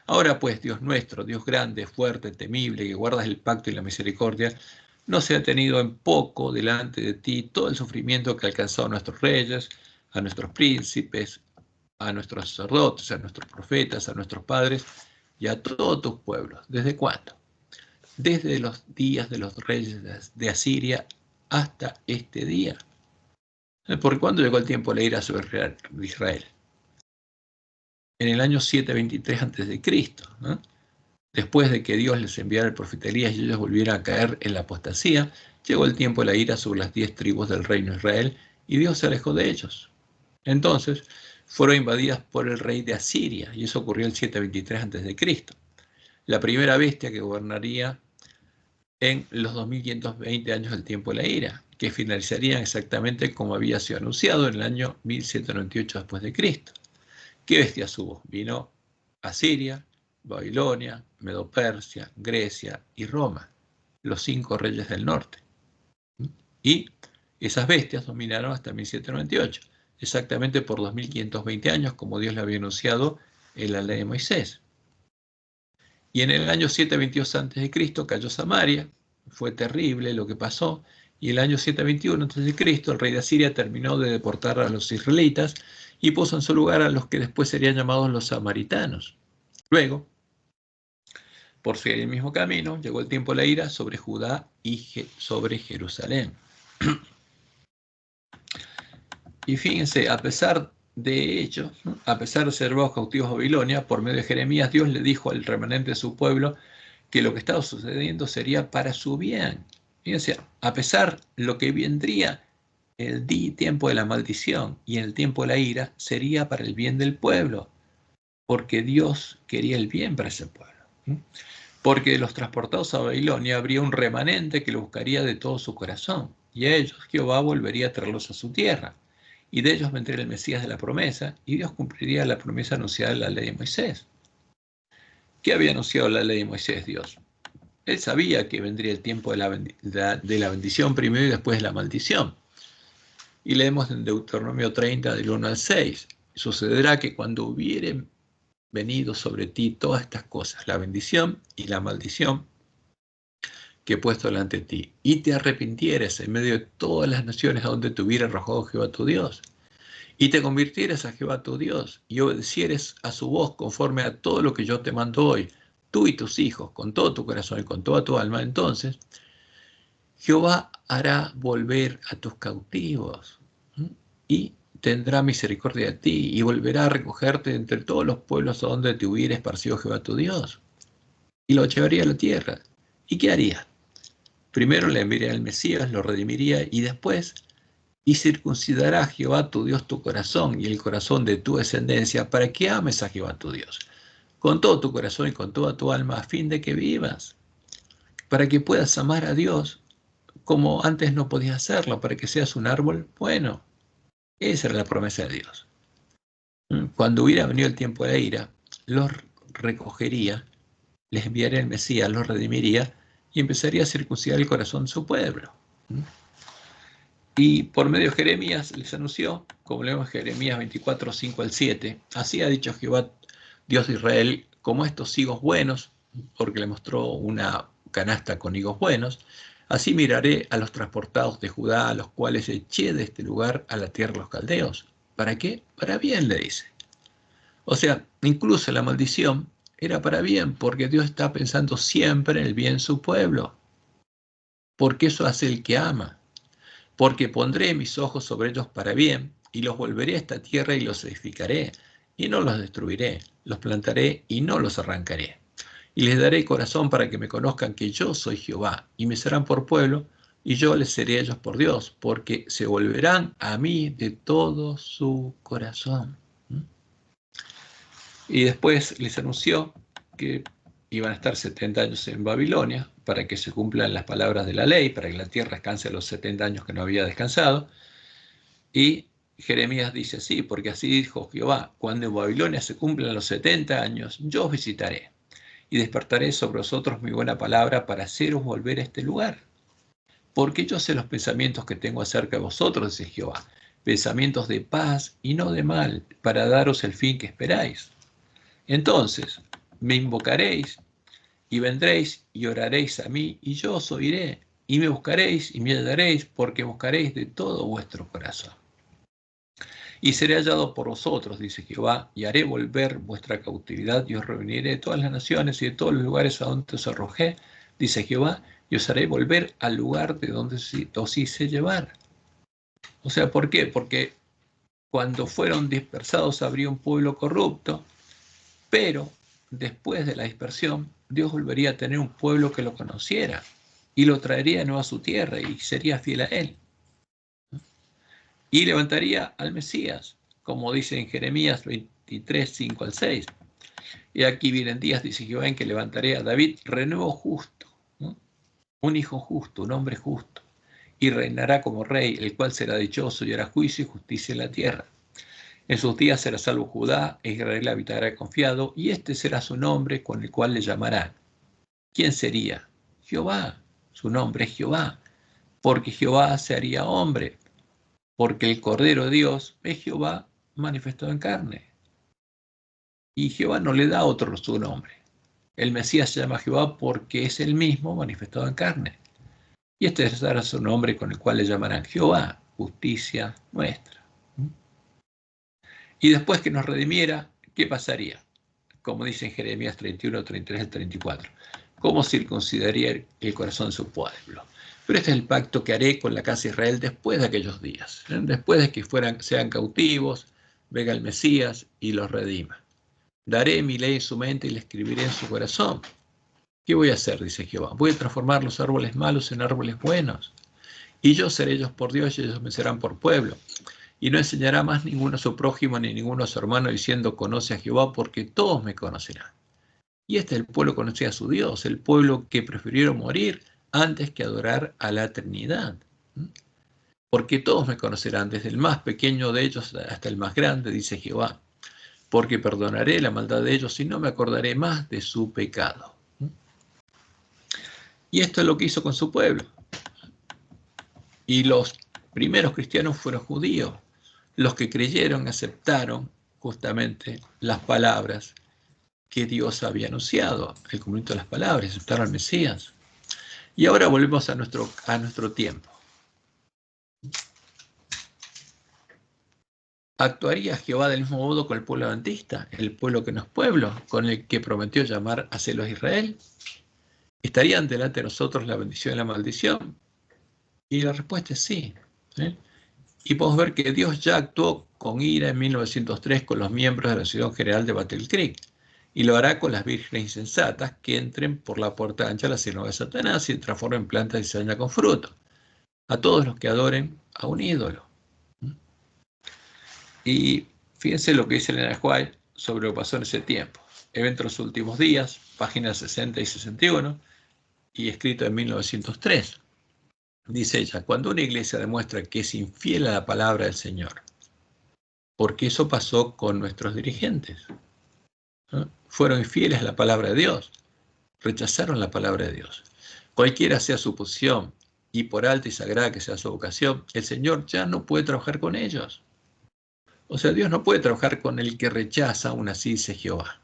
Ahora pues, Dios nuestro, Dios grande, fuerte, temible, que guardas el pacto y la misericordia, no se ha tenido en poco delante de ti todo el sufrimiento que ha alcanzado a nuestros reyes, a nuestros príncipes, a nuestros sacerdotes, a nuestros profetas, a nuestros padres y a todos tus pueblos. ¿Desde cuándo? Desde los días de los reyes de Asiria hasta este día. ¿Por cuándo llegó el tiempo de la ira sobre Israel? En el año 723 a.C., ¿no? Después de que Dios les enviara el profeta Elías y ellos volvieran a caer en la apostasía, llegó el tiempo de la ira sobre las 10 tribus del reino de Israel y Dios se alejó de ellos. Entonces fueron invadidas por el rey de Asiria y eso ocurrió el 723 a.C. La primera bestia que gobernaría en los 2520 años del tiempo de la ira, que finalizarían exactamente como había sido anunciado en el año 1198 después de Cristo. ¿Qué bestias hubo? Vino Asiria, Babilonia, Medo-Persia, Grecia y Roma, los 5 reyes del norte. Y esas bestias dominaron hasta 1798, exactamente por 2520 años, como Dios le había anunciado en la ley de Moisés. Y en el año 722 a.C. cayó Samaria, fue terrible lo que pasó, y en el año 721 a.C. el rey de Asiria terminó de deportar a los israelitas y puso en su lugar a los que después serían llamados los samaritanos. Luego, por seguir el mismo camino, llegó el tiempo de la ira sobre Judá y sobre Jerusalén. Y fíjense, a pesar de ello, a pesar de ser llevados cautivos a Babilonia, por medio de Jeremías, Dios le dijo al remanente de su pueblo que lo que estaba sucediendo sería para su bien. Fíjense, a pesar de lo que vendría el tiempo de la maldición y en el tiempo de la ira, sería para el bien del pueblo, porque Dios quería el bien para ese pueblo. Porque de los transportados a Babilonia habría un remanente que lo buscaría de todo su corazón, y a ellos Jehová volvería a traerlos a su tierra. Y de ellos vendría el Mesías de la promesa, y Dios cumpliría la promesa anunciada en la ley de Moisés. ¿Qué había anunciado la ley de Moisés Dios? Él sabía que vendría el tiempo de la bendición primero y después de la maldición. Y leemos en Deuteronomio 30, del 1 al 6. Sucederá que cuando hubieren venido sobre ti todas estas cosas, la bendición y la maldición que he puesto delante de ti, y te arrepintieres en medio de todas las naciones a donde te hubiera arrojado Jehová tu Dios, y te convirtieres a Jehová tu Dios, y obedecieres a su voz conforme a todo lo que yo te mando hoy, tú y tus hijos, con todo tu corazón y con toda tu alma, entonces Jehová hará volver a tus cautivos y tendrá misericordia de ti y volverá a recogerte entre todos los pueblos a donde te hubiera esparcido Jehová tu Dios, y lo llevaría a la tierra. ¿Y qué haría? Primero le enviaría al Mesías, lo redimiría y después, y circuncidará a Jehová tu Dios tu corazón y el corazón de tu descendencia para que ames a Jehová tu Dios con todo tu corazón y con toda tu alma a fin de que vivas, para que puedas amar a Dios como antes no podías hacerlo, para que seas un árbol bueno. Esa era la promesa de Dios. Cuando hubiera venido el tiempo de la ira, los recogería, les enviaría el Mesías, los redimiría y empezaría a circuncidar el corazón de su pueblo. Y por medio de Jeremías les anunció, como leemos en Jeremías 24, 5 al 7, así ha dicho Jehová, Dios de Israel, como estos higos buenos, porque le mostró una canasta con higos buenos, Así miraré a los transportados de Judá, a los cuales eché de este lugar a la tierra de los caldeos. ¿Para qué? Para bien, le dice. O sea, incluso la maldición era para bien, porque Dios está pensando siempre en el bien de su pueblo. Porque eso hace el que ama. Porque pondré mis ojos sobre ellos para bien, y los volveré a esta tierra y los edificaré, y no los destruiré, los plantaré y no los arrancaré. Y les daré corazón para que me conozcan que yo soy Jehová, y me serán por pueblo, y yo les seré a ellos por Dios, porque se volverán a mí de todo su corazón. Y después les anunció que iban a estar 70 años en Babilonia, para que se cumplan las palabras de la ley, para que la tierra descanse los 70 años que no había descansado. Y Jeremías dice así, porque así dijo Jehová, cuando en Babilonia se cumplan los 70 años, yo os visitaré, y despertaré sobre vosotros mi buena palabra para haceros volver a este lugar. Porque yo sé los pensamientos que tengo acerca de vosotros, dice Jehová, pensamientos de paz y no de mal, para daros el fin que esperáis. Entonces me invocaréis y vendréis y oraréis a mí, y yo os oiré, y me buscaréis y me hallaréis, porque buscaréis de todo vuestro corazón. Y seré hallado por vosotros, dice Jehová, y haré volver vuestra cautividad, y os reuniré de todas las naciones y de todos los lugares a donde os arrojé, dice Jehová, y os haré volver al lugar de donde os hice llevar. O sea, ¿por qué? Porque cuando fueron dispersados habría un pueblo corrupto, pero después de la dispersión, Dios volvería a tener un pueblo que lo conociera y lo traería de nuevo a su tierra y sería fiel a él. Y levantaría al Mesías, como dice en Jeremías 23, 5 al 6. Y aquí vienen días, dice Jehová, en que levantaré a David renuevo justo, ¿no? Un hijo justo, un hombre justo, y reinará como rey, el cual será dichoso y hará juicio y justicia en la tierra. En sus días será salvo Judá, e Israel habitará confiado, y este será su nombre con el cual le llamarán. ¿Quién sería? Jehová. Su nombre es Jehová, porque Jehová se haría hombre, porque el Cordero de Dios es Jehová manifestado en carne. Y Jehová no le da otro su nombre. El Mesías se llama Jehová porque es el mismo manifestado en carne. Y este será su nombre con el cual le llamarán Jehová, justicia nuestra. Y después que nos redimiera, ¿qué pasaría? Como dice en Jeremías 31, 33 al 34. ¿Cómo circuncidaría el corazón de su pueblo? Pero este es el pacto que haré con la casa de Israel después de aquellos días. Después de que sean cautivos, venga el Mesías y los redima. Daré mi ley en su mente y la escribiré en su corazón. ¿Qué voy a hacer? Dice Jehová. Voy a transformar los árboles malos en árboles buenos. Y yo seré ellos por Dios y ellos me serán por pueblo. Y no enseñará más ninguno a su prójimo ni ninguno a su hermano diciendo conoce a Jehová, porque todos me conocerán. Y este es el pueblo que conocía a su Dios, el pueblo que prefirieron morir antes que adorar a la Trinidad. Porque todos me conocerán, desde el más pequeño de ellos hasta el más grande, dice Jehová. Porque perdonaré la maldad de ellos y no me acordaré más de su pecado. Y esto es lo que hizo con su pueblo. Y los primeros cristianos fueron judíos. Los que creyeron aceptaron justamente las palabras que Dios había anunciado, el cumplimiento de las palabras, aceptaron al Mesías. Y ahora volvemos a nuestro tiempo. ¿Actuaría Jehová del mismo modo con el pueblo adventista, el pueblo que no es pueblo, con el que prometió llamar a celos a Israel? ¿Estarían delante de nosotros la bendición y la maldición? Y la respuesta es sí. Y podemos ver que Dios ya actuó con ira en 1903 con los miembros de la Ciudad General de Battle Creek, y lo hará con las vírgenes insensatas que entren por la puerta ancha a la sinagoga de Satanás y se transformen en plantas de cizaña con fruto, a todos los que adoren a un ídolo. Y fíjense lo que dice Elena White sobre lo que pasó en ese tiempo. Evento de los últimos días, páginas 60 y 61, y escrito en 1903. Dice ella, cuando una iglesia demuestra que es infiel a la palabra del Señor, porque eso pasó con nuestros dirigentes, ¿no? Fueron infieles a la palabra de Dios, rechazaron la palabra de Dios. Cualquiera sea su posición, y por alta y sagrada que sea su vocación, el Señor ya no puede trabajar con ellos. O sea, Dios no puede trabajar con el que rechaza, aún así dice Jehová.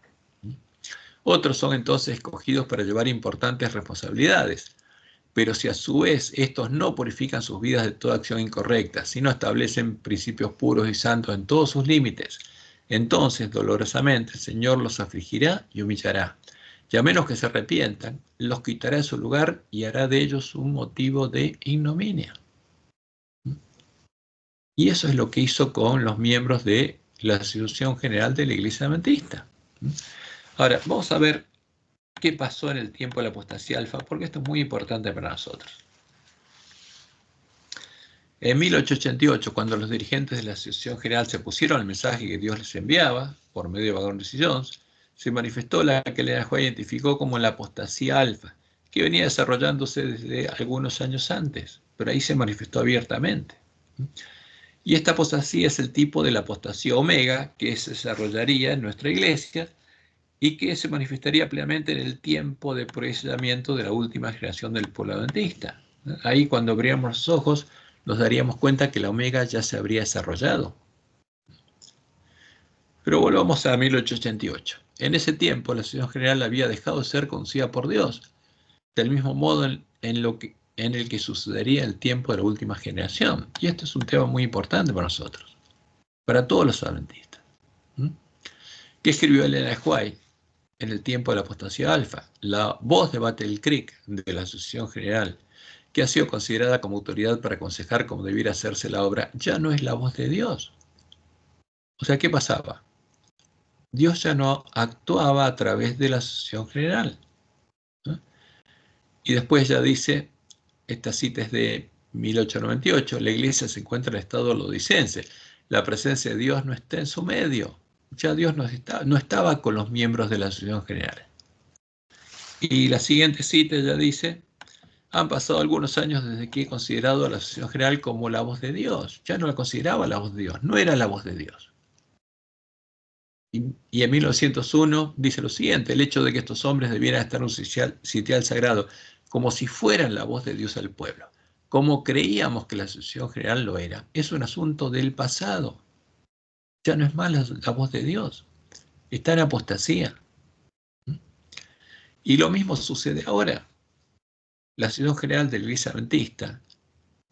Otros son entonces escogidos para llevar importantes responsabilidades, Pero si a su vez estos no purifican sus vidas de toda acción incorrecta, sino establecen principios puros y santos en todos sus límites, entonces dolorosamente el Señor los afligirá y humillará. Y a menos que se arrepientan, los quitará de su lugar y hará de ellos un motivo de ignominia. Y eso es lo que hizo con los miembros de la Asociación General de la Iglesia Adventista. Ahora, vamos a ver qué pasó en el tiempo de la apostasía alfa, porque esto es muy importante para nosotros. En 1888, cuando los dirigentes de la Asociación General se pusieron al mensaje que Dios les enviaba, por medio de Wagner y Jones, se manifestó la que Ellen White identificó como la apostasía alfa, que venía desarrollándose desde algunos años antes, pero ahí se manifestó abiertamente. Y esta apostasía es el tipo de la apostasía omega que se desarrollaría en nuestra iglesia y que se manifestaría plenamente en el tiempo de procesamiento de la última generación del pueblo adventista. Ahí, cuando abriéramos los ojos, nos daríamos cuenta que la omega ya se habría desarrollado. Pero volvamos a 1888. En ese tiempo, la Asociación General había dejado de ser conocida por Dios, del mismo modo en el que sucedería el tiempo de la última generación. Y esto es un tema muy importante para nosotros, para todos los adventistas. ¿Qué escribió Ellen White en el tiempo de la apostasía alfa? La voz de Battle Creek, de la Asociación General, que ha sido considerada como autoridad para aconsejar cómo debiera hacerse la obra, ya no es la voz de Dios. O sea, ¿qué pasaba? Dios ya no actuaba a través de la Asociación General. Y después ya dice, esta cita es de 1898, la iglesia se encuentra en estado lodicense. La presencia de Dios no está en su medio. Ya Dios no estaba con los miembros de la Asociación General. Y la siguiente cita ya dice, han pasado algunos años desde que he considerado a la Asociación General como la voz de Dios. Ya no la consideraba la voz de Dios, no era la voz de Dios. Y en 1901 dice lo siguiente, el hecho de que estos hombres debieran estar en un sitial sagrado como si fueran la voz de Dios al pueblo, como creíamos que la Asociación General lo era, es un asunto del pasado. Ya no es más la voz de Dios, está en apostasía. Y lo mismo sucede ahora. La Asociación General del Iglesia Adventista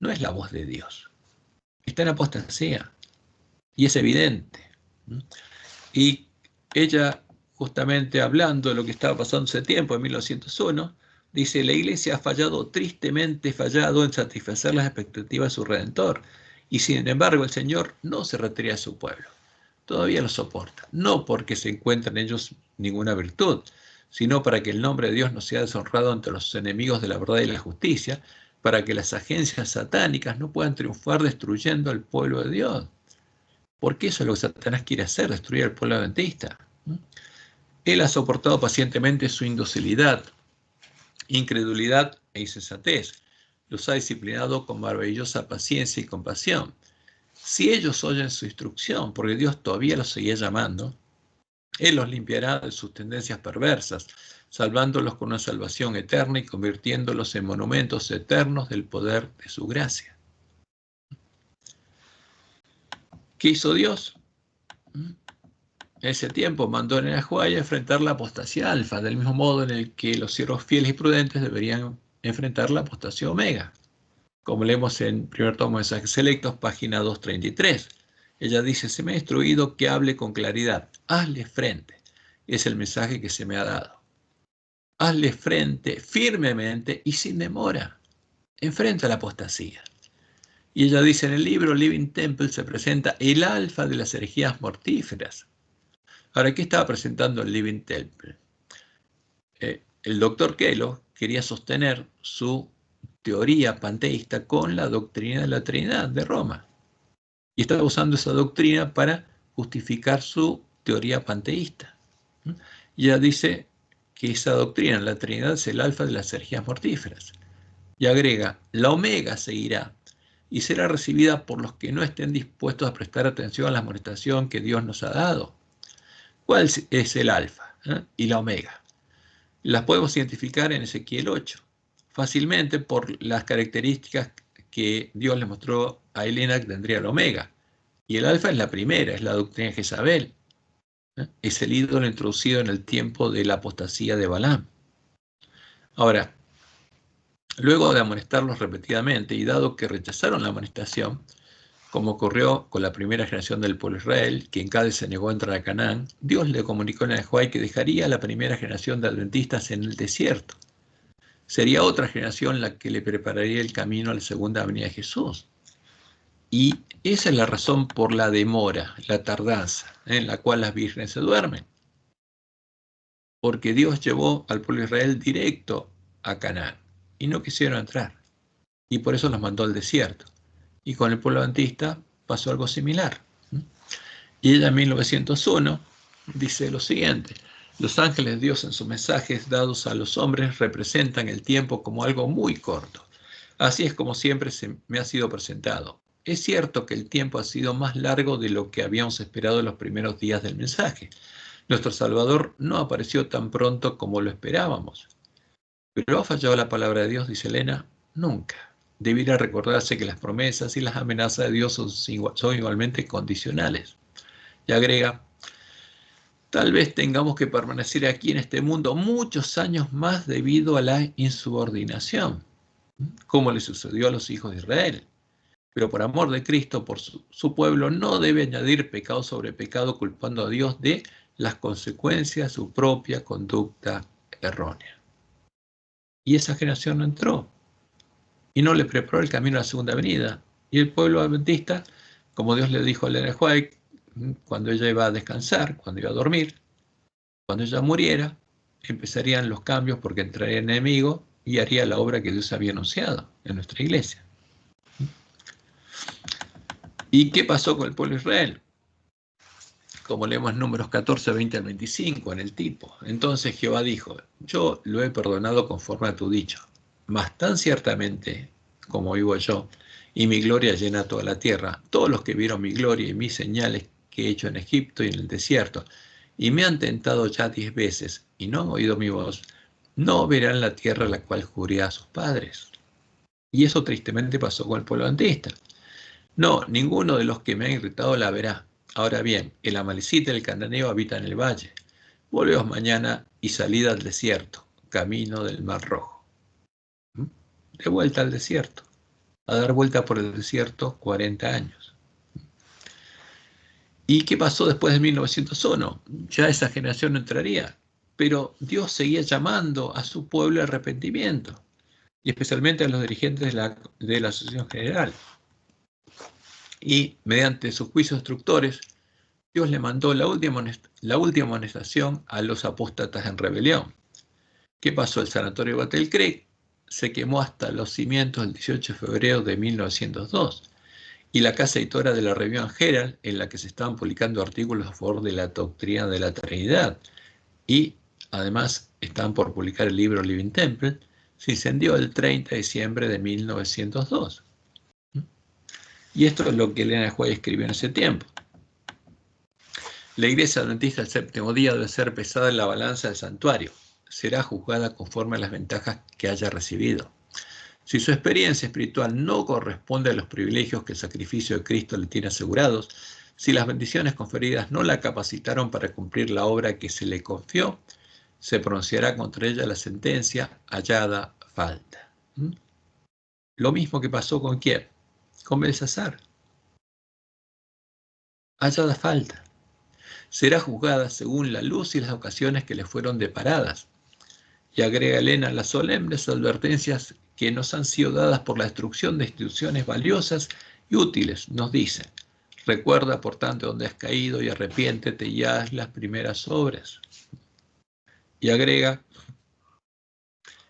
no es la voz de Dios, está en apostasía y es evidente. Y ella, justamente hablando de lo que estaba pasando ese tiempo, en 1901, dice, la iglesia ha fallado, tristemente fallado en satisfacer las expectativas de su Redentor, y sin embargo el Señor no se retira a su pueblo, todavía lo soporta, no porque se encuentra en ellos ninguna virtud, sino para que el nombre de Dios no sea deshonrado ante los enemigos de la verdad y la justicia, para que las agencias satánicas no puedan triunfar destruyendo al pueblo de Dios. Porque eso es lo que Satanás quiere hacer, destruir al pueblo adventista. Él ha soportado pacientemente su indocilidad, incredulidad e insensatez. Los ha disciplinado con maravillosa paciencia y compasión. Si ellos oyen su instrucción, porque Dios todavía los seguía llamando, Él los limpiará de sus tendencias perversas, salvándolos con una salvación eterna y convirtiéndolos en monumentos eternos del poder de su gracia. ¿Qué hizo Dios? En ese tiempo mandó a Ellen White a enfrentar la apostasía alfa, del mismo modo en el que los siervos fieles y prudentes deberían enfrentar la apostasía omega, como leemos en primer tomo de Mensajes Selectos, página 233. Ella dice, se me ha instruido que hable con claridad, hazle frente. Es el mensaje que se me ha dado. Hazle frente firmemente y sin demora. Enfrenta la apostasía. Y ella dice, en el libro Living Temple se presenta el alfa de las herejías mortíferas. Ahora, ¿qué estaba presentando el Living Temple? El doctor Kellogg quería sostener su teoría panteísta con la doctrina de la Trinidad de Roma. Y estaba usando esa doctrina para justificar su teoría panteísta. Y ella dice que esa doctrina, la Trinidad, es el alfa de las herejías mortíferas. Y agrega, la omega seguirá y será recibida por los que no estén dispuestos a prestar atención a la amonestación que Dios nos ha dado. ¿Cuál es el alfa y la omega? Las podemos identificar en Ezequiel 8, fácilmente por las características que Dios le mostró a Helena que tendría la omega. Y el alfa es la primera, es la doctrina de Jezabel. Es el ídolo introducido en el tiempo de la apostasía de Balaam. Ahora, Luego de amonestarlos repetidamente, y dado que rechazaron la amonestación, como ocurrió con la primera generación del pueblo de Israel, que en Cádiz se negó a entrar a Canaán, Dios le comunicó en el Nehuay que dejaría a la primera generación de adventistas en el desierto. Sería otra generación la que le prepararía el camino a la segunda venida de Jesús. Y esa es la razón por la demora, la tardanza, en la cual las vírgenes se duermen. Porque Dios llevó al pueblo de Israel directo a Canaán y no quisieron entrar. Y por eso los mandó al desierto. Y con el pueblo adventista pasó algo similar. Y ella en 1901 dice lo siguiente: los ángeles de Dios en sus mensajes dados a los hombres representan el tiempo como algo muy corto. Así es como siempre me ha sido presentado. Es cierto que el tiempo ha sido más largo de lo que habíamos esperado en los primeros días del mensaje. Nuestro Salvador no apareció tan pronto como lo esperábamos. ¿Pero ha fallado la palabra de Dios?, dice Elena. Nunca. Debiera recordarse que las promesas y las amenazas de Dios son igualmente condicionales. Y agrega: tal vez tengamos que permanecer aquí en este mundo muchos años más debido a la insubordinación, como le sucedió a los hijos de Israel. Pero por amor de Cristo, por su pueblo, no debe añadir pecado sobre pecado, culpando a Dios de las consecuencias de su propia conducta errónea. Y esa generación no entró y no le preparó el camino a la segunda venida. Y el pueblo adventista, como Dios le dijo a Elena White, cuando ella iba a descansar, cuando iba a dormir, cuando ella muriera, empezarían los cambios porque entraría el enemigo y haría la obra que Dios había anunciado en nuestra iglesia. ¿Y qué pasó con el pueblo de Israel? Como leemos en Números 14, 20 al 25, en el tipo. Entonces Jehová dijo: yo lo he perdonado conforme a tu dicho, mas tan ciertamente como vivo yo, y mi gloria llena toda la tierra, todos los que vieron mi gloria y mis señales que he hecho en Egipto y en el desierto, y me han tentado ya 10 veces, y no han oído mi voz, no verán la tierra la cual juré a sus padres. Y eso tristemente pasó con el pueblo adventista. No, ninguno de los que me han irritado la verá. Ahora bien, el amalecita y el cananeo habitan en el valle. Volveos mañana y salid al desierto, camino del Mar Rojo. De vuelta al desierto, a dar vuelta por el desierto 40 años. ¿Y qué pasó después de 1901? Ya esa generación no entraría, pero Dios seguía llamando a su pueblo al arrepentimiento, y especialmente a los dirigentes de la Asociación General. Y mediante sus juicios instructores, Dios le mandó la última amonestación a los apóstatas en rebelión. ¿Qué pasó? El sanatorio Battle Creek se quemó hasta los cimientos el 18 de febrero de 1902. Y la casa editora de la Review and Herald, en la que se estaban publicando artículos a favor de la doctrina de la Trinidad, y además estaban por publicar el libro Living Temple, se incendió el 30 de diciembre de 1902. Y esto es lo que Elena White escribió en ese tiempo. La iglesia adventista del séptimo día debe ser pesada en la balanza del santuario. Será juzgada conforme a las ventajas que haya recibido. Si su experiencia espiritual no corresponde a los privilegios que el sacrificio de Cristo le tiene asegurados, si las bendiciones conferidas no la capacitaron para cumplir la obra que se le confió, se pronunciará contra ella la sentencia hallada falta. Lo mismo que pasó con ¿quién? Con Belsasar. Hallada falta. Será juzgada según la luz y las ocasiones que le fueron deparadas. Y agrega Elena: las solemnes advertencias que nos han sido dadas por la destrucción de instituciones valiosas y útiles nos dicen: recuerda por tanto donde has caído y arrepiéntete y haz las primeras obras. Y agrega: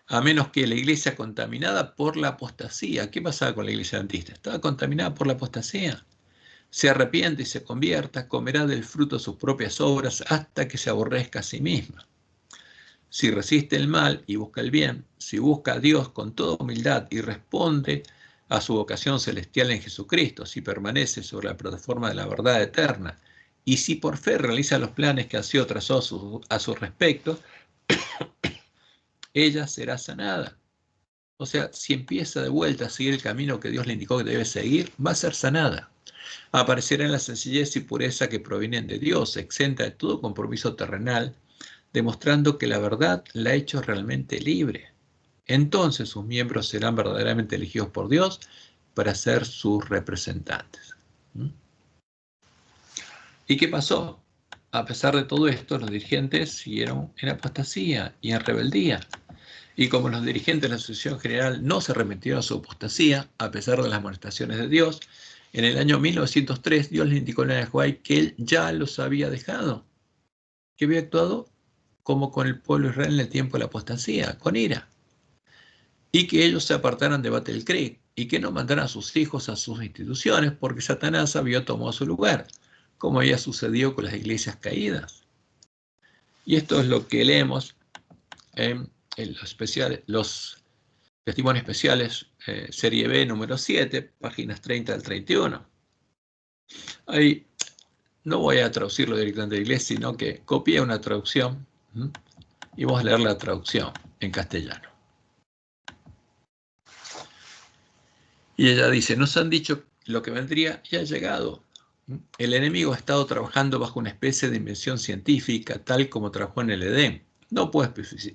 a menos que la iglesia contaminada por la apostasía. ¿Qué pasaba con la iglesia adventista? Estaba contaminada por la apostasía. Se arrepiente y se convierta, comerá del fruto de sus propias obras hasta que se aborrezca a sí misma. Si resiste el mal y busca el bien, si busca a Dios con toda humildad y responde a su vocación celestial en Jesucristo, si permanece sobre la plataforma de la verdad eterna, y si por fe realiza los planes que ha sido trazado a su respecto, ella será sanada. O sea, si empieza de vuelta a seguir el camino que Dios le indicó que debe seguir, va a ser sanada. Aparecerá en la sencillez y pureza que provienen de Dios, exenta de todo compromiso terrenal, demostrando que la verdad la ha hecho realmente libre. Entonces sus miembros serán verdaderamente elegidos por Dios para ser sus representantes. ¿Y qué pasó? A pesar de todo esto, los dirigentes siguieron en apostasía y en rebeldía. Y como los dirigentes de la Asociación General no se arrepintieron a su apostasía, a pesar de las amonestaciones de Dios, en el año 1903 Dios le indicó a Elena de White que él ya los había dejado, que había actuado como con el pueblo de Israel en el tiempo de la apostasía, con ira, y que ellos se apartaran de Battle Creek y que no mandaran a sus hijos a sus instituciones porque Satanás había tomado su lugar, como había sucedido con las iglesias caídas. Y esto es lo que leemos en los testimonios especiales, serie B número 7, páginas 30 al 31. Ahí no voy a traducirlo directamente de inglés, sino que copié una traducción y vamos a leer la traducción en castellano. Y ella dice, nos han dicho lo que vendría y ha llegado. El enemigo ha estado trabajando bajo una especie de invención científica, tal como trabajó en el Edén. No puedo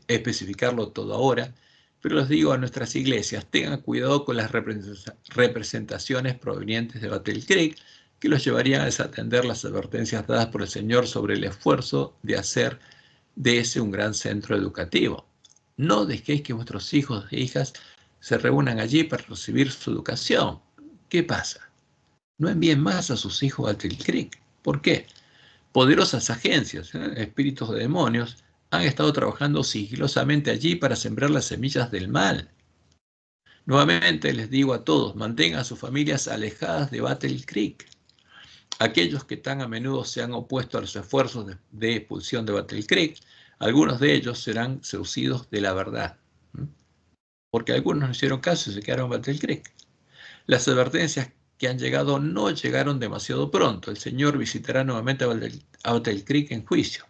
especificarlo todo ahora, pero les digo a nuestras iglesias, tengan cuidado con las representaciones provenientes de Battle Creek, que los llevarían a desatender las advertencias dadas por el Señor sobre el esfuerzo de hacer de ese un gran centro educativo. No dejéis que vuestros hijos e hijas se reúnan allí para recibir su educación. ¿Qué pasa? No envíen más a sus hijos a Battle Creek. ¿Por qué? Poderosas agencias, espíritus de demonios, han estado trabajando sigilosamente allí para sembrar las semillas del mal. Nuevamente les digo a todos, mantengan a sus familias alejadas de Battle Creek. Aquellos que tan a menudo se han opuesto a los esfuerzos de expulsión de Battle Creek, algunos de ellos serán seducidos de la verdad. Porque algunos no hicieron caso y se quedaron en Battle Creek. Las advertencias que han llegado no llegaron demasiado pronto. El Señor visitará nuevamente a Battle Creek en juicio.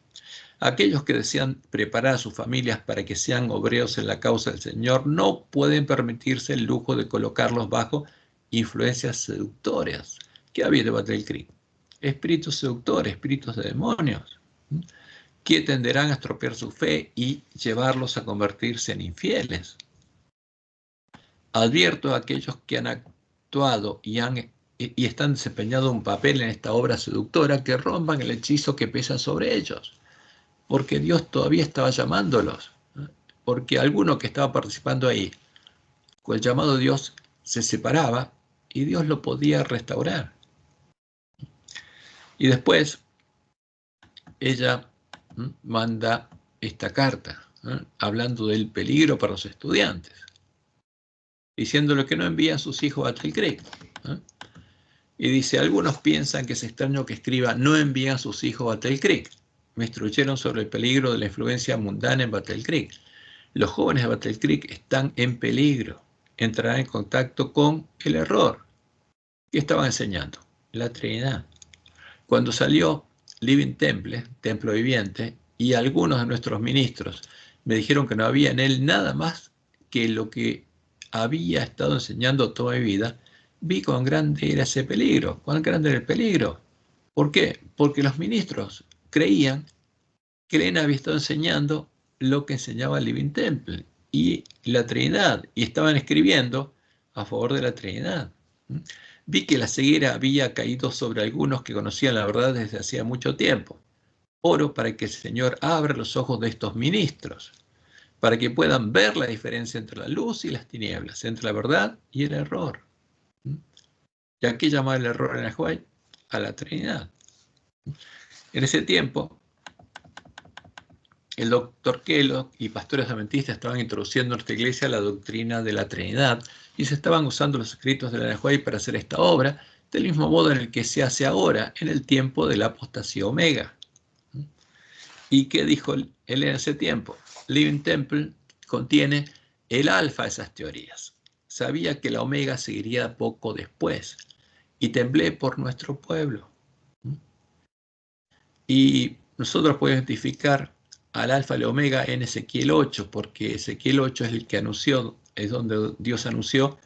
Aquellos que desean preparar a sus familias para que sean obreros en la causa del Señor no pueden permitirse el lujo de colocarlos bajo influencias seductoras. ¿Qué había de Battle Creek? Espíritus seductores, espíritus de demonios, que tenderán a estropear su fe y llevarlos a convertirse en infieles. Advierto a aquellos que han actuado y están desempeñando un papel en esta obra seductora que rompan el hechizo que pesa sobre ellos, porque Dios todavía estaba llamándolos, porque alguno que estaba participando ahí, con el llamado de Dios, se separaba y Dios lo podía restaurar. Y después ella manda esta carta, hablando del peligro para los estudiantes, diciéndole que no envían a sus hijos a Battle Creek. Y dice, algunos piensan que es extraño que escriba, no envían a sus hijos a Battle Creek. Me instruyeron sobre el peligro de la influencia mundana en Battle Creek. Los jóvenes de Battle Creek están en peligro. Entrarán en contacto con el error. ¿Qué estaban enseñando? La Trinidad. Cuando salió Living Temple, Templo Viviente, y algunos de nuestros ministros me dijeron que no había en él nada más que lo que había estado enseñando toda mi vida, vi cuán grande era ese peligro. ¿Cuán grande era el peligro? ¿Por qué? Porque los ministros creían que Elena había estado enseñando lo que enseñaba Living Temple y la Trinidad, y estaban escribiendo a favor de la Trinidad. Vi que la ceguera había caído sobre algunos que conocían la verdad desde hacía mucho tiempo. Oro para que el Señor abra los ojos de estos ministros, para que puedan ver la diferencia entre la luz y las tinieblas, entre la verdad y el error. ¿Y a qué llamaba el error en Ajuay? A la Trinidad. En ese tiempo, el doctor Kellogg y pastores adventistas estaban introduciendo en nuestra iglesia la doctrina de la Trinidad y se estaban usando los escritos de la White para hacer esta obra, del mismo modo en el que se hace ahora, en el tiempo de la apostasía omega. ¿Y qué dijo él en ese tiempo? Living Temple contiene el alfa de esas teorías. Sabía que la omega seguiría poco después y temblé por nuestro pueblo. Y nosotros podemos identificar al alfa y al omega en Ezequiel 8, porque Ezequiel 8 es el que anunció, es donde Dios anunció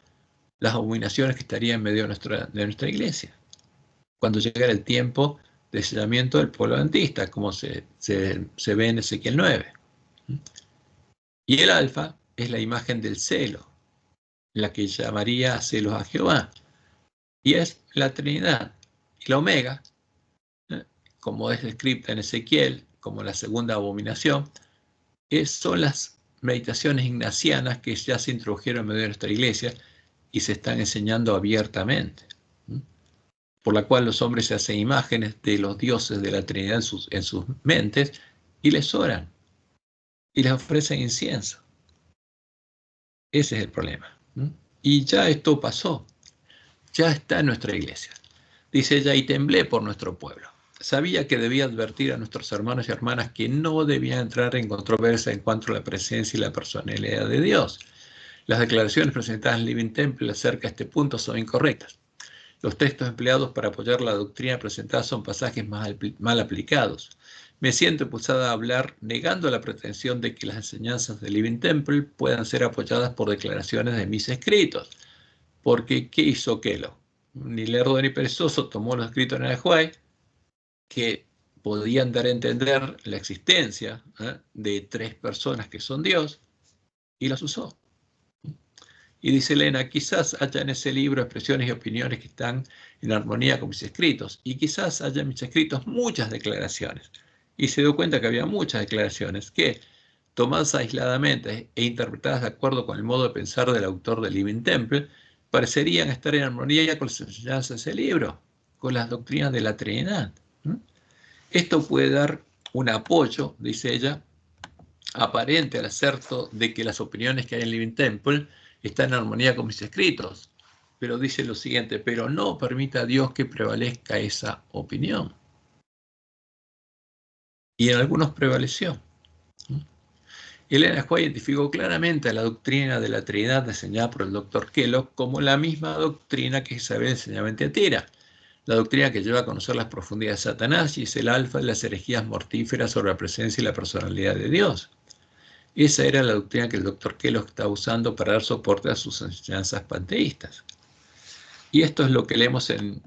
las abominaciones que estarían en medio de nuestra iglesia. Cuando llegara el tiempo de sellamiento del pueblo adventista, como se ve en Ezequiel 9. Y el alfa es la imagen del celo, la que llamaría celos a Jehová. Y es la Trinidad. Y la Omega, como es descrita en Ezequiel, como la segunda abominación, son las meditaciones ignacianas que ya se introdujeron en medio de nuestra iglesia y se están enseñando abiertamente, por la cual los hombres se hacen imágenes de los dioses de la Trinidad en sus mentes y les oran y les ofrecen incienso. Ese es el problema. Y ya esto pasó, ya está en nuestra iglesia. Dice ella, y temblé por nuestro pueblo. Sabía que debía advertir a nuestros hermanos y hermanas que no debían entrar en controversia en cuanto a la presencia y la personalidad de Dios. Las declaraciones presentadas en Living Temple acerca de este punto son incorrectas. Los textos empleados para apoyar la doctrina presentada son pasajes mal aplicados. Me siento impulsada a hablar negando la pretensión de que las enseñanzas de Living Temple puedan ser apoyadas por declaraciones de mis escritos. Porque, ¿qué hizo Kellogg? Ni lerdo ni perezoso tomó los escritos de White, que podían dar a entender la existencia de tres personas que son Dios, y las usó. Y dice Elena, quizás haya en ese libro expresiones y opiniones que están en armonía con mis escritos, y quizás haya en mis escritos muchas declaraciones. Y se dio cuenta que había muchas declaraciones que, tomadas aisladamente e interpretadas de acuerdo con el modo de pensar del autor de Living Temple, parecerían estar en armonía con las enseñanzas de ese libro, con las doctrinas de la Trinidad. Esto puede dar un apoyo, dice ella, aparente al acerto de que las opiniones que hay en Living Temple están en armonía con mis escritos. Pero dice lo siguiente, pero no permita a Dios que prevalezca esa opinión. Y en algunos prevaleció. Elena White identificó claramente a la doctrina de la Trinidad enseñada por el Dr. Kellogg como la misma doctrina que Isabel enseñaba en Tiatira, la doctrina que lleva a conocer las profundidades de Satanás y es el alfa de las herejías mortíferas sobre la presencia y la personalidad de Dios. Esa era la doctrina que el Dr. Kellogg estaba usando para dar soporte a sus enseñanzas panteístas. Y esto es lo que leemos en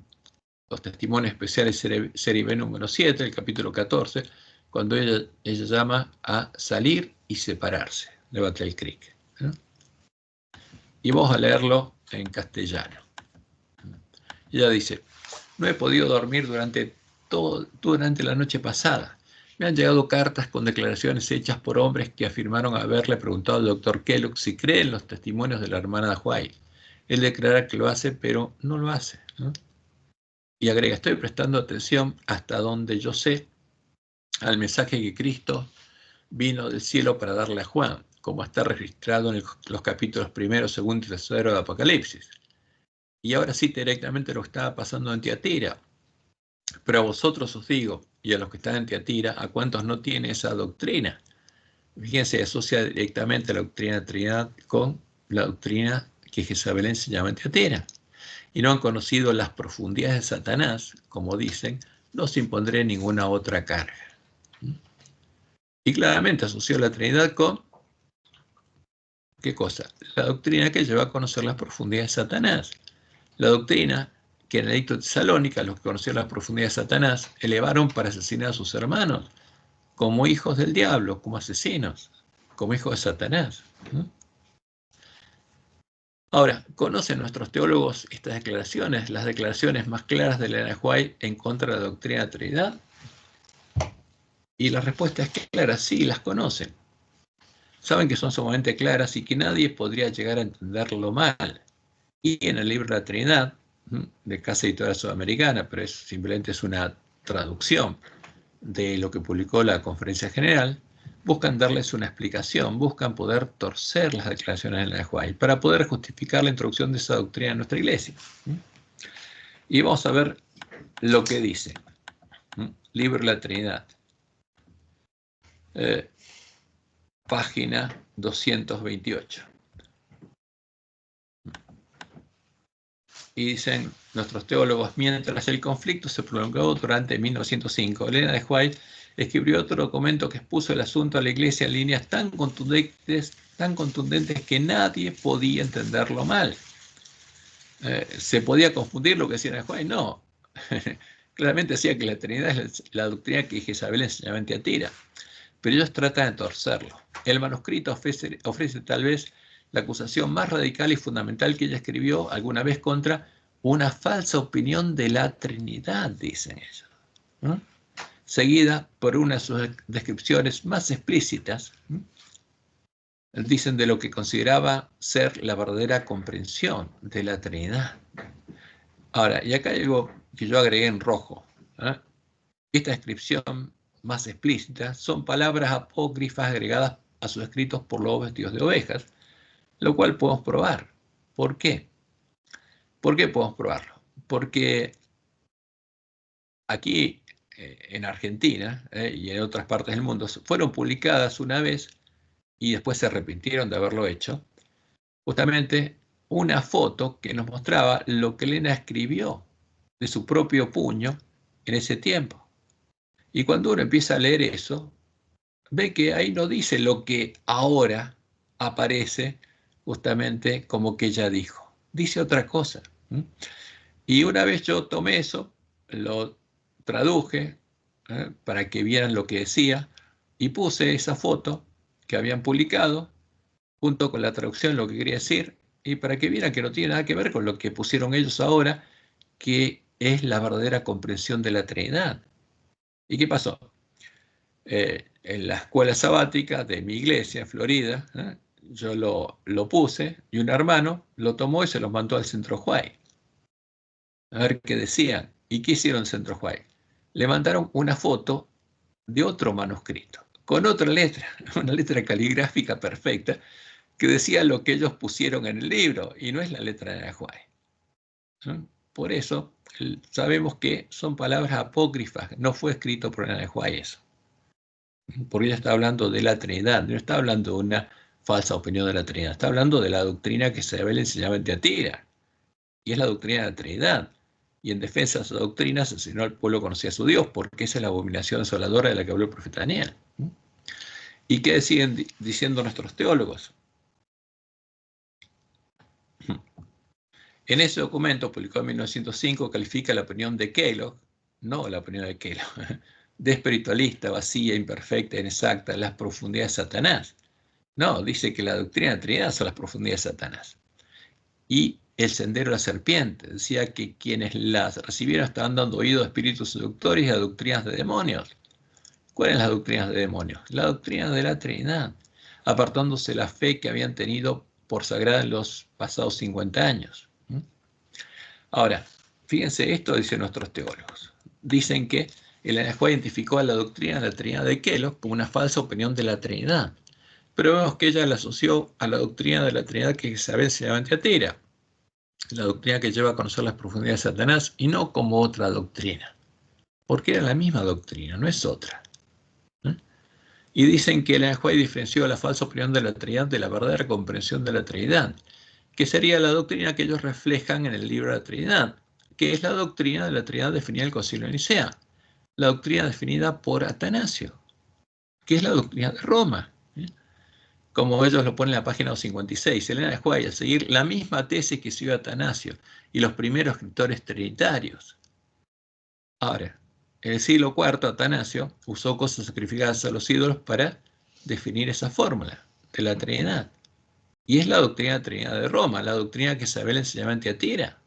los testimonios especiales serie B número 7, el capítulo 14, cuando ella llama a salir y separarse de Battle Creek. Y vamos a leerlo en castellano. Ella dice, no he podido dormir durante la noche pasada. Me han llegado cartas con declaraciones hechas por hombres que afirmaron haberle preguntado al Dr. Kellogg si cree en los testimonios de la hermana White. Él declara que lo hace, pero no lo hace. Y agrega, estoy prestando atención hasta donde yo sé al mensaje que Cristo vino del cielo para darle a Juan, como está registrado en los capítulos 1, 2 y 3 de Apocalipsis. Y ahora sí directamente lo que estaba pasando en Tiatira. Pero a vosotros os digo, y a los que están en Tiatira, a cuántos no tiene esa doctrina. Fíjense, asocia directamente la doctrina de Trinidad con la doctrina que Jezabel enseñaba en Tiatira. Y no han conocido las profundidades de Satanás, como dicen, no os impondré ninguna otra carga. Y claramente asoció la Trinidad con, ¿qué cosa? La doctrina que lleva a conocer las profundidades de Satanás. La doctrina que en el edicto de Tesalónica, los que conocieron las profundidades de Satanás, elevaron para asesinar a sus hermanos, como hijos del diablo, como asesinos, como hijos de Satanás. Ahora, ¿conocen nuestros teólogos estas declaraciones, las declaraciones más claras de Elena White en contra de la doctrina de la Trinidad? Y la respuesta es clara, sí, las conocen. Saben que son sumamente claras y que nadie podría llegar a entenderlo mal. Y en el libro de la Trinidad, de Casa Editorial Sudamericana, pero simplemente es una traducción de lo que publicó la Conferencia General, buscan darles una explicación, buscan poder torcer las declaraciones de Elena White para poder justificar la introducción de esa doctrina en nuestra iglesia. Y vamos a ver lo que dice. Libro de la Trinidad. Página 228. Y dicen nuestros teólogos, mientras el conflicto se prolongó durante 1905, Elena de White escribió otro documento que expuso el asunto a la iglesia en líneas tan contundentes que nadie podía entenderlo mal. ¿Se podía confundir lo que decía de White? No. Claramente decía que la Trinidad es la doctrina que Jezabel enseñaba en Tiatira. pero ellos tratan de torcerlo. El manuscrito ofrece tal vez la acusación más radical y fundamental que ella escribió alguna vez contra una falsa opinión de la Trinidad, dicen ellos, ¿no? Seguida por una de sus descripciones más explícitas, ¿no? Dicen de lo que consideraba ser la verdadera comprensión de la Trinidad. Ahora, y acá hay algo que yo agregué en rojo, ¿eh? Esta descripción más explícita son palabras apócrifas agregadas a sus escritos por los vestidos de ovejas, lo cual podemos probar. ¿Por qué? ¿Por qué podemos probarlo? Porque aquí en Argentina y en otras partes del mundo fueron publicadas una vez y después se arrepintieron de haberlo hecho, justamente una foto que nos mostraba lo que Elena escribió de su propio puño en ese tiempo. Y cuando uno empieza a leer eso, ve que ahí no dice lo que ahora aparece justamente como que ella dijo. Dice otra cosa. Y una vez yo tomé eso, lo traduje para que vieran lo que decía y puse esa foto que habían publicado junto con la traducción, lo que quería decir, y para que vieran que no tiene nada que ver con lo que pusieron ellos ahora, que es la verdadera comprensión de la Trinidad. ¿Y qué pasó? En la escuela sabática de mi iglesia en Florida, yo lo puse y un hermano lo tomó y se lo mandó al Centro Huay. A ver qué decían. ¿Y qué hicieron en Centro Huay? Le mandaron una foto de otro manuscrito, con otra letra, una letra caligráfica perfecta, que decía lo que ellos pusieron en el libro, y no es la letra de Huay. Por eso sabemos que son palabras apócrifas, no fue escrito por Elena de White eso. Porque ella está hablando de la Trinidad, no está hablando de una falsa opinión de la Trinidad, está hablando de la doctrina que Isabel enseñaba en Tiatira, y es la doctrina de la Trinidad. Y en defensa de esa doctrina se enseñó al pueblo a conocer a su Dios, porque esa es la abominación desoladora de la que habló el profeta Daniel. ¿Y qué siguen diciendo nuestros teólogos? En ese documento, publicado en 1905, califica la opinión de Kellogg, no la opinión de Kellogg, de espiritualista, vacía, imperfecta, inexacta, las profundidades de Satanás. No, dice que la doctrina de la Trinidad son las profundidades de Satanás. Y el sendero de la serpiente, decía que quienes las recibieron estaban dando oído a espíritus seductores y a doctrinas de demonios. ¿Cuáles son las doctrinas de demonios? La doctrina de la Trinidad, apartándose la fe que habían tenido por sagrada en los pasados 50 años. Ahora, fíjense, esto dicen nuestros teólogos. Dicen que Elena de White identificó a la doctrina de la Trinidad de Kellogg como una falsa opinión de la Trinidad. Pero vemos que ella la asoció a la doctrina de la Trinidad que Isabel enseñaba en Tiatira, la doctrina que lleva a conocer las profundidades de Satanás, y no como otra doctrina. Porque era la misma doctrina, no es otra. Y dicen que Elena de White diferenció la falsa opinión de la Trinidad de la verdadera comprensión de la Trinidad, que sería la doctrina que ellos reflejan en el libro de la Trinidad, que es la doctrina de la Trinidad definida en el Concilio de Nicea, la doctrina definida por Atanasio, que es la doctrina de Roma. Como ellos lo ponen en la página 256, Elena de White, a seguir la misma tesis que siguió Atanasio y los primeros escritores trinitarios. Ahora, en el siglo IV, Atanasio usó cosas sacrificadas a los ídolos para definir esa fórmula de la Trinidad. Y es la doctrina de la Trinidad de Roma, la doctrina que Isabel enseñaba en Tiatira.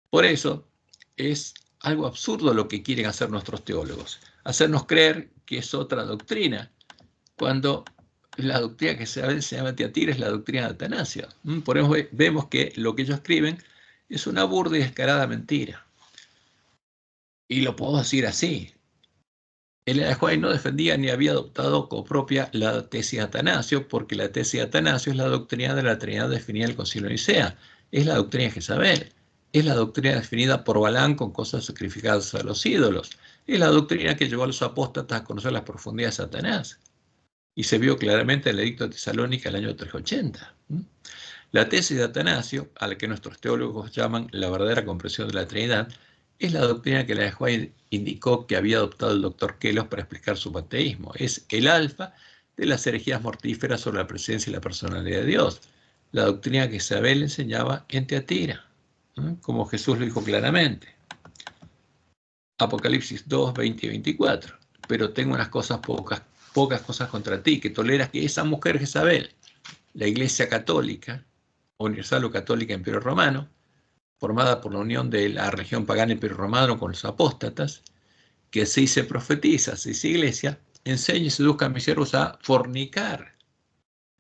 Por eso es algo absurdo lo que quieren hacer nuestros teólogos, hacernos creer que es otra doctrina, cuando la doctrina que Isabel enseñaba en Tiatira es la doctrina de Atanasio. Por eso vemos que lo que ellos escriben es una burda y descarada mentira. Y lo puedo decir así. Elena de White no defendía ni había adoptado como propia la tesis de Atanasio, porque la tesis de Atanasio es la doctrina de la Trinidad definida en el Concilio de Nicea, es la doctrina de Jezabel, es la doctrina definida por Balaam con cosas sacrificadas a los ídolos, es la doctrina que llevó a los apóstatas a conocer las profundidades de Satanás, y se vio claramente en el edicto de Tesalónica el año 380. La tesis de Atanasio, a la que nuestros teólogos llaman la verdadera comprensión de la Trinidad, es la doctrina que la de White indicó que había adoptado el doctor Kellogg para explicar su panteísmo. Es el alfa de las herejías mortíferas sobre la presencia y la personalidad de Dios. La doctrina que Isabel enseñaba en Tiatira, como Jesús lo dijo claramente. Apocalipsis 2, 20 y 24. pero tengo unas cosas pocas cosas contra ti, que toleras que esa mujer Jezabel, la Iglesia Católica, Universal o Católica Imperio Romano, formada por la unión de la religión pagana Imperio Romano con los apóstatas, que si se profetiza, si se iglesia, enseña y seduzca a mis siervos a fornicar.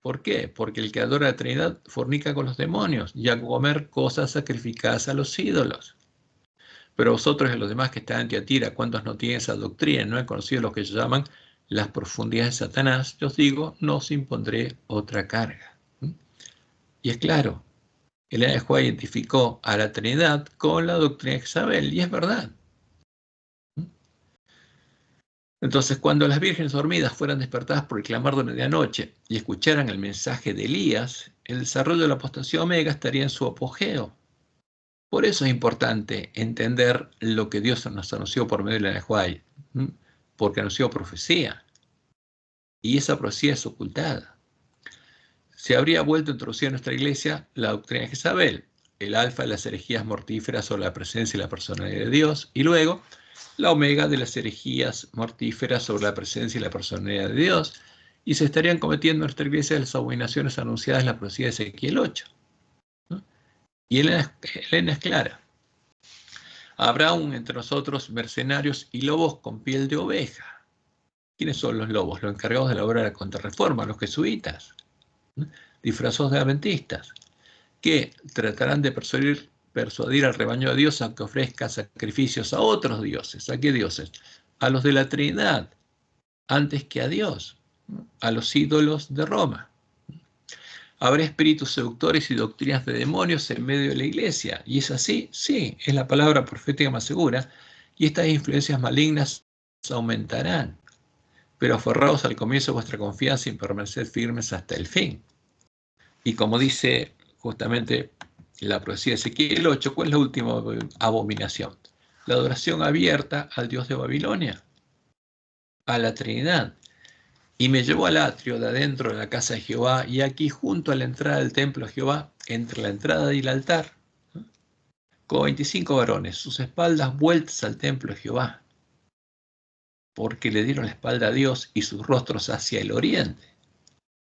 ¿Por qué? Porque el que adora a la Trinidad fornica con los demonios y a comer cosas sacrificadas a los ídolos. Pero vosotros y los demás que están en Tiatira, ¿cuántos no tienen esa doctrina? ¿No han conocido lo que ellos llaman las profundidades de Satanás? Yo os digo, no os impondré otra carga. Y es claro, Elena de White identificó a la Trinidad con la doctrina de Jezabel, y es verdad. Entonces, cuando las vírgenes dormidas fueran despertadas por el clamor de medianoche y escucharan el mensaje de Elías, el desarrollo de la apostasía omega estaría en su apogeo. Por eso es importante entender lo que Dios nos anunció por medio de Elena de White, porque anunció profecía, y esa profecía es ocultada. Se habría vuelto a introducir en nuestra iglesia la doctrina de Jezabel, el alfa de las herejías mortíferas sobre la presencia y la personalidad de Dios, y luego la omega de las herejías mortíferas sobre la presencia y la personalidad de Dios, y se estarían cometiendo en nuestra iglesia las abominaciones anunciadas en la profecía de Ezequiel 8. ¿No? Y Elena es clara. Habrá aún entre nosotros mercenarios y lobos con piel de oveja. ¿Quiénes son los lobos? Los encargados de la obra de la contrarreforma, los jesuitas, ¿no? Disfrazados de adventistas, que tratarán de persuadir al rebaño de Dios a que ofrezca sacrificios a otros dioses. ¿A qué dioses? A los de la Trinidad, antes que a Dios, a los ídolos de Roma. Habrá espíritus seductores y doctrinas de demonios en medio de la iglesia. ¿Y es así? Sí, es la palabra profética más segura. Y estas influencias malignas aumentarán. Pero aferraos al comienzo de vuestra confianza y permaneced firmes hasta el fin. Y como dice justamente la profecía de Ezequiel 8, ¿cuál es la última abominación? La adoración abierta al Dios de Babilonia, a la Trinidad. Y me llevó al atrio de adentro de la casa de Jehová, y aquí junto a la entrada del templo de Jehová, entre la entrada y el altar, con 25 varones, sus espaldas vueltas al templo de Jehová, porque le dieron la espalda a Dios y sus rostros hacia el oriente,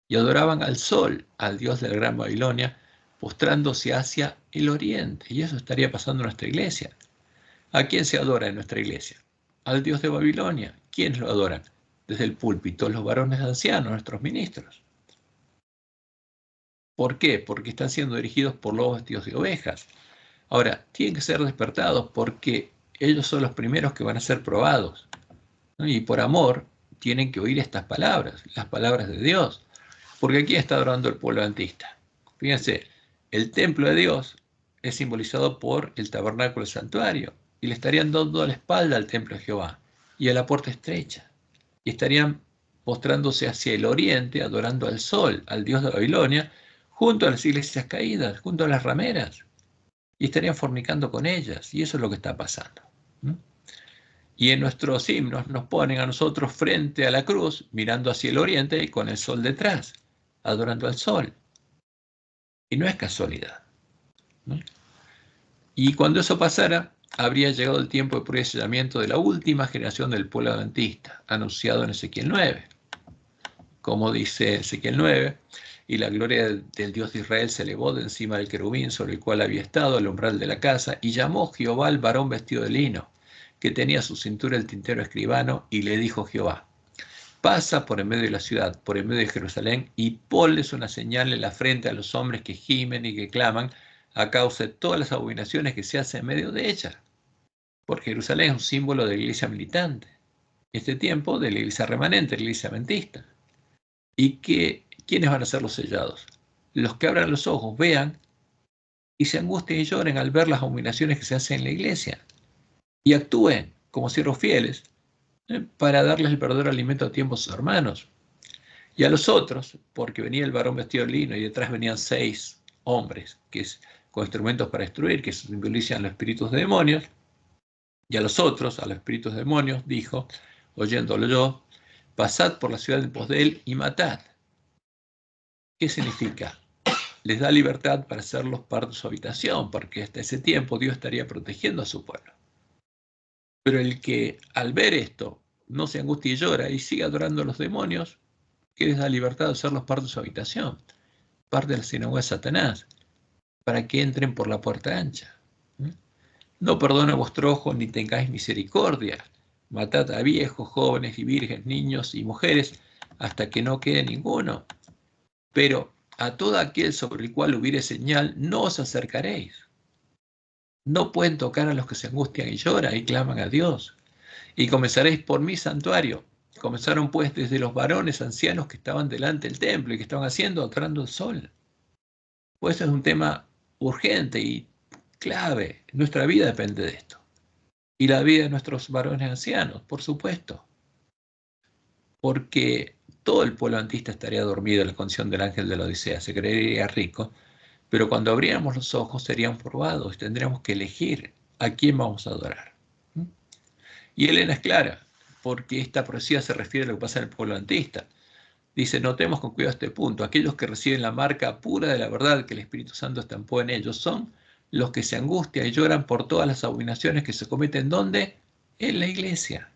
y adoraban al sol, al Dios de la gran Babilonia, postrándose hacia el oriente. Y eso estaría pasando en nuestra iglesia. ¿A quién se adora en nuestra iglesia? Al Dios de Babilonia. ¿Quiénes lo adoran? Desde el púlpito, los varones ancianos, nuestros ministros. ¿Por qué? Porque están siendo dirigidos por lobos vestidos de ovejas. Ahora, tienen que ser despertados porque ellos son los primeros que van a ser probados, ¿no? Y por amor tienen que oír estas palabras, las palabras de Dios. Porque aquí está adorando el pueblo adventista. Fíjense, el templo de Dios es simbolizado por el tabernáculo, el santuario, y le estarían dando la espalda al templo de Jehová y a la puerta estrecha, y estarían postrándose hacia el oriente, adorando al sol, al Dios de Babilonia, junto a las iglesias caídas, junto a las rameras, y estarían fornicando con ellas, y eso es lo que está pasando, ¿no? Y en nuestros himnos nos ponen a nosotros frente a la cruz, mirando hacia el oriente y con el sol detrás, adorando al sol. Y no es casualidad, ¿no? Y cuando eso pasara, habría llegado el tiempo de prueba y sellamiento de la última generación del pueblo adventista, anunciado en Ezequiel 9. Como dice Ezequiel 9, y la gloria del Dios de Israel se elevó de encima del querubín sobre el cual había estado al umbral de la casa, y llamó Jehová al varón vestido de lino, que tenía a su cintura el tintero escribano, y le dijo Jehová: pasa por en medio de la ciudad, por en medio de Jerusalén, y ponles una señal en la frente a los hombres que gimen y que claman a causa de todas las abominaciones que se hacen en medio de ella. Porque Jerusalén es un símbolo de la iglesia militante, este tiempo de la iglesia remanente, la iglesia adventista. ¿Y quiénes van a ser los sellados? Los que abran los ojos, vean y se angustien y lloren al ver las abominaciones que se hacen en la iglesia, y actúen como siervos fieles, para darles el verdadero alimento a tiempo a sus hermanos. Y a los otros, porque venía el varón vestido de lino y detrás venían 6 hombres con instrumentos para destruir, que simbolizan los espíritus de demonios. Y a los otros, a los espíritus de demonios, dijo, oyéndolo yo: pasad por la ciudad en pos de él y matad. ¿Qué significa? Les da libertad para hacerlos parte de su habitación, porque hasta ese tiempo Dios estaría protegiendo a su pueblo. Pero el que al ver esto no se angustie y llora y siga adorando a los demonios que les da libertad de hacerlos parte de su habitación, parte de la sinagoga de Satanás, para que entren por la puerta ancha. No perdone vuestro ojo ni tengáis misericordia. Matad a viejos, jóvenes y vírgenes, niños y mujeres, hasta que no quede ninguno. Pero a todo aquel sobre el cual hubiere señal, no os acercaréis. No pueden tocar a los que se angustian y lloran y claman a Dios. Y comenzaréis por mi santuario. Comenzaron pues desde los varones ancianos que estaban delante del templo y que estaban haciendo, adorando el sol. Pues es un tema urgente y clave. Nuestra vida depende de esto. Y la vida de nuestros varones ancianos, por supuesto. Porque todo el pueblo antista estaría dormido en la condición del ángel de la Odisea, se creería rico, pero cuando abriéramos los ojos serían probados y tendríamos que elegir a quién vamos a adorar. Y Elena es clara, porque esta profecía se refiere a lo que pasa en el pueblo antista. Dice, notemos con cuidado este punto, aquellos que reciben la marca pura de la verdad que el Espíritu Santo estampó en ellos son los que se angustian y lloran por todas las abominaciones que se cometen, ¿dónde? En la iglesia.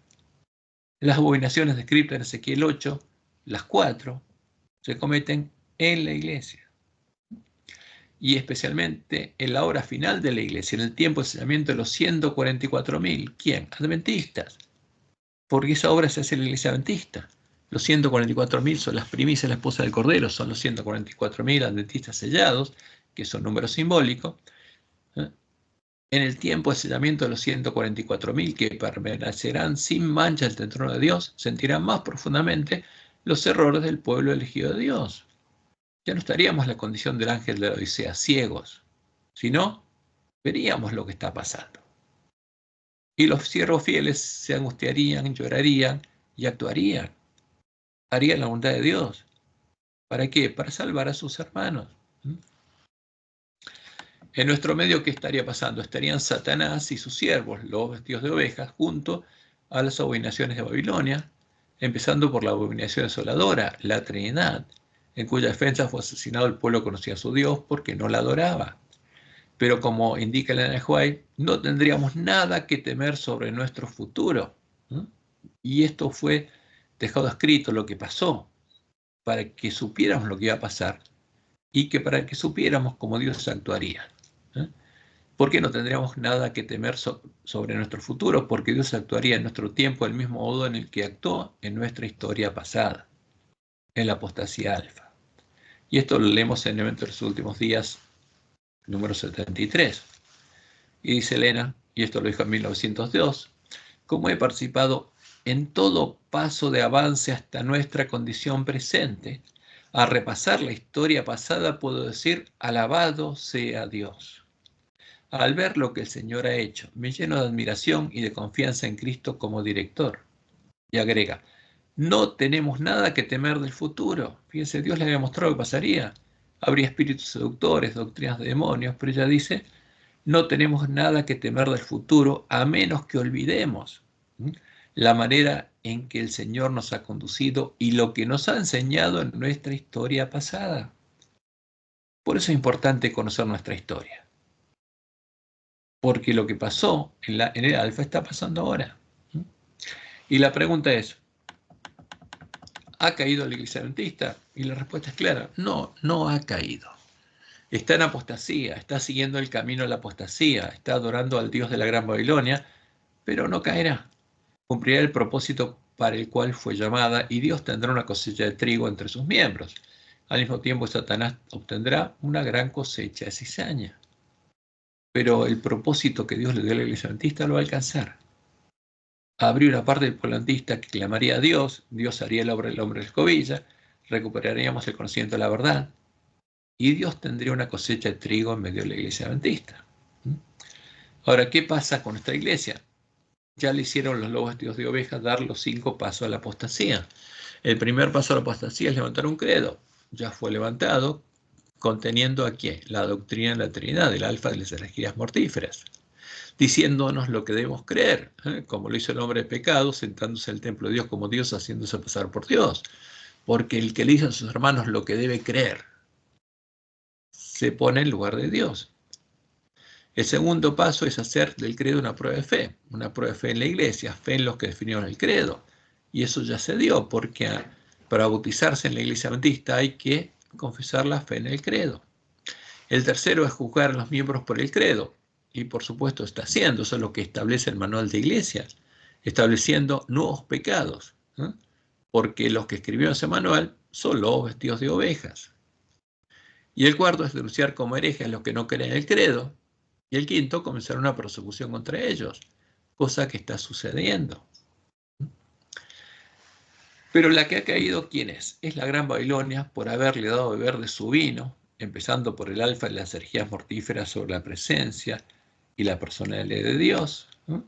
Las abominaciones descritas en Ezequiel 8, las 4, se cometen en la iglesia. Y especialmente en la hora final de la iglesia, en el tiempo de sellamiento de los 144.000. ¿Quién? Adventistas. Porque esa obra se hace en la iglesia adventista. Los 144.000 son las primicias de la esposa del Cordero, son los 144.000 adventistas sellados, que son números simbólicos. En el tiempo de sellamiento de los 144.000 que permanecerán sin mancha ante el trono de Dios, sentirán más profundamente los errores del pueblo elegido de Dios. Ya no estaríamos en la condición del ángel de la Odisea, ciegos, sino veríamos lo que está pasando. Y los siervos fieles se angustiarían, llorarían y actuarían. Harían la voluntad de Dios. ¿Para qué? Para salvar a sus hermanos. En nuestro medio, ¿qué estaría pasando? Estarían Satanás y sus siervos, los vestidos de ovejas, junto a las abominaciones de Babilonia, empezando por la abominación desoladora, la Trinidad, en cuya defensa fue asesinado el pueblo que conocía a su Dios porque no la adoraba. Pero como indica el White, no tendríamos nada que temer sobre nuestro futuro. Y esto fue dejado escrito, lo que pasó, para que supiéramos lo que iba a pasar y que para que supiéramos cómo Dios actuaría. ¿Por qué no tendríamos nada que temer sobre nuestro futuro? Porque Dios actuaría en nuestro tiempo del mismo modo en el que actuó en nuestra historia pasada, en la apostasía alfa. Y esto lo leemos en el evento de los últimos días, número 73. Y dice Elena, y esto lo dijo en 1902, como he participado en todo paso de avance hasta nuestra condición presente, a repasar la historia pasada puedo decir, alabado sea Dios. Al ver lo que el Señor ha hecho, me lleno de admiración y de confianza en Cristo como director. Y agrega, no tenemos nada que temer del futuro. Fíjense, Dios le había mostrado que pasaría. Habría espíritus seductores, doctrinas de demonios, pero ella dice, no tenemos nada que temer del futuro a menos que olvidemos la manera en que el Señor nos ha conducido y lo que nos ha enseñado en nuestra historia pasada. Por eso es importante conocer nuestra historia. Porque lo que pasó en el alfa está pasando ahora. Y la pregunta es, ¿ha caído la iglesia adventista? Y la respuesta es clara, no, no ha caído. Está en apostasía, está siguiendo el camino de la apostasía, está adorando al Dios de la Gran Babilonia, pero no caerá. Cumplirá el propósito para el cual fue llamada y Dios tendrá una cosecha de trigo entre sus miembros. Al mismo tiempo, Satanás obtendrá una gran cosecha de cizaña. Pero el propósito que Dios le dio a la iglesia adventista lo va a alcanzar. Habría una parte del pueblo adventista que clamaría a Dios, Dios haría la obra del hombre de la escobilla, recuperaríamos el conocimiento de la verdad, y Dios tendría una cosecha de trigo en medio de la iglesia adventista. Ahora, ¿qué pasa con nuestra iglesia? Ya le hicieron los lobos vestidos de ovejas dar los 5 pasos a la apostasía. El primer paso a la apostasía es levantar un credo. Ya fue levantado, conteniendo aquí la doctrina de la Trinidad, del alfa de las herejías mortíferas, diciéndonos lo que debemos creer, como lo hizo el hombre de pecado, sentándose en el templo de Dios como Dios, haciéndose pasar por Dios. Porque el que le dice a sus hermanos lo que debe creer, se pone en lugar de Dios. El segundo paso es hacer del credo una prueba de fe en la iglesia, fe en los que definieron el credo, Y eso ya se dio, porque para bautizarse en la Iglesia Adventista hay que confesar la fe en el credo. El tercero es juzgar a los miembros por el credo. Y por supuesto está haciendo, eso es lo que establece el manual de iglesias, estableciendo nuevos pecados, ¿eh? Porque los que escribieron ese manual son lobos vestidos de ovejas. Y el cuarto es denunciar como herejes a los que no creen el credo. Y el quinto, comenzar una persecución contra ellos, cosa que está sucediendo. Pero la que ha caído, ¿quién es? Es la Gran Babilonia por haberle dado a beber de su vino, empezando por el alfa de las herejías mortíferas sobre la presencia y la personalidad de Dios, ¿no?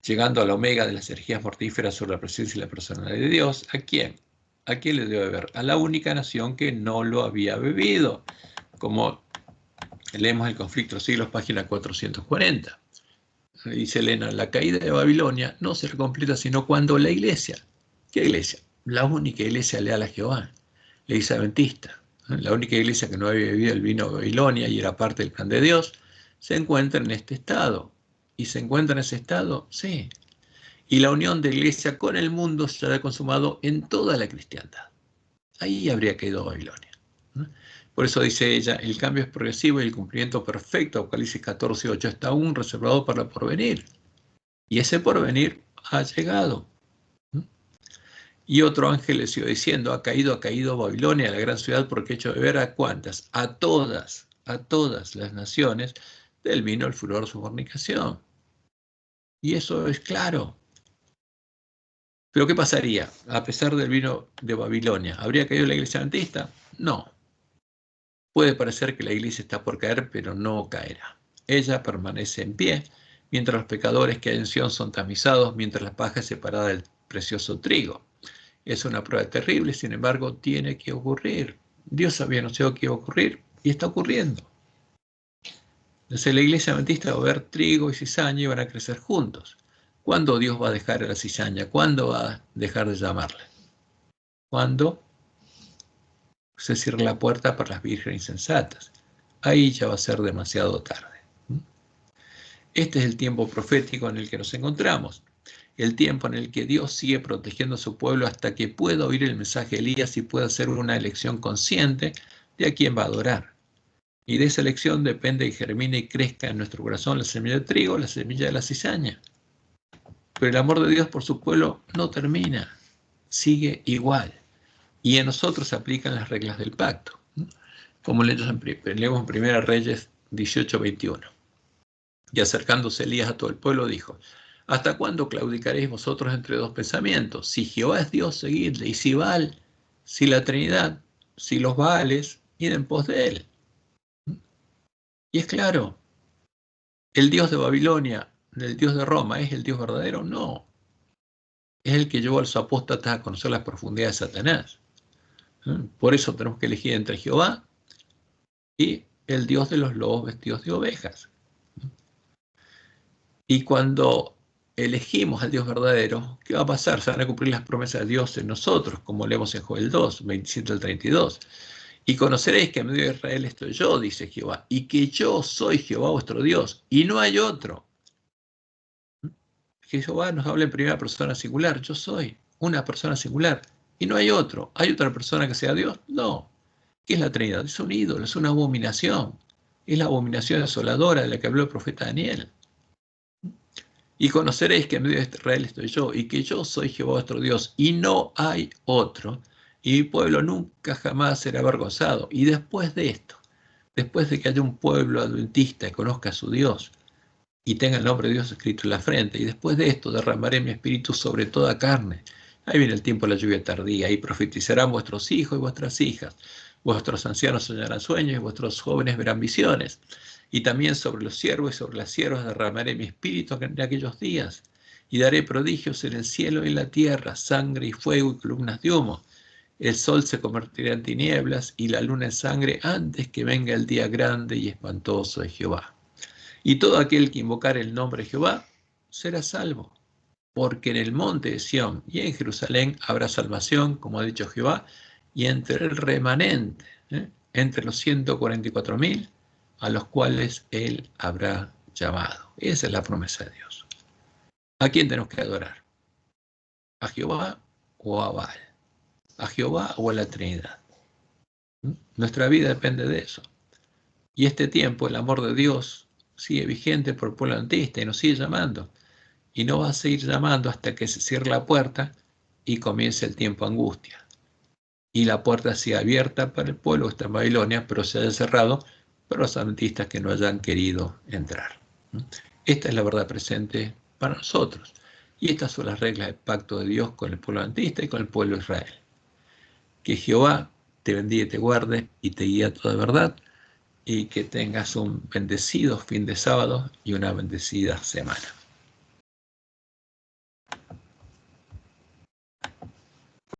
Llegando al omega de las herejías mortíferas sobre la presencia y la personalidad de Dios. ¿A quién? ¿A quién le dio a beber? A la única nación que no lo había bebido, como leemos el Conflicto de los Siglos, página 440. Dice Elena, la caída de Babilonia no se completa sino cuando la iglesia, ¿qué iglesia? La única iglesia leal a Jehová, la iglesia adventista, la única iglesia que no había bebido el vino de Babilonia y era parte del plan de Dios, se encuentra en este estado. ¿Y se encuentra en ese estado? Sí. Y la unión de la iglesia con el mundo se ha consumado en toda la cristiandad. Ahí habría caído Babilonia. Por eso dice ella, el cambio es progresivo y el cumplimiento perfecto, Apocalipsis 14:8, está aún reservado para el porvenir. Y ese porvenir ha llegado. Y otro ángel le siguió diciendo, ha caído Babilonia, la gran ciudad, porque ha hecho beber a ¿cuántas? A todas las naciones del vino el furor de su fornicación. Y eso es claro. Pero ¿qué pasaría? A pesar del vino de Babilonia, ¿habría caído la iglesia adventista? No. Puede parecer que la iglesia está por caer, pero no caerá. Ella permanece en pie, mientras los pecadores que hay en Sion son tamizados, mientras la paja es separada del precioso trigo. Es una prueba terrible, sin embargo, tiene que ocurrir. Dios había anunciado que iba a ocurrir y está ocurriendo. Entonces la iglesia adventista va a ver trigo y cizaña y van a crecer juntos. ¿Cuándo Dios va a dejar a la cizaña? ¿Cuándo va a dejar de llamarla? Cuando se cierra la puerta para las vírgenes insensatas. Ahí ya va a ser demasiado tarde. Este es el tiempo profético en el que nos encontramos. El tiempo en el que Dios sigue protegiendo a su pueblo hasta que pueda oír el mensaje de Elías y pueda hacer una elección consciente de a quién va a adorar. Y de esa elección depende que germine y crezca en nuestro corazón la semilla de trigo, la semilla de la cizaña. Pero el amor de Dios por su pueblo no termina, sigue igual. Y en nosotros se aplican las reglas del pacto, como leemos en 1 Reyes 18:21. Y acercándose Elías a todo el pueblo dijo, ¿hasta cuándo claudicaréis vosotros entre dos pensamientos? Si Jehová es Dios, seguidle, y si Baal, si la Trinidad, si los Baales, id en pos de él. Y es claro, el Dios de Babilonia, el Dios de Roma, ¿es el Dios verdadero? No. Es el que llevó a los apóstatas a conocer las profundidades de Satanás. Por eso tenemos que elegir entre Jehová y el Dios de los lobos vestidos de ovejas. Y cuando elegimos al Dios verdadero, ¿qué va a pasar? Se van a cumplir las promesas de Dios en nosotros, como leemos en Joel 2, 27 al 32. Y conoceréis que en medio de Israel estoy yo, dice Jehová, y que yo soy Jehová vuestro Dios, y no hay otro. Jehová nos habla en primera persona singular, yo soy una persona singular, y no hay otro. ¿Hay otra persona que sea Dios? No. ¿Qué es la Trinidad? Es un ídolo, es una abominación. Es la abominación desoladora de la que habló el profeta Daniel. Y conoceréis que en medio de Israel estoy yo, y que yo soy Jehová vuestro Dios, y no hay otro, y mi pueblo nunca jamás será avergonzado. Y después de esto, después de que haya un pueblo adventista que conozca a su Dios, y tenga el nombre de Dios escrito en la frente, y después de esto derramaré mi espíritu sobre toda carne. Ahí viene el tiempo de la lluvia tardía, y profetizarán vuestros hijos y vuestras hijas, vuestros ancianos soñarán sueños, y vuestros jóvenes verán visiones. Y también sobre los siervos y sobre las siervas derramaré mi espíritu en aquellos días, y daré prodigios en el cielo y en la tierra, sangre y fuego y columnas de humo. El sol se convertirá en tinieblas y la luna en sangre antes que venga el día grande y espantoso de Jehová. Y todo aquel que invocar el nombre de Jehová será salvo, porque en el monte de Sión y en Jerusalén habrá salvación, como ha dicho Jehová, y entre el remanente, entre los 144.000, a los cuales él habrá llamado. Esa es la promesa de Dios. ¿A quién tenemos que adorar? ¿A Jehová o a Baal? ¿A Jehová o a la Trinidad? Nuestra vida depende de eso. Y este tiempo, el amor de Dios sigue vigente por el pueblo adventista y nos sigue llamando. Y no va a seguir llamando hasta que se cierre la puerta y comience el tiempo de angustia. Y la puerta sigue abierta para el pueblo que está en Babilonia, pero se haya cerrado para los adventistas que no hayan querido entrar. Esta es la verdad presente para nosotros. Y estas son las reglas del pacto de Dios con el pueblo adventista y con el pueblo de Israel. Que Jehová te bendiga y te guarde y te guíe a toda verdad, y que tengas un bendecido fin de sábado y una bendecida semana.